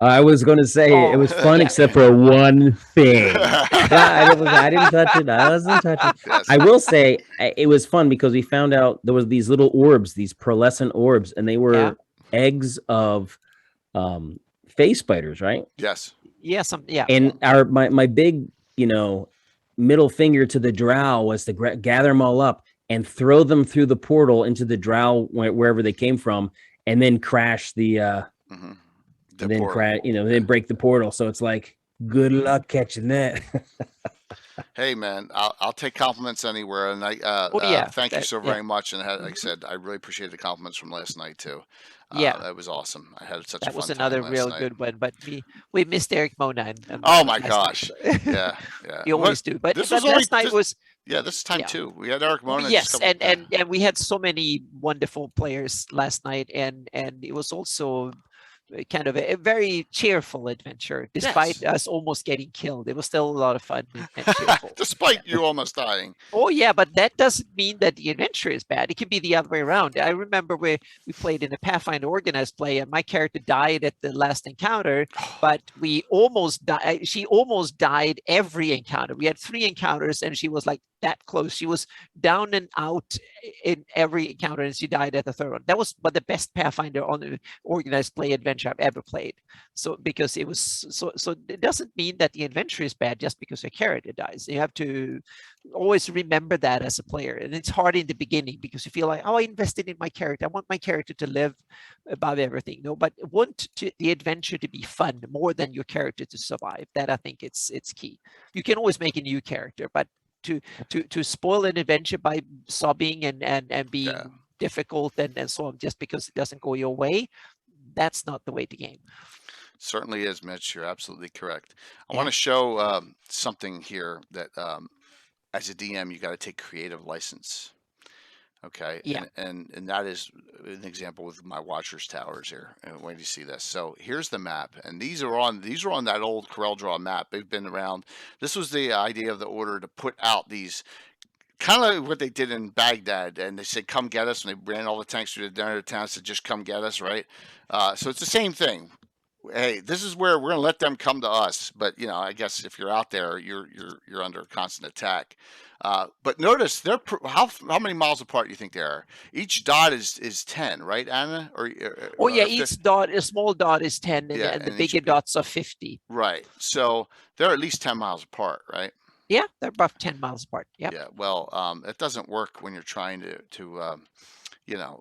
I was going to say it was fun yeah. except for one thing. I didn't touch it. I wasn't touching. Yes. I will say it was fun because we found out there was these little orbs, these pearlescent orbs, and they were eggs of phase spiders, right? Yes. Yeah, And my big, middle finger to the drow was to gather them all up and throw them through the portal into the drow wherever they came from, and then crash the and then crash, then break the portal. So it's like, good luck catching that. Hey man, I'll take compliments anywhere, and thank you so very much. And like I said, I really appreciate the compliments from last night too. That was awesome. I had such a fun time. That was another real good one. But we missed Eric Mona. Oh my gosh! Yeah. You always do. But this last night was. Yeah, this time too. We had Eric Mona. Yes, and we had so many wonderful players last night, and it was also kind of a very cheerful adventure, despite us almost getting killed. It was still a lot of fun and cheerful. Despite you almost dying. Oh yeah, but that doesn't mean that the adventure is bad. It could be the other way around. I remember we played in a Pathfinder organized play, and my character died at the last encounter, but we almost died. She almost died every encounter. We had 3 encounters, and she was like that close. She was down and out in every encounter, and she died at the 3rd one. That was the best Pathfinder on the organized play adventure I've ever played. So because it was so it doesn't mean that the adventure is bad just because your character dies. You have to always remember that as a player. And it's hard in the beginning because you feel like, I invested in my character. I want my character to live above everything. No, but want the adventure to be fun more than your character to survive. That I think it's key. You can always make a new character, but to spoil an adventure by sobbing and being difficult and so on just because it doesn't go your way, that's not the way to game. Certainly is, Mitch. You're absolutely correct. I want to show something here that as a DM you got to take creative license. Okay. Yeah. And that is an example with my Watcher's Towers here. And wait till you see this. So here's the map, and these are on that old CorelDRAW map. They've been around. This was the idea of the order to put out these kind of like what they did in Baghdad, and they said, "Come get us," and they ran all the tanks through the center of town. Said, "Just come get us," right? So it's the same thing. Hey, this is where we're gonna let them come to us. But I guess if you're out there, you're under constant attack. But notice they're how many miles apart do you think they are? Each dot is 10, right, Anna? Each dot, a small dot is 10, and the bigger dots are 50. Right. So they're at least 10 miles apart, right? Yeah, they're about 10 miles apart. Yep. Yeah. Well, it doesn't work when you're trying to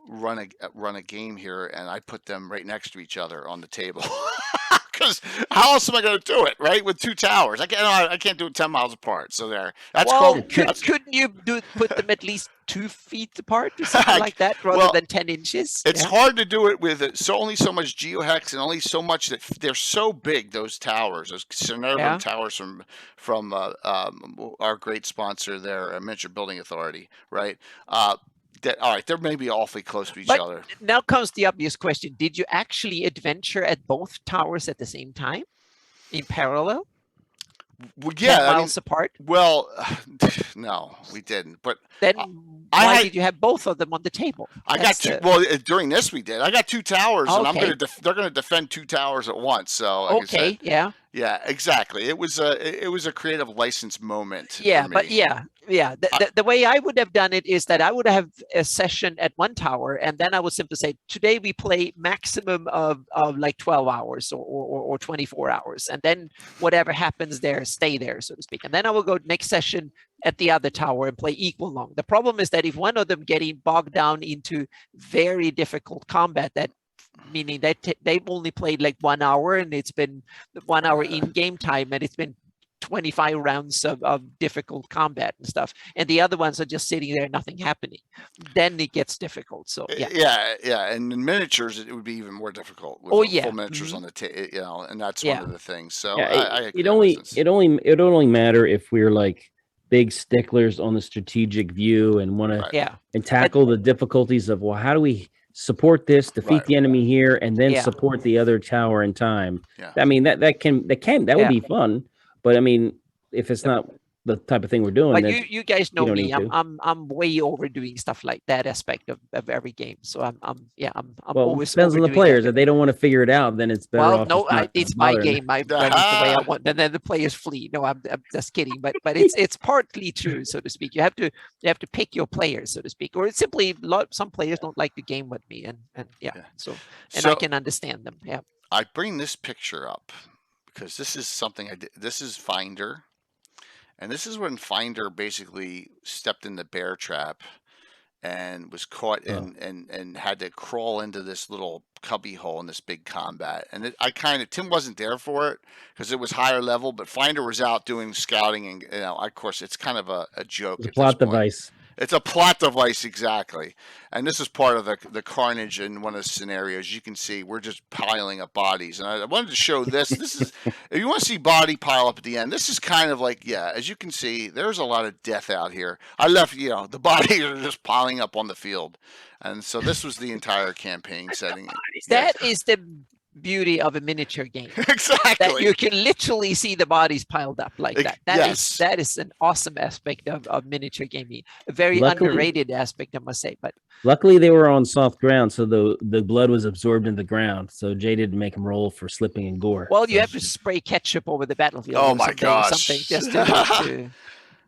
run a game here, and I put them right next to each other on the table. Because how else am I going to do it, right? With 2 towers, I can't do it 10 miles apart. So couldn't you put them at least 2 feet apart or something like that, rather than 10 inches? It's hard to do it with only so much geohex and only so much that they're so big. Those towers, those Cenervum towers from our great sponsor there, Miniature Building Authority, right? All right, they're maybe awfully close to each other. Now comes the obvious question. Did you actually adventure at both towers at the same time? In parallel? Well, yeah. 10 miles apart? Well, no, we didn't. But then why did you have both of them on the table? I got 2. Well, during this we did. I got 2 towers, and they're going to defend 2 towers at once. So yeah, exactly. It was a creative license moment. Yeah, for me. But the way I would have done it is that I would have a session at one tower, and then I would simply say, today we play maximum of like 12 hours or 24 hours, and then whatever happens there, stay there, so to speak. And then I will go next session at the other tower and play equal long. The problem is that if one of them getting bogged down into very difficult combat, that meaning that they've only played like 1 hour, and it's been 1 hour in game time, and it's been 25 rounds of difficult combat and stuff, and the other ones are just sitting there, nothing happening, then it gets difficult. So and in miniatures it would be even more difficult with full miniatures on the table, and that's one of the things. So it only matter if we're like big sticklers on the strategic view and want to and tackle the difficulties of, well, how do we support this, defeat the enemy here, and then support the other tower in time. I mean, that would be fun. But I mean, if it's not the type of thing we're doing, But then you guys know don't me. need to. I'm way overdoing stuff like that aspect of every game. So I'm well, it always depends on the overdoing players. If everything. they don't want to figure it out, then it's better Well, off. no, just not it's my bothering. game. I run it the way I want, and then the players flee. No, I'm just kidding. But it's partly true, so to speak. You have to pick your players, so to speak, or it's simply some players don't like the game with me, and yeah. So I can understand them. Yeah. I bring this picture up because this is something I did. This is Finder. And this is when Finder basically stepped in the bear trap and was caught in and had to crawl into this little cubby hole in this big combat. And Tim wasn't there for it because it was higher level, but Finder was out doing scouting and of course it's kind of a joke. It's a plot device. It's a plot device, exactly. And this is part of the carnage in one of the scenarios. You can see we're just piling up bodies. And I wanted to show this. This is, if you want to see body pile up at the end, this is kind of like, as you can see, there's a lot of death out here. I left, the bodies are just piling up on the field. And so this was the entire campaign setting. That is the beauty of a miniature game. Exactly. That you can literally see the bodies piled up like that. That is an awesome aspect of miniature gaming. A very underrated aspect, I must say. But luckily they were on soft ground, so the blood was absorbed in the ground. So Jay didn't make him roll for slipping and gore. Well, you have to spray ketchup over the battlefield. Oh or my gosh. something just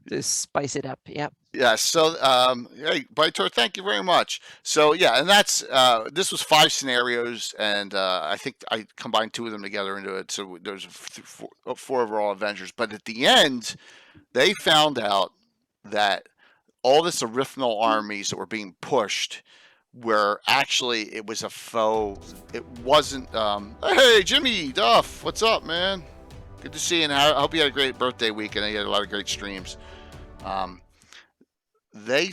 to spice it up. Yeah. Yeah. So, hey, Baitor, thank you very much. So, and that's this was 5 scenarios, and I think I combined 2 of them together into it. So there's 4 overall adventures. But at the end, they found out that all this original armies that were being pushed were actually it was a faux. It wasn't. Hey, Jimmy Duff, what's up, man? Good to see you. And I hope you had a great birthday weekend. You had a lot of great streams. They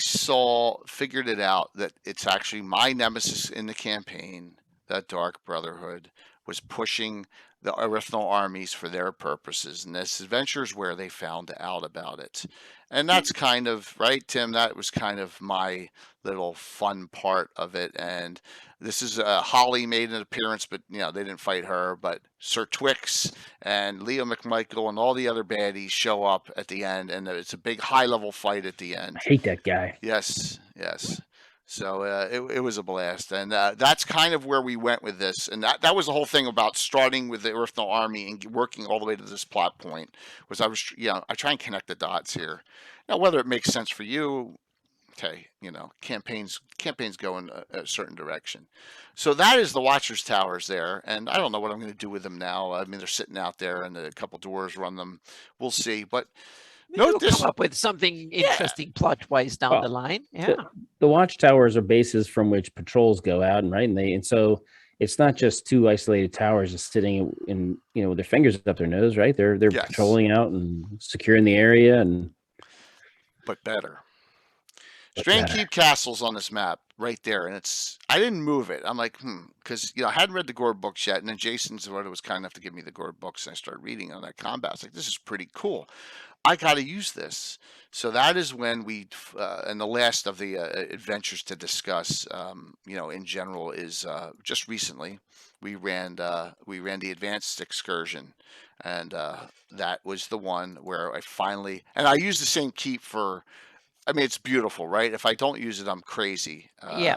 figured it out that it's actually my nemesis in the campaign, that Dark Brotherhood, was pushing the original armies for their purposes. And this adventure is where they found out about it. And that's kind of, right, Tim? That was kind of my little fun part of it. And this is Holly made an appearance, but they didn't fight her. But Sir Twix and Leo McMichael and all the other baddies show up at the end, and it's a big high-level fight at the end. I hate that guy. Yes. So it was a blast, and that's kind of where we went with this. And that was the whole thing about starting with the original army and working all the way to this plot point. Was I try and connect the dots here. Now, whether it makes sense for you. Okay, campaigns go in a certain direction. So that is the Watcher's Towers there, and I don't know what I'm going to do with them now. I mean, they're sitting out there, and a couple doors run them. We'll see, but you'll come up with something interesting plot-wise down the line. Yeah, the watchtowers are bases from which patrols go out, and so it's not just 2 isolated towers just sitting in with their fingers up their nose, right? They're patrolling out and securing the area, but better. Strain Keep Castle's on this map right there, and I didn't move it. I'm like, because I hadn't read the Gore books yet, and then Jason was kind enough to give me the Gore books, and I started reading on that combat. I was like, this is pretty cool. I got to use this. So that is when we, and the last of the adventures to discuss, in general, is just recently we ran the advanced excursion, and that was the one where I finally, and I used the same keep for. I mean, it's beautiful, right? If I don't use it, I'm crazy. You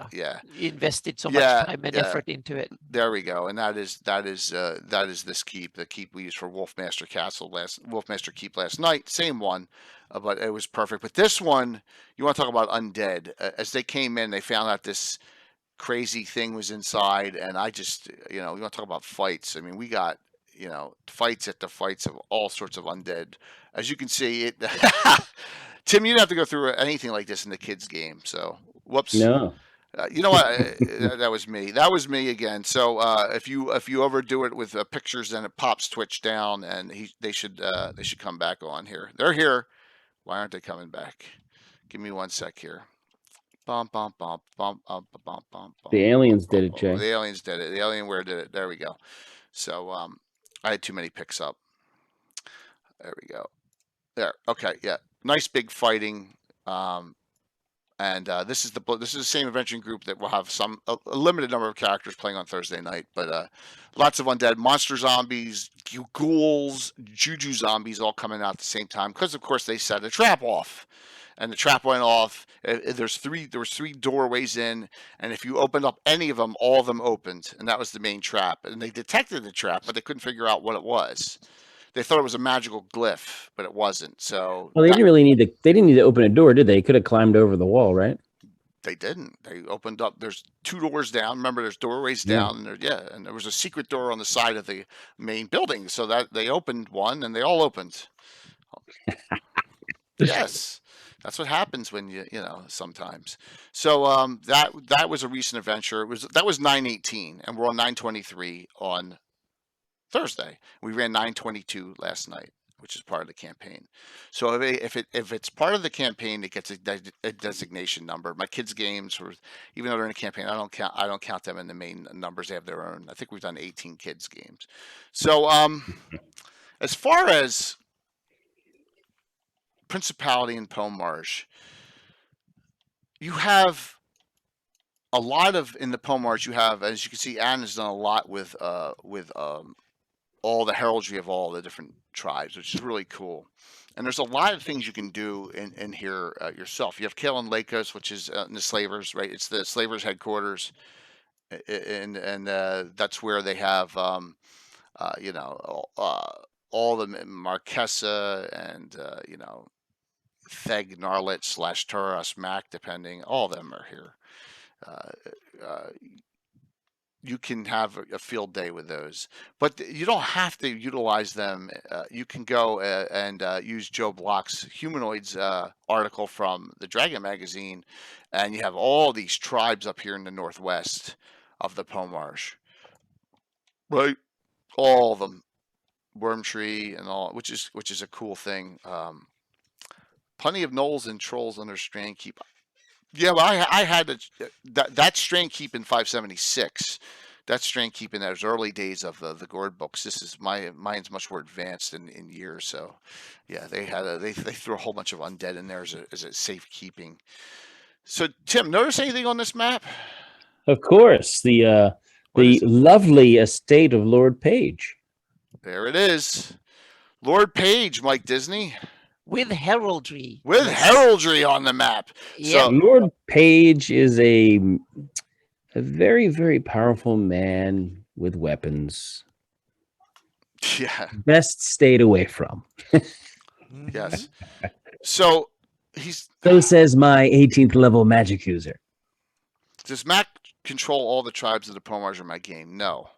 invested so much time and effort into it. There we go, and that is this keep, the keep we used for Wolfmaster Keep last night. Same one, but it was perfect. But this one, you want to talk about undead? As they came in, they found out this crazy thing was inside, and I just, you want to talk about fights. I mean, we got fights at the fights of all sorts of undead. As you can see, it. Tim, you didn't have to go through anything like this in the kids' game. So, whoops. No. You know what? That was me. That was me again. So, if you overdo it with pictures, then it pops Twitch down, and they should come back on here. They're here. Why aren't they coming back? Give me 1 sec here. Bum, bum, bum, bum, bum, bum, bum, the aliens did it, Jay. The aliens did it. The Alienware did it. There we go. So, I had too many picks up. There we go. There. Okay. Yeah. Nice big fighting. And this is the same adventuring group that will have a limited number of characters playing on Thursday night, but lots of undead, monster zombies, ghouls, juju zombies all coming out at the same time because, of course, they set a trap off, and the trap went off. There was three doorways in, and if you opened up any of them, all of them opened, and that was the main trap. And they detected the trap, but they couldn't figure out what it was. They thought it was a magical glyph, but it wasn't. So Well, they didn't need to open a door, did they? Could have climbed over the wall, right? they didn't. They opened up. There's 2 doors down. Remember, there's doorways Yeah. down. And there was a secret door on the side of the main building. So that they opened one, and they all opened. Yes, that's what happens when you know sometimes. So that was a recent adventure. That was 9/18, and we're on 9/23 on Thursday. We ran 9/22 last night, which is part of the campaign. So if it's part of the campaign, it gets a designation number. My kids' games, even though they're in a campaign, I don't count them in the main numbers. They have their own. I think we've done 18 kids' games. So as far as Principality and Pomarj, you have a lot of in the Pomarj. You have, as you can see, Anne has done a lot with all the heraldry of all the different tribes, which is really cool. And there's a lot of things you can do in here yourself. You have Kalen Lakos, which is in the slavers, right? It's the slavers headquarters, and that's where they have all the Marquesa and Theg, Narlet / Turas, Mac, depending. All of them are here. You can have a field day with those, but you don't have to utilize them. You can go and use Joe Block's Humanoids article from the Dragon magazine, and you have all these tribes up here in the northwest of the Pomarj, right? All of them, Wormtree and all, which is a cool thing. Plenty of gnolls and trolls under strain keep. Yeah, well, I had that strain keep in 576. That strain keep in those early days of the Gord books. This is mine's much more advanced in years. So, yeah, they threw a whole bunch of undead in there as a safekeeping. So, Tim, notice anything on this map? Of course, the lovely estate of Lord Page. There it is, Lord Page, Mike Disney. With heraldry. With heraldry on the map. Yeah. So, Lord Page is a very, very powerful man with weapons. yeah. Best stayed away from. Yes. So So says my 18th level magic user. Does Mac control all the tribes of the Pomarj in my game? No.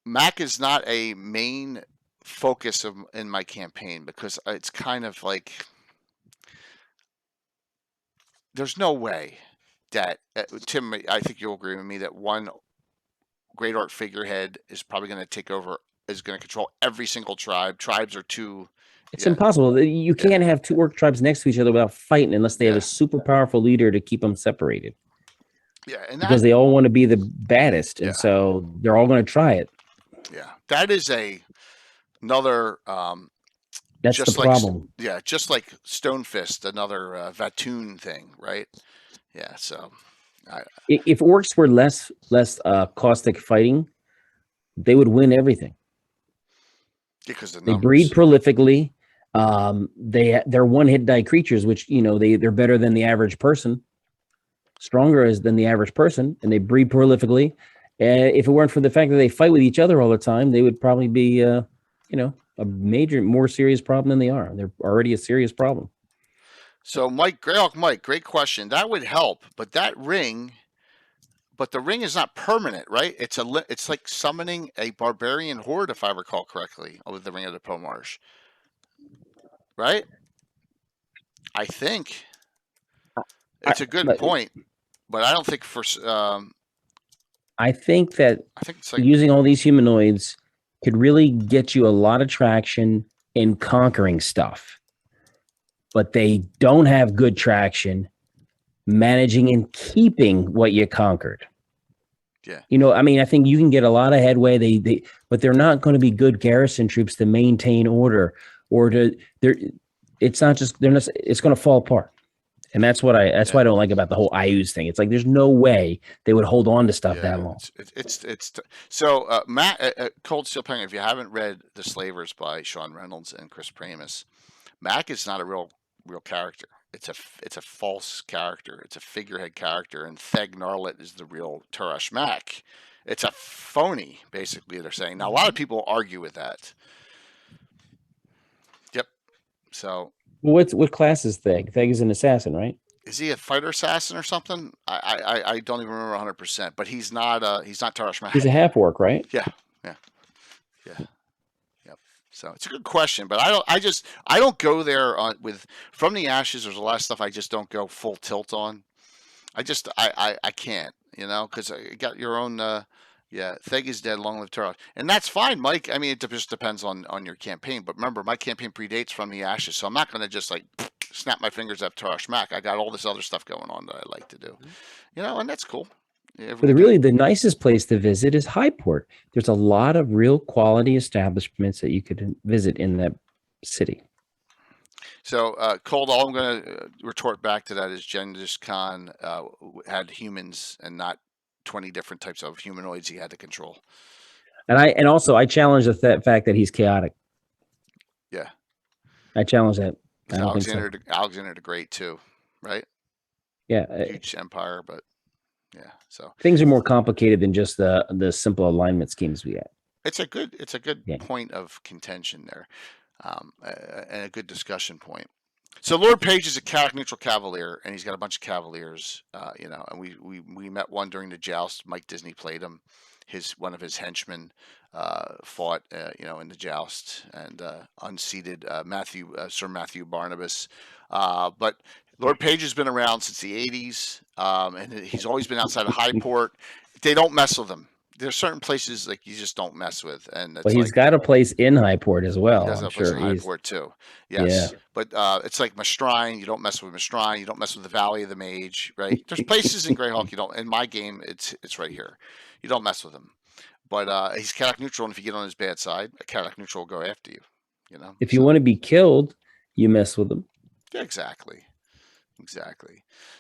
Mac is not a main focus in my campaign because it's kind of like there's no way that Tim, I think you'll agree with me that one Great Art figurehead is probably going to take over, is going to control every single tribe. Tribes are too. It's impossible. You can't have 2 orc tribes next to each other without fighting unless they have a super powerful leader to keep them separated. Yeah, and because they all want to be the baddest, and so they're all going to try it. Yeah, that is another. That's just the problem. Just like Stonefist, another Vatoon thing, right? Yeah. So, if orcs were less caustic fighting, they would win everything. Because they breed prolifically. They're one-hit die creatures, which they're better than the average person, stronger than the average person, and they breed prolifically. If it weren't for the fact that they fight with each other all the time, they would probably be, a major, more serious problem than they are. They're already a serious problem. So, Greyhawk Mike, great question. That would help, but the ring is not permanent, right? It's like summoning a barbarian horde, if I recall correctly, with the Ring of the Pomarj, right? I think it's a good point, but I don't think for. I think that it's like, using all these humanoids could really get you a lot of traction in conquering stuff, but they don't have good traction managing and keeping what you conquered. Yeah. I think you can get a lot of headway. But they're not going to be good garrison troops to maintain order it's going to fall apart. And that's why I don't like about the whole IUs thing. It's like there's no way they would hold on to stuff that long. So Matt, Cold Steel Penguin. If you haven't read The Slavers by Sean Reynolds and Chris Pramis, Mac is not a real character. It's a false character. It's a figurehead character, and Theg Narlet is the real Turash Mac. It's a phony, basically. They're saying now. A lot of people argue with that. Yep. So. What class is Theg? Theg is an assassin, right? Is he a fighter assassin or something? I don't even remember 100%. But he's not Tarash Mac. He's a half orc, right? Yeah. Yep. So it's a good question, but I don't go there with From the Ashes. There's a lot of stuff I just don't go full tilt on. I can't, because you got your own. Theg is dead. Long live Tarash, and that's fine, Mike. I mean, it just depends on your campaign. But remember, my campaign predates From the Ashes, so I'm not going to just like snap my fingers at Tarash Mac. I got all this other stuff going on that I like to do, and that's cool. But the nicest place to visit is Highport. There's a lot of real quality establishments that you could visit in that city. So, Cold, all I'm going to retort back to that is Genghis Khan had humans and not 20 different types of humanoids he had to control. And also I challenge the fact that he's chaotic. Yeah. I challenge that. Alexander the Great too, right? Yeah. Huge empire, but yeah. So things are more complicated than just the simple alignment schemes we have. It's a good point of contention there. And a good discussion point. So Lord Page is a character neutral cavalier, and he's got a bunch of cavaliers, and we met one during the joust. Mike Disney played him. One of his henchmen fought, in the joust, and unseated Sir Matthew Barnabas. But Lord Page has been around since the 80s, and he's always been outside of Highport. They don't mess with him. There's certain places like you just don't mess with, and he's got a place in Highport as well. He has a place in Highport too. Yes, yeah. But it's like Mastrine. You don't mess with Mastrine. You don't mess with the Valley of the Mage, right? There's places in Greyhawk you don't. In my game, it's right here. You don't mess with him. But he's character neutral, and if you get on his bad side, a character neutral will go after you. If you want to be killed, you mess with him. Yeah, exactly.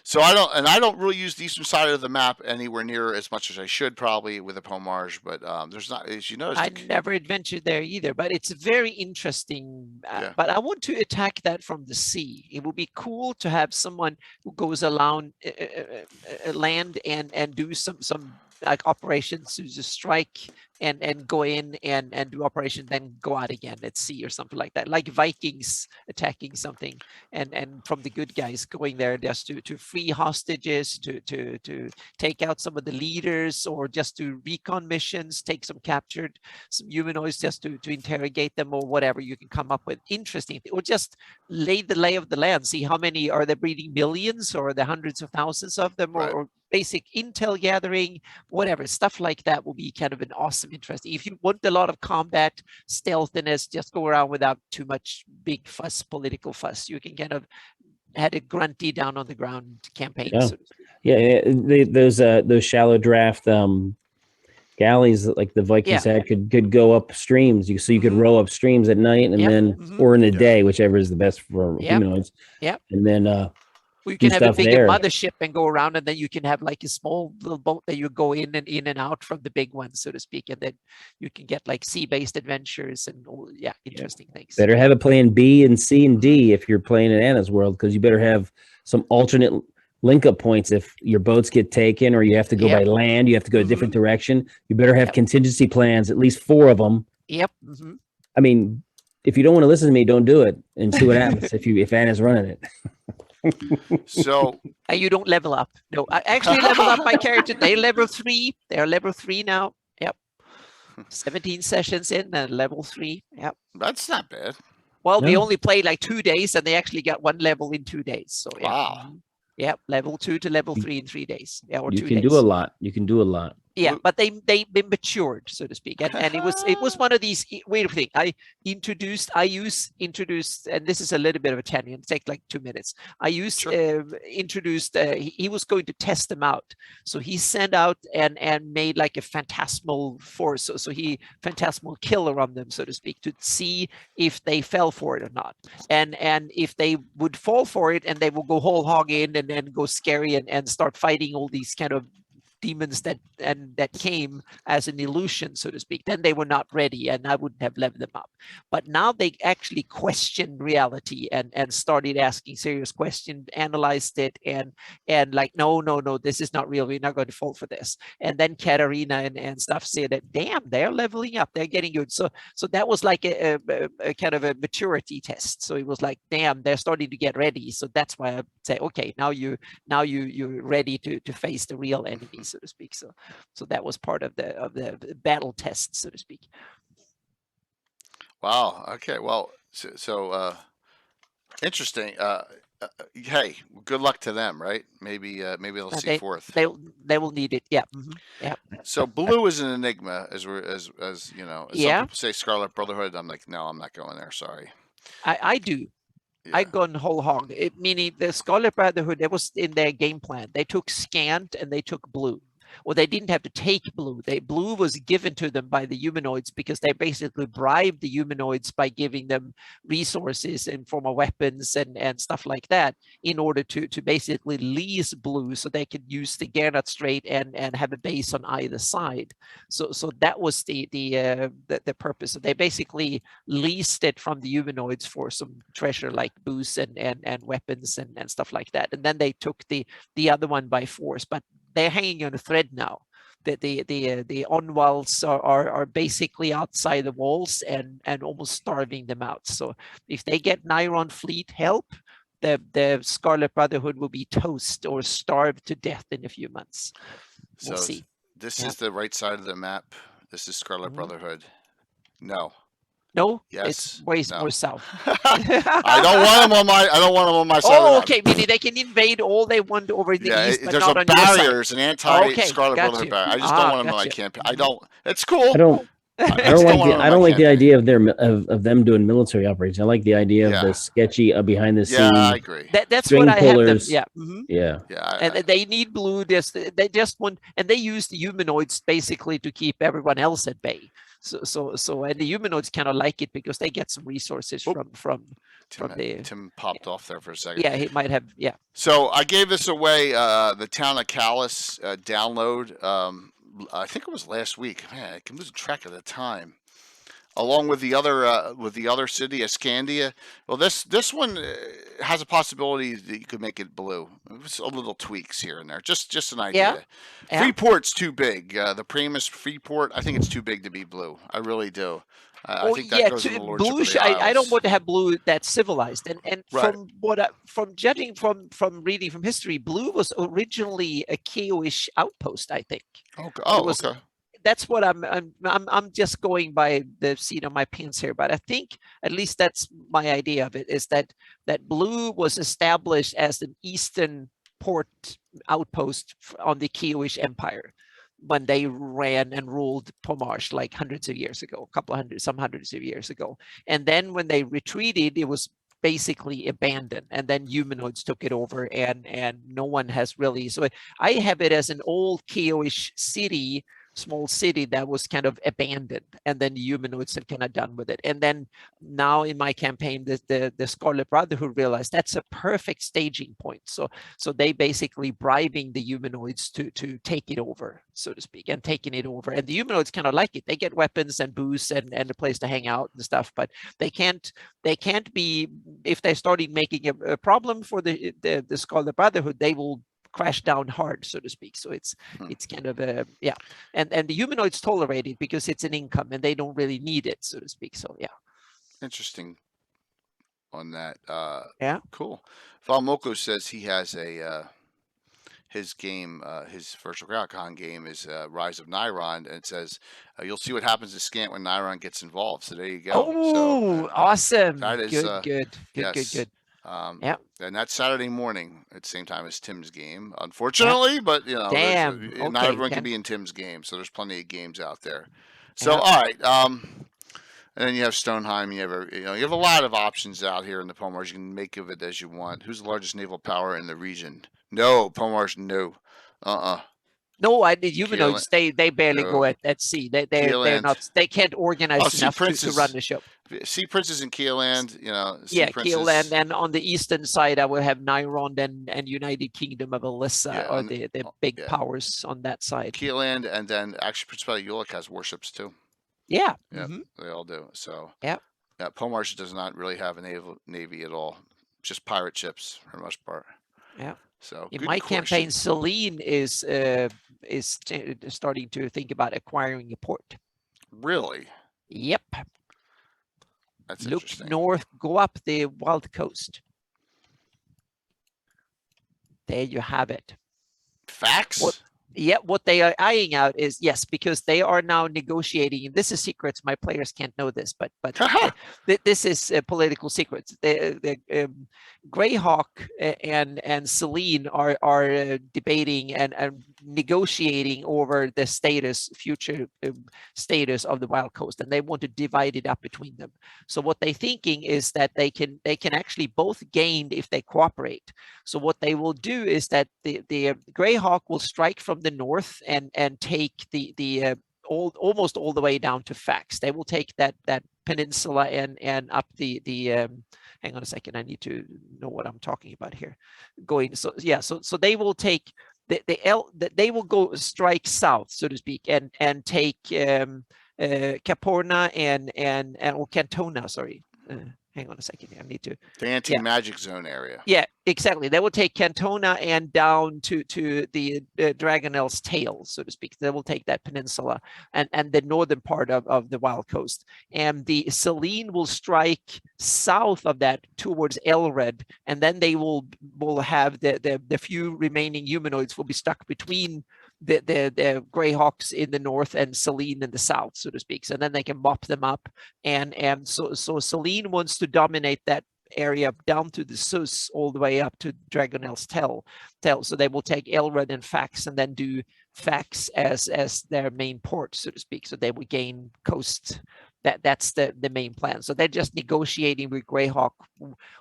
So I don't really use the eastern side of the map anywhere near as much as I should probably with a Pomarj, but there's not, as you noticed. I never adventured there either, but it's very interesting. But I want to attack that from the sea. It would be cool to have someone who goes around land and do some like operations to just strike and go in and do operation, then go out again at sea or something like that, like Vikings attacking something and from the good guys going there just to free hostages, to take out some of the leaders, or just to recon missions, take some humanoids just to interrogate them, or whatever you can come up with interesting, or just lay the lay of the land, see how many are they breeding, millions, or are there hundreds of thousands of them, or basic intel gathering, whatever stuff like that will be kind of an awesome, interesting. If you want a lot of combat stealthiness, just go around without too much big fuss, political fuss. You can kind of had a grunty down on the ground campaign. Those shallow draft galleys like the Vikings had could go up streams. So you could row up streams at night and then or in the day, whichever is the best for humanoids. And then you can have a bigger mothership and go around, and then you can have like a small little boat that you go in and out from the big one, so to speak, and then you can get like sea-based adventures and interesting things. Better have a plan B and C and D if you're playing in Anna's world, because you better have some alternate link-up points if your boats get taken, or you have to go by land, you have to go a different direction. You better have contingency plans, at least 4 of them. I mean, if you don't want to listen to me, don't do it, and see what happens if Anna's running it. So you don't level up. No, I actually leveled up my character. They're level 3. They are level 3 now. 17 sessions in and level 3. That's not bad. Well, we only played like 2 days, and they actually got 1 level in 2 days. So wow. Level 2 to level 3 in 3 days. Or you 2 can days. do a lot. You can do a lot. Yeah, but they matured, so to speak, and it was one of these weird thing. I introduced, and this is a little bit of a tangent. Take like 2 minutes. I used introduced. He was going to test them out, so he sent out and made like a phantasmal force. So he phantasmal killer on them, so to speak, to see if they fell for it or not, and if they would fall for it, and they will go whole hog in and then go scary and start fighting all these kind of demons that came as an illusion, so to speak, then they were not ready, and I wouldn't have left them up. But now they actually questioned reality and started asking serious questions, analyzed it, and like, no, this is not real. We're not going to fall for this. And then Katarina and stuff said that, damn, they're leveling up, they're getting good. So that was like a kind of a maturity test. So it was like, damn, they're starting to get ready. So that's why I say, okay, now you're ready to face the real enemies, so to speak. So that was part of the battle test, so to speak. Wow. Okay. Well, so interesting. Hey, good luck to them, right? Maybe they'll see forth. They will need it. Yeah. Mm-hmm. Yeah. So blue is an enigma, as you know. Some people say Scarlet Brotherhood. I'm like, no, I'm not going there. Sorry. I do. Yeah. I gone whole hog. Meaning the Scarlet Brotherhood, that was in their game plan. They took Scant and they took blue. Well, they didn't have to take blue. Blue was given to them by the humanoids because they basically bribed the humanoids by giving them resources in form of weapons and stuff like that in order to basically lease blue so they could use the Gernot Strait and have a base on either side. So that was the purpose. So they basically leased it from the humanoids for some treasure like booze and weapons and stuff like that. And then they took the other one by force, but they're hanging on a thread now. That the Onwals are basically outside the walls and almost starving them out. So if they get Niron fleet help, the Scarlet Brotherhood will be toast or starved to death in a few months. We'll see. This is the right side of the map. This is Scarlet Brotherhood. No. No, yes, it's way more south. I don't want them on my side. Oh, okay. Meaning they can invade all they want over the east, but there's not on barriers, your side. An anti-Scarlet Brotherhood barrier. I just don't want them on my campaign. I don't. It's cool. I don't like the idea of them doing military operations. I like the idea of the sketchy behind the scenes. Yeah, I agree. That's what I have them. Yeah. Mm-hmm. Yeah. And they need blue. They just want, and they use the humanoids basically to keep everyone else at bay. So and the humanoids kind of like it because they get some resources from Tim popped off there for a second. Yeah, he might have. Yeah. So I gave this away. The Town of Callus download. I think it was last week. Man, I can lose track of the time. Along with the other city, Escandia. Well, this one has a possibility that you could make it blue. It's a little tweaks here and there. Just an idea. Yeah. Freeport's too big. The Primus Freeport, I think it's too big to be blue. I really do. I think that goes in the Lordship blue. Of the Isles. I don't want to have blue that's civilized. And right. from judging from reading from history, blue was originally a Kioish outpost, I think. Okay. Oh, okay. That's what I'm just going by the seat of my pants here, but I think at least that's my idea of it, is that blue was established as an eastern port outpost on the Kioish Empire when they ran and ruled Pomarj like hundreds of years ago, some hundreds of years ago. And then when they retreated, it was basically abandoned, and then humanoids took it over, and no one has really. So I have it as an old Kioish city, small city that was kind of abandoned, and then the humanoids have kind of done with it. And then now in my campaign, the Scarlet Brotherhood realized that's a perfect staging point. So they basically bribing the humanoids to take it over, so to speak, and taking it over. And the humanoids kind of like it. They get weapons and booze and a place to hang out and stuff, but they can't be, if they started making a problem for the Scarlet Brotherhood, they will crash down hard, so to speak. So it's kind of and the humanoids tolerate it because it's an income and they don't really need it, so to speak. So interesting on that. Cool. Valmoko says he has his game, his virtual Greyhawk game is Rise of Niron, and it says you'll see what happens to Scant when Niron gets involved. So there you go. Oh, awesome! That is good. Yeah. And that's Saturday morning at the same time as Tim's game, unfortunately. But Damn. not Okay. everyone can Then. be in Tim's game, so there's plenty of games out there. So Yeah. all right, and then you have Stonheim. You have a lot of options out here in the Pomarj. You can make of it as you want. Who's the largest naval power in the region? No, Pomarj. No. No, the Keelan. humanoids they barely go No. at sea. They're Keeland. not, they can't organize Sea enough to run Princes. the show. Sea Princes in Keeland. Sea Yeah, Kiel, Princes. and on the eastern side I will have Nyron and United Kingdom of Alyssa, Yeah, or the big yeah. powers on that side. Keeland, and then actually Principality of Ulek has warships too. Yeah. Yeah, Mhm. they all do. So Yeah. yeah, Pomarj does not really have a navy at all. Just pirate ships for the most part. Yeah. So In good my question. campaign, Celine is starting to think about acquiring a port. Really? Yep. That's Look interesting. north, go up the Wild Coast. There you have it. Facts? What they are eyeing out is, yes, because they are now negotiating, and this is secrets, my players can't know this, but this is political secrets. Greyhawk and Celine are debating and negotiating over the future status of the Wild Coast, and they want to divide it up between them. So what they're thinking is that they can actually both gain if they cooperate. So what they will do is that the Greyhawk will strike from the north and take almost all the way down to Fax. They will take that peninsula and up the hang on a second, I need to know what I'm talking about here. So they will take they will go strike south, so to speak, and take Caporna or Cantona, sorry. Hang on a second. I need to. The anti-magic zone area. Yeah, exactly. They will take Cantona and down to the Dragonel's tail, so to speak. They will take that peninsula and the northern part of the Wild Coast. And the Celine will strike south of that towards Elred, and then they will have the few remaining humanoids will be stuck between the Greyhawks in the north and Celine in the south, so to speak. So then they can mop them up, and so Celine wants to dominate that area down to the Sus all the way up to Dragonel's tail. So they will take Elred and Fax, and then do Fax as their main port, so to speak. So they will gain coast. That's the main plan. So they're just negotiating with Greyhawk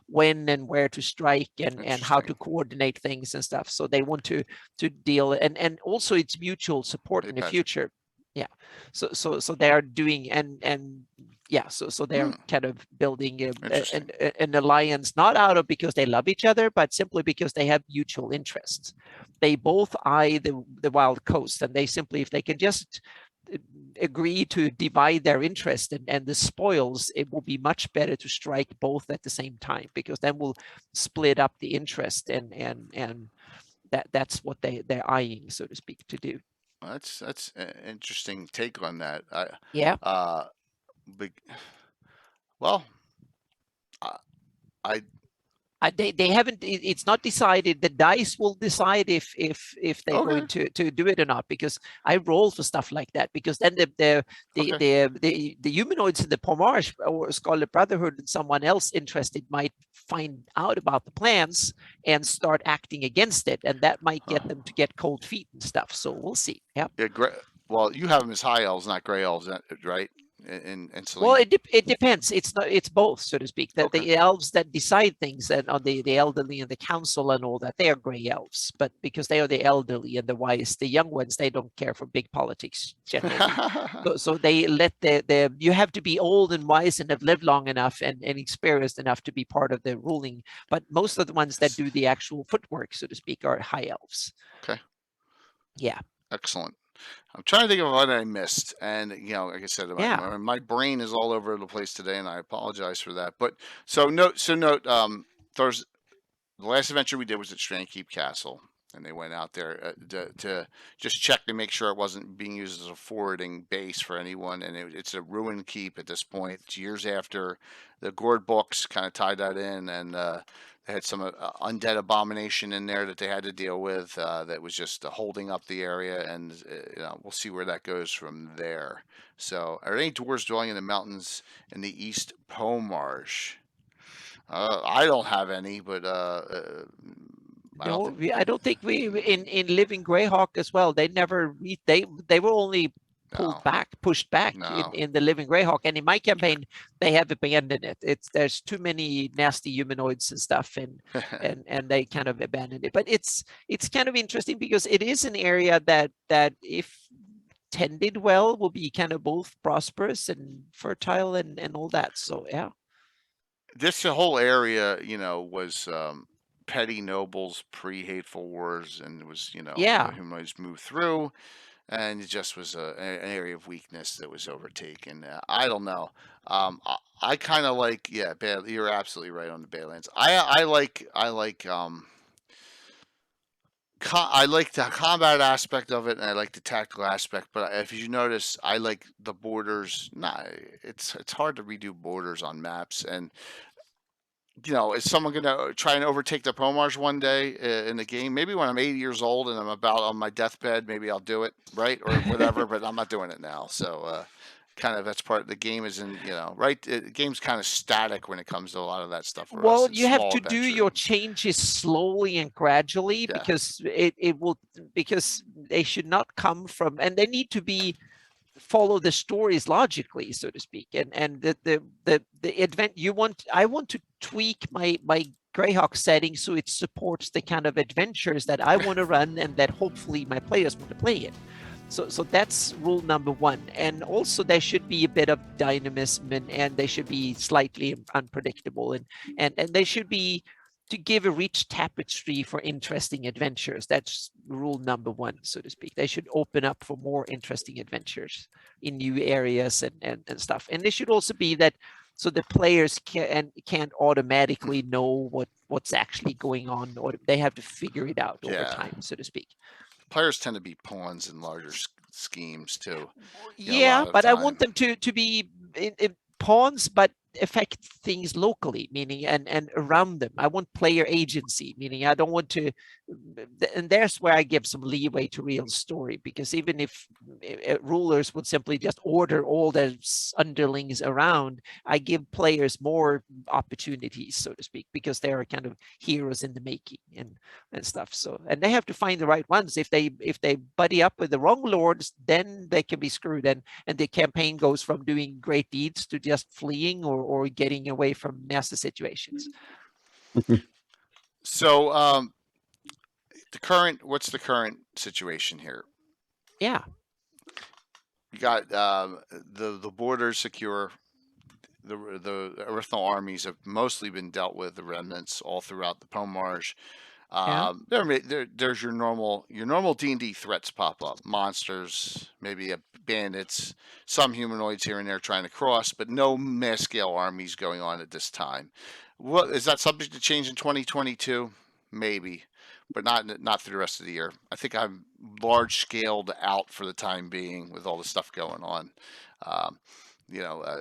when and where to strike and how to coordinate things and stuff. So they want to deal, and also it's mutual support in the future. Yeah. So they are doing so they're kind of building an alliance, not out of because they love each other, but simply because they have mutual interests. They both eye the Wild Coast, and they simply, if they can just agree to divide their interest and the spoils, it will be much better to strike both at the same time, because then we'll split up the interest, and that's what they're eyeing, so to speak, to do. That's an interesting take on that. They haven't. It's not decided. The dice will decide if they're going to do it or not. Because I roll for stuff like that. Because then the humanoids in the Pomarj or Scarlet Brotherhood and someone else interested might find out about the plans and start acting against it, and that might get them to get cold feet and stuff. So we'll see. Yeah. Well, you have them as high elves, not gray elves, right? Well, it depends. It's both, so to speak. That the elves that decide things, and on the elderly and the council and all that, they are gray elves. But because they are the elderly and the wise, the young ones, they don't care for big politics generally. so they let you have to be old and wise and have lived long enough and experienced enough to be part of the ruling. But most of the ones that do the actual footwork, so to speak, are high elves. Okay. Yeah. Excellent. I'm trying to think of what I missed, and like I said, my brain is all over the place today, and I apologize for that. But note, Thursday, the last adventure we did was at Strandkeep Castle, and they went out there to just check to make sure it wasn't being used as a forwarding base for anyone, and it's a ruined keep at this point. It's years after the Gourd books kind of tied that in, and they had some undead abomination in there that they had to deal with that was just holding up the area, and we'll see where that goes from there. So, are there any dwarves dwelling in the mountains in the East Pomarj? I don't have any, but I don't No, think. I don't think in Living Greyhawk as well. They never they were only No, pushed back no. in the Living Greyhawk, and in my campaign they have abandoned it. There's too many nasty humanoids and stuff, and they kind of abandoned it. But it's kind of interesting because it is an area that if tended well will be kind of both prosperous and fertile and all that. So yeah. This whole area, was petty nobles pre-Hateful Wars, and it was, Yeah. humanoids moved through, and it just was an area of weakness that was overtaken. I don't know. I kind of like, yeah, you're absolutely right on the Badlands. I like the combat aspect of it, and I like the tactical aspect. But if you notice, I like the borders. Nah, it's hard to redo borders on maps, and is someone going to try and overtake the Pomarj one day in the game? Maybe when I'm 80 years old and I'm about on my deathbed, maybe I'll do it, right? Or whatever, but I'm not doing it now. So, kind of that's part of the game isn't, right? The game's kind of static when it comes to a lot of that stuff for us. Well, It's you have small to do adventure. your changes slowly and gradually Yeah. because it will because they should not come from, and they need to be follow the stories logically, so to speak. And the event I want to tweak my Greyhawk setting so it supports the kind of adventures that I want to run and that hopefully my players want to play it. So that's rule number one. And also there should be a bit of dynamism and they should be slightly unpredictable and they should be to give a rich tapestry for interesting adventures. That's rule number one, so to speak. They should open up for more interesting adventures in new areas and stuff. And they should also be that so the players can't automatically know what's actually going on, or they have to figure it out over time, so to speak. Players tend to be pawns in larger schemes too. Yeah, but I want them to be in pawns, but affect things locally, meaning and around them. I want player agency, meaning I don't want to, and there's where I give some leeway to real story, because even if rulers would simply just order all their underlings around, I give players more opportunities, so to speak, because they are kind of heroes in the making and stuff. So, and they have to find the right ones. If they buddy up with the wrong lords, then they can be screwed, and the campaign goes from doing great deeds to just fleeing or getting away from nasty situations. So, what's the current situation here? Yeah. You got the borders secure. The Earthnal armies have mostly been dealt with, the remnants all throughout the Pomarj. There's your normal D&D threats pop up, monsters, maybe bandits, some humanoids here and there trying to cross, but no mass scale armies going on at this time. What is that subject to change in 2022? Maybe, but not through the rest of the year. I think I'm large scaled out for the time being with all the stuff going on.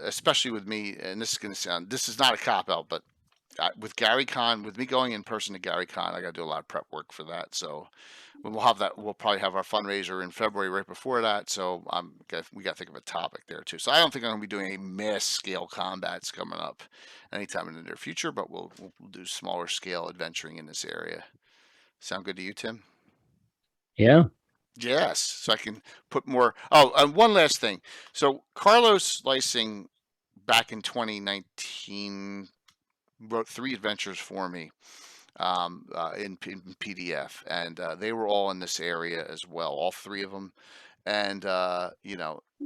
Especially with me, and this is not a cop out, but with Gary Con, with me going in person to Gary Con, I got to do a lot of prep work for that. So when we'll have that, we'll probably have our fundraiser in February right before that. So we got to think of a topic there too. So I don't think I'm going to be doing a mass scale combats coming up anytime in the near future, but we'll do smaller scale adventuring in this area. Sound good to you, Tim? Yeah. Yes. So I can put more. Oh, and one last thing. So Carlos Lysing back in 2019 wrote 3 adventures for me in PDF, and they were all in this area as well, all 3 of them. And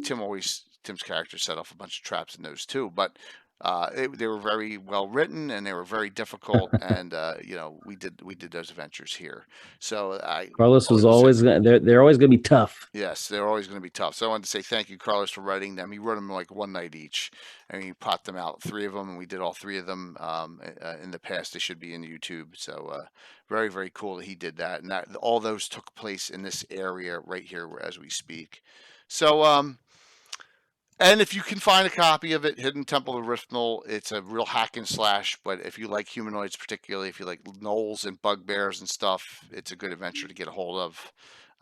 Tim's character set off a bunch of traps in those too, but they were very well written and they were very difficult. And we did those adventures here. So Carlos was always they're always going to be tough. Yes, they're always going to be tough. So I wanted to say thank you, Carlos, for writing them. He wrote them like one night each, and he popped them out, 3 of them, and we did all 3 of them in the past. They should be in YouTube. So very, very cool that he did that, and that all those took place in this area right here as we speak. So and if you can find a copy of it, Hidden Temple of Rifnal, it's a real hack and slash. But if you like humanoids, particularly if you like gnolls and bugbears and stuff, it's a good adventure to get a hold of.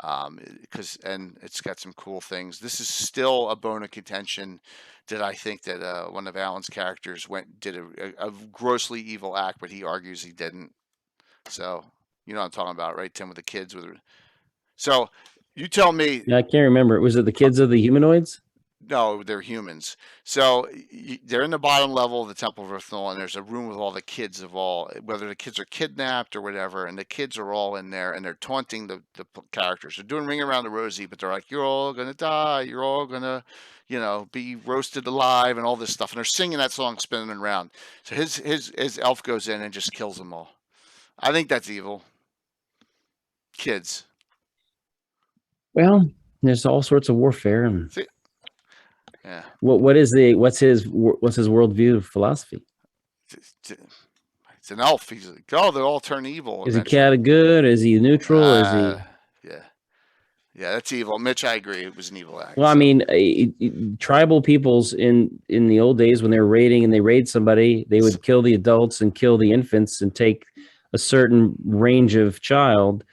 and it's got some cool things. This is still a bone of contention that I think that one of Alan's characters did a grossly evil act, but he argues he didn't. So you know what I'm talking about, right, Tim, with the kids with. So you tell me. Yeah, I can't remember. Was it the kids of the humanoids? No, they're humans. So they're in the bottom level of the Temple of Earthnol, and there's a room with all the kids of all, whether the kids are kidnapped or whatever, and the kids are all in there, and they're taunting the characters. They're doing Ring Around the Rosie, but they're like, "You're all gonna die. You're all gonna, be roasted alive," and all this stuff. And they're singing that song, spinning around. So his elf goes in and just kills them all. I think that's evil. Kids. Well, there's all sorts of warfare, and yeah. What's his worldview philosophy? It's an elf. He's like, oh, they all turn evil. Is he kind of good? Is he neutral? Is he? Yeah, that's evil. Mitch, I agree. It was an evil act. Well, I mean, tribal peoples in the old days when they were raiding and they raid somebody, they would kill the adults and kill the infants and take a certain range of child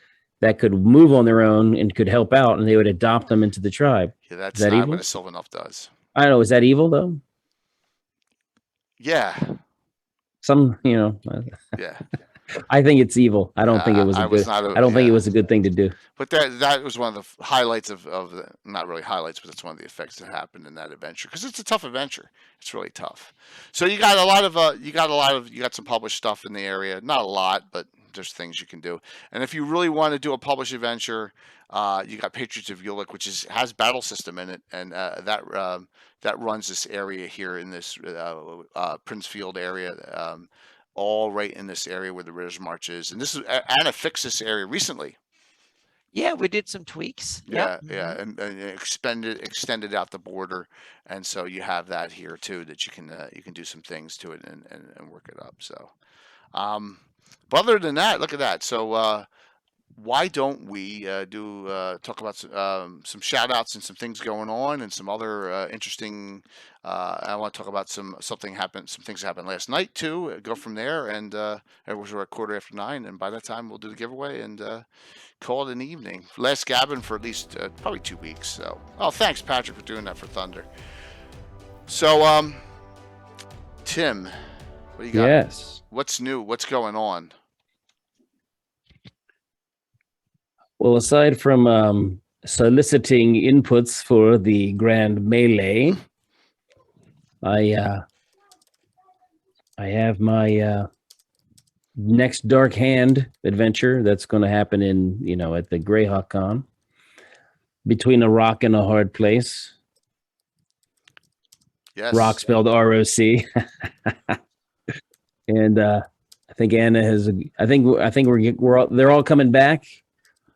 that could move on their own and could help out, and they would adopt them into the tribe. Yeah, that's not evil? What a Sylvan elf does. I don't know. Is that evil though? Yeah. Yeah. I think it's evil. I don't think it was I don't think it was a good thing to do. But that was one of the highlights of the, not really highlights, but it's one of the effects that happened in that adventure, because it's a tough adventure. It's really tough. So you got some published stuff in the area. Not a lot, but there's things you can do. And if you really want to do a published adventure, you got Patriots of Ulek, which has battle system in it, and that runs this area here in this Prince Field area, all right in this area where the Ritter's March is. And this is Anna fixed this area recently. Yeah, we did some tweaks. Yeah, and extended out the border, and so you have that here too, that you can do some things to it and work it up. So, but other than that, look at that. So why don't we talk about some shout outs and some things going on and some other interesting. I want to talk about some things that happened last night too. Go from there, and it was at 9:15, and by that time we'll do the giveaway and call it an evening. Last Gabbin for at least probably 2 weeks. So, thanks Patrick for doing that for Thunder. So, Tim, what do you got? Yes. What's new? What's going on? Well, aside from soliciting inputs for the Grand Melee, I have my next Dark Hand adventure that's going to happen at the Greyhawk Con, between a rock and a hard place. Yes. Rock spelled ROC. And I think Anna has. I think they're all coming back.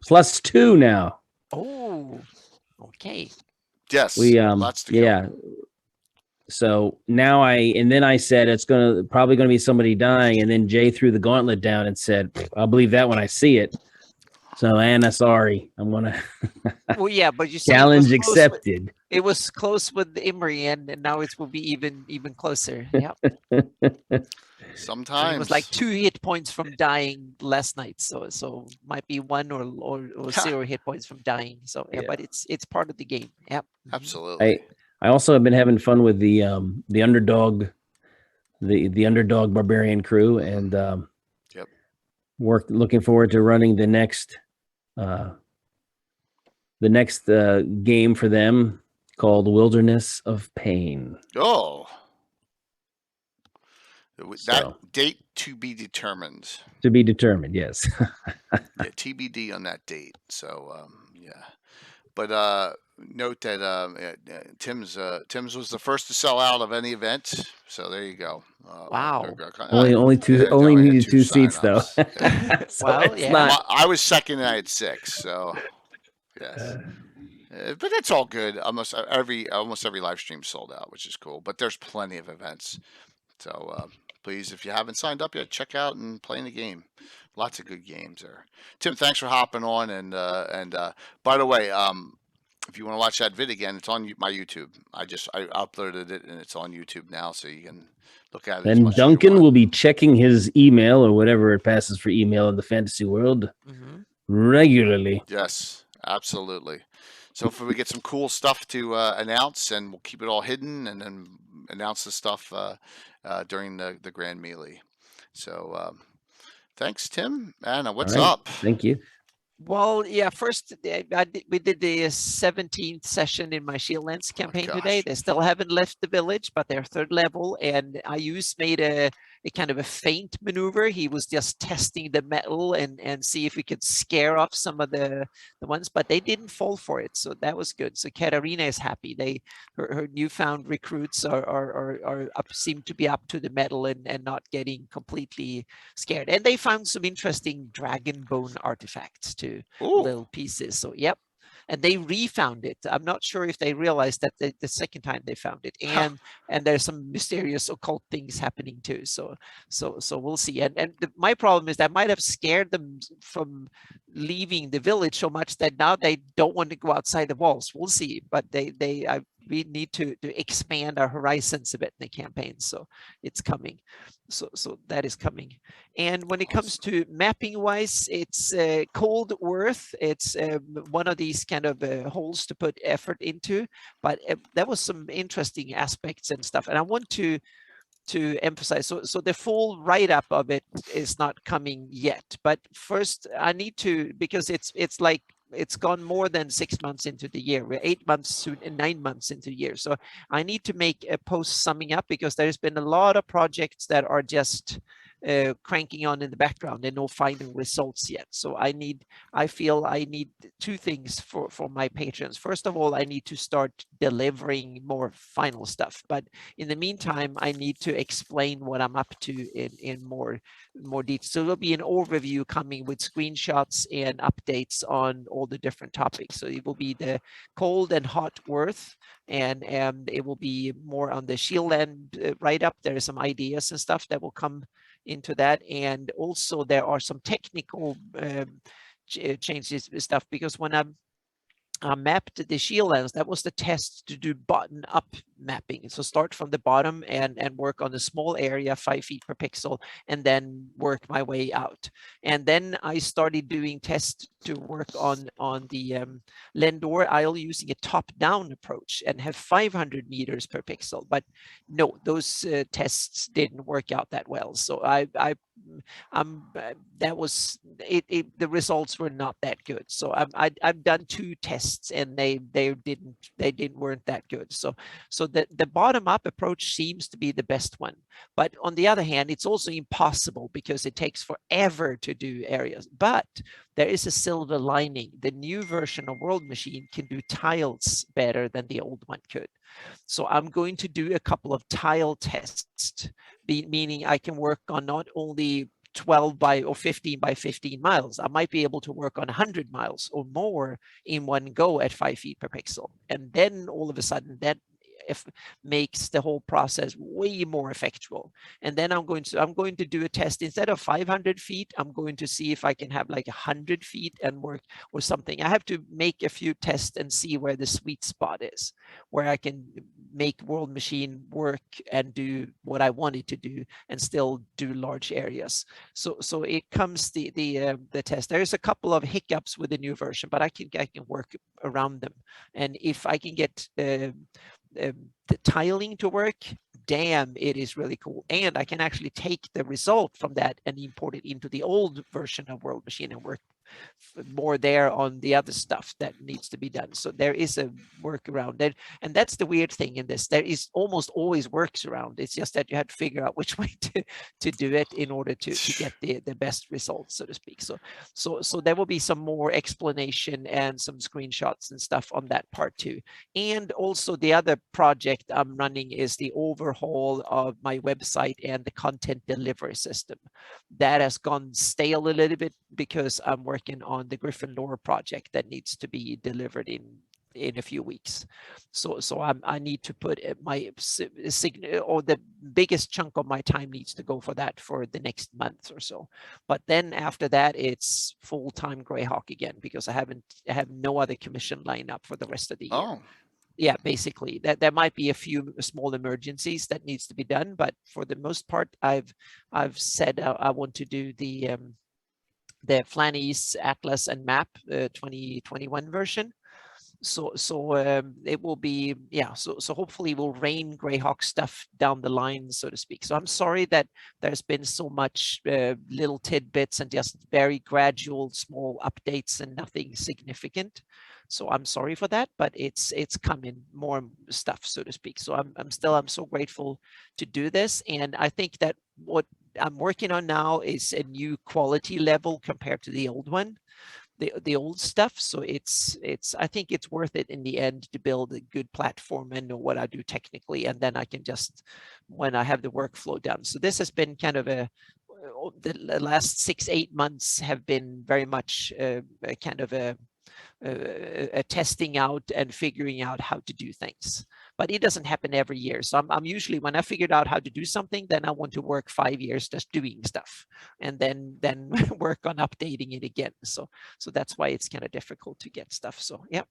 +2 now. Oh, okay. Yes. We lots to go. yeah. So now I said it's probably gonna be somebody dying, and then Jay threw the gauntlet down and said, "I'll believe that when I see it." So Anna, sorry, I'm gonna. Well, yeah, but you said challenge accepted. It was close with Imri, and now it will be even closer. Yeah. Sometimes it was like 2 hit points from dying last night, so might be 1 or 0 hit points from dying. So yeah, but it's part of the game. Yep. Absolutely. I also have been having fun with the underdog, the underdog barbarian crew, and looking forward to running the next game for them, called Wilderness of Pain. Oh. That date to be determined. To be determined, yes. Yeah, TBD on that date. So, yeah. But note that Tim's was the first to sell out of any event. So there you go. Wow. Only needed two seats though. So well, yeah. I was second and I had 6. So yes. But that's all good. Almost every live stream sold out, which is cool. But there's plenty of events. So please, if you haven't signed up yet, check out and play in the game. Lots of good games there. Tim, thanks for hopping on. And by the way, if you want to watch that vid again, it's on my YouTube. I uploaded it and it's on YouTube now, so you can look at it. And Duncan will be checking his email or whatever it passes for email in the fantasy world regularly. Yes, Absolutely. So if we get some cool stuff to announce, and we'll keep it all hidden, and then announce the stuff during the grand melee. So thanks, Tim. Anna, All what's right. up? Thank you. Well, yeah, first we did the 17th session in my Shield Lens Oh, campaign today. gosh. They still haven't left the village, but they're third level. And Ayus made a kind of a feint maneuver. He was just testing the metal and see if we could scare off some of the ones, but they didn't fall for it. So that was good. So Katarina is happy. Her newfound recruits are up, seem to be up to the metal and not getting completely scared. And they found some interesting dragon bone artifacts too. Ooh. Little pieces. So yep. And they refound it. I'm not sure if they realized that the second time they found it. And there's some mysterious occult things happening too. So we'll see. And my problem is that might have scared them from leaving the village so much that now they don't want to go outside the walls. We'll see. But we need to expand our horizons a bit in the campaign. So it's coming. So that is coming. And when it comes to mapping wise, it's cold earth. It's one of these kind of holes to put effort into, but there was some interesting aspects and stuff. And I want to emphasize, so the full write-up of it is not coming yet, but first I need to, because it's like it's gone more than 6 months into the year. We're 8 months soon and 9 months into the year. So I need to make a post summing up, because there's been a lot of projects that are just cranking on in the background and no final results yet. So I feel I need two things for my patrons. First of all, I need to start delivering more final stuff, but in the meantime, I need to explain what I'm up to in more detail. So there'll be an overview coming with screenshots and updates on all the different topics. So it will be the cold and hot earth, and it will be more on the shield end write-up. There are some ideas and stuff that will come into that, and also there are some technical changes and stuff, because when I mapped the shield lens, that was the test to do bottom-up mapping. So start from the bottom and work on a small area, 5 feet per pixel, and then work my way out. And then I started doing tests to work on the Lendor Isle using a top-down approach and have 500 meters per pixel. But no, those tests didn't work out that well. So that was it. The results were not that good. So I've done 2 tests and they weren't that good. So the bottom up approach seems to be the best one. But on the other hand, it's also impossible because it takes forever to do areas. But there is a silver lining. The new version of World Machine can do tiles better than the old one could. So I'm going to do a couple of tile tests, meaning I can work on not only 12 by or 15 by 15 miles. I might be able to work on 100 miles or more in one go at 5 feet per pixel. And then all of a sudden that makes the whole process way more effectual. And then I'm going to do a test. Instead of 500 feet, I'm going to see if I can have like 100 feet and work or something. I have to make a few tests and see where the sweet spot is, where I can make World Machine work and do what I want it to do and still do large areas. So it comes the test. There's a couple of hiccups with the new version, but I can work around them. And if I can get the tiling to work, damn, it is really cool. And I can actually take the result from that and import it into the old version of World Machine and work more there on the other stuff that needs to be done. So there is a workaround there. And that's the weird thing in this. There is almost always works around. It's just that you have to figure out which way to do it in order to get the best results, so to speak. So there will be some more explanation and some screenshots and stuff on that part too. And also the other project I'm running is the overhaul of my website and the content delivery system. That has gone stale a little bit because I'm working on the Griffin lore project that needs to be delivered in a few weeks. So I need to put my or the biggest chunk of my time needs to go for that for the next month or so. But then after that, it's full-time Greyhawk again, because I have no other commission lined up for the rest of the year. Oh. Yeah, basically that there might be a few small emergencies that needs to be done, but for the most part, I've said I want to do the the Flannery's Atlas and Map 2021 version. So it will be, yeah, so hopefully we'll rain Greyhawk stuff down the line, so to speak. So I'm sorry that there's been so much little tidbits and just very gradual small updates and nothing significant. So I'm sorry for that, but it's coming more stuff, so to speak. So I'm so grateful to do this. And I think that what I'm working on now is a new quality level compared to the old one, the old stuff. So I think it's worth it in the end to build a good platform and know what I do technically, and then I can just, when I have the workflow done. So this has been kind of the last 6-8 months have been very much a kind of a testing out and figuring out how to do things. But it doesn't happen every year. So I'm usually, when I figured out how to do something, then I want to work 5 years just doing stuff, and then work on updating it again. So that's why it's kind of difficult to get stuff. So yeah.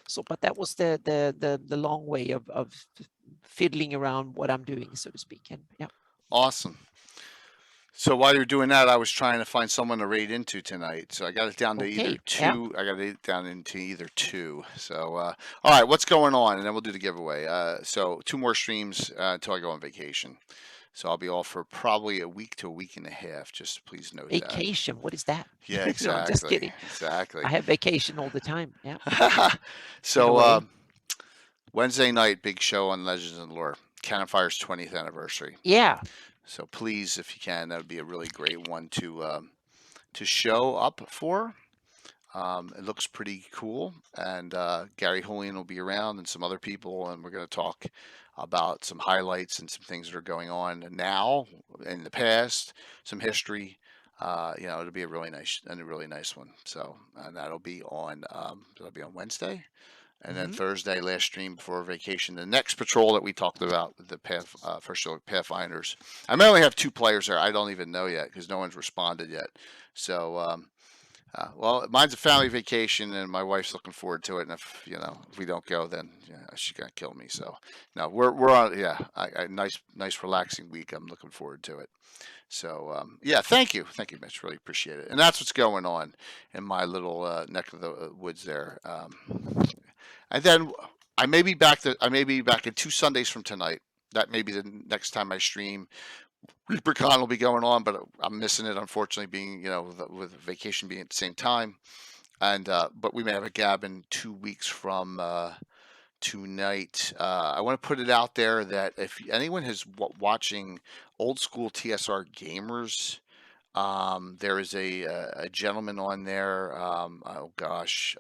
So, but that was the long way of fiddling around what I'm doing, so to speak. And yeah. Awesome. So while you're doing that, I was trying to find someone to raid into tonight. So I got it down to either two. Yeah. I got it down into either two. So, all right, what's going on? And then we'll do the giveaway. So 2 more streams until I go on vacation. So I'll be off for probably a week to a week and a half. Just please note that. Vacation? What is that? Yeah, exactly. No, just kidding. Exactly. I have vacation all the time. Yeah. So Wednesday night, big show on Legends and Lore. Cannon Fire's 20th anniversary. Yeah. So please, if you can, that would be a really great one to show up for. It looks pretty cool, and Gary Julian will be around and some other people, and we're going to talk about some highlights and some things that are going on now, in the past, some history. It'll be a really nice one. So, and that'll be on Wednesday. And then Thursday, last stream before vacation, the next patrol that we talked about, the first show, Pathfinders. I may only have 2 players there. I don't even know yet because no one's responded yet. So, well, mine's a family vacation, and my wife's looking forward to it. And if we don't go, then she's gonna kill me. So, no, we're on. Yeah, a nice relaxing week. I'm looking forward to it. So, yeah, thank you, Mitch. Really appreciate it. And that's what's going on in my little neck of the woods there. And then I may be back in 2 Sundays from tonight. That may be the next time I stream. ReaperCon will be going on, but I'm missing it, unfortunately, being with vacation being at the same time. And but we may have a Gabbin 2 weeks from tonight. I want to put it out there that if anyone is watching old school TSR gamers, there is a gentleman on there. Oh gosh,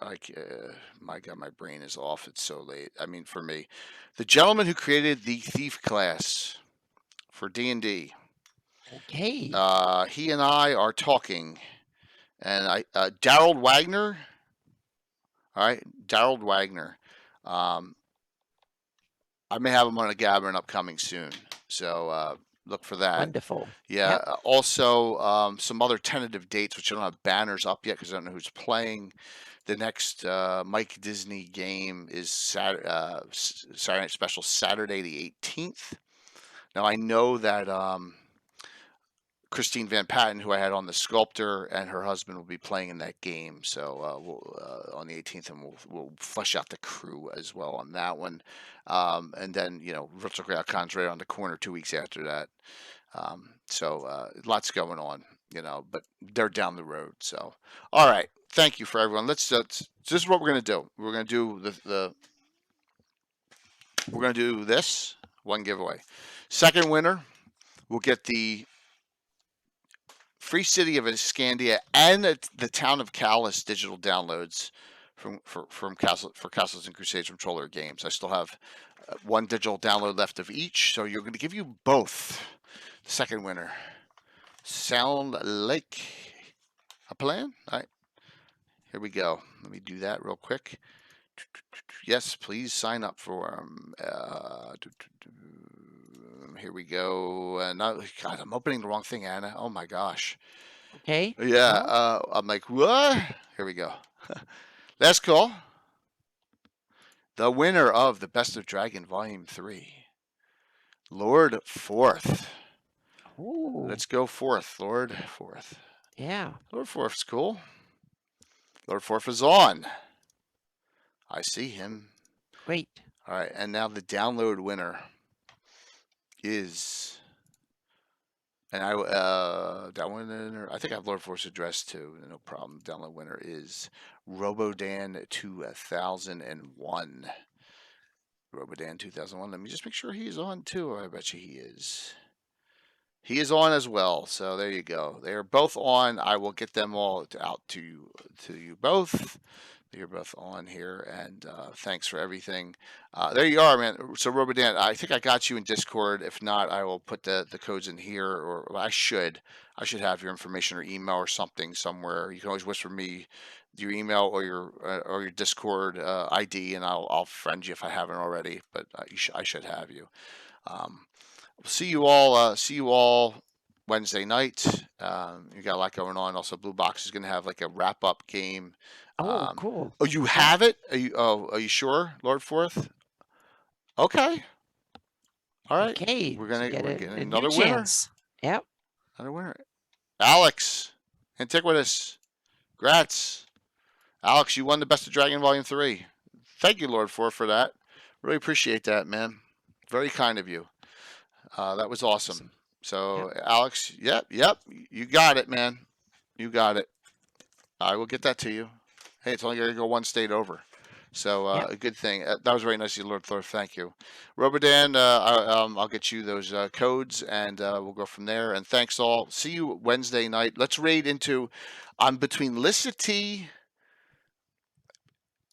my God, my brain is off. It's so late. I mean, for me, the gentleman who created the Thief class for D&D. Okay. He and I are talking, and Daryl Wagner. All right, Daryl Wagner. I may have him on a Gabbin upcoming soon. So. Look for that. Wonderful. Yeah. Yep. Also, some other tentative dates, which I don't have banners up yet because I don't know who's playing. The next Mike Disney game is Saturday Night Special, Saturday the 18th. Now, I know that Christine Van Patten, who I had on the Sculptor, and her husband will be playing in that game. So we'll on the 18th, and we'll flesh out the crew as well on that one. And then Virtual Crowd Con's right on the corner 2 weeks after that. So lots going on, but they're down the road. So all right, thank you for everyone. This is what we're gonna do. We're gonna do we're gonna do this one giveaway. Second winner will get the Free City of Iscandia and the Town of Callus digital downloads from Castles and Crusades from Troller Games. I still have 1 digital download left of each, so you're going to give you both. The second winner. Sound like a plan? All right. Here we go. Let me do that real quick. Yes, please sign up for here we go. God, I'm opening the wrong thing, Anna. Oh my gosh. Okay. Yeah. I'm like, what? Here we go. Last call. The winner of the Best of Dragon Volume 3, Lord Fourth. Ooh. Let's go Fourth, Lord Fourth. Yeah. Lord Forth's cool. Lord Forth is on. I see him. Great. All right, and now the download winner is, and that winner, I think I have Lord Forth's address too. No problem. Download winner is Robodan 2001. Robodan 2001. Let me just make sure he's on too. I bet you he is. He is on as well. So there you go. They are both on. I will get them all out to you both. You're both on here, and thanks for everything. There you are, man. So Robodan, I think I got you in Discord. If not, I will put the codes in here, or well, I should have your information or email or something somewhere. You can always whisper me your email or your Discord ID, and I'll friend you if I haven't already. But I should have you. See you all Wednesday night. You got a lot going on. Also, Blue Box is going to have like a wrap up game. Oh, cool. Oh, you have it? Are you sure, Lord Forth? Okay. All right. Okay. We're gonna get get a another new winner. chance. Yep. Another winner. Alex, Antiquitous. Grats. Alex, you won the Best of Dragon Volume 3. Thank you, Lord Forth, for that. Really appreciate that, man. Very kind of you. That was awesome. So, Yep. Alex, yep, you got it, man. You got it. I will get that to you. Hey, it's only going to go one state over. So, a good thing. That was very nice of you, Lord Thor. Thank you. Robodan, I'll get you those codes, and we'll go from there. And thanks all. See you Wednesday night. Let's raid into, I'm between Lissa T.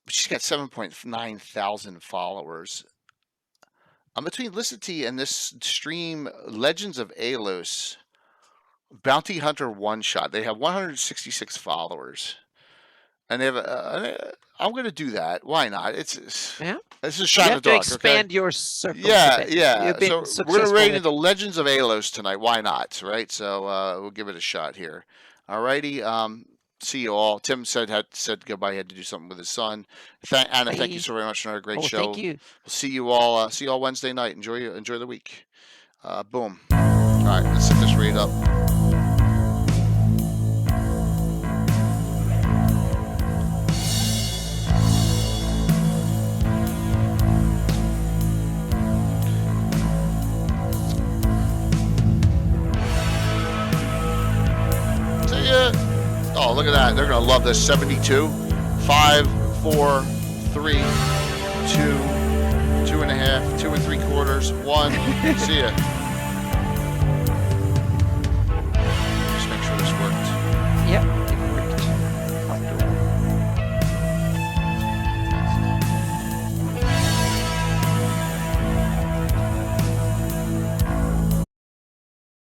She's got 7.9 thousand followers. I'm between Lissa T and this stream, Legends of Alos, Bounty Hunter One Shot. They have 166 followers, and they have. I'm going to do that. Why not? It's Yeah. a You shot in have the to dark. expand Okay. your circle. Yeah. You've been So we're going to successful raid at- into Legends of Alos tonight. Why not? Right. So we'll give it a shot here. Alrighty. See you all. Tim said goodbye. He had to do something with his son. Anna, thank you Bye. so very much for another great show. Thank you. We'll see you all. See you all Wednesday night. Enjoy the week. Boom. All right, let's set this raid up. See ya. Oh, look at that. They're gonna love this. 72, 5, 4, 3, 2, 2.5, 2 3/4, 1. See ya.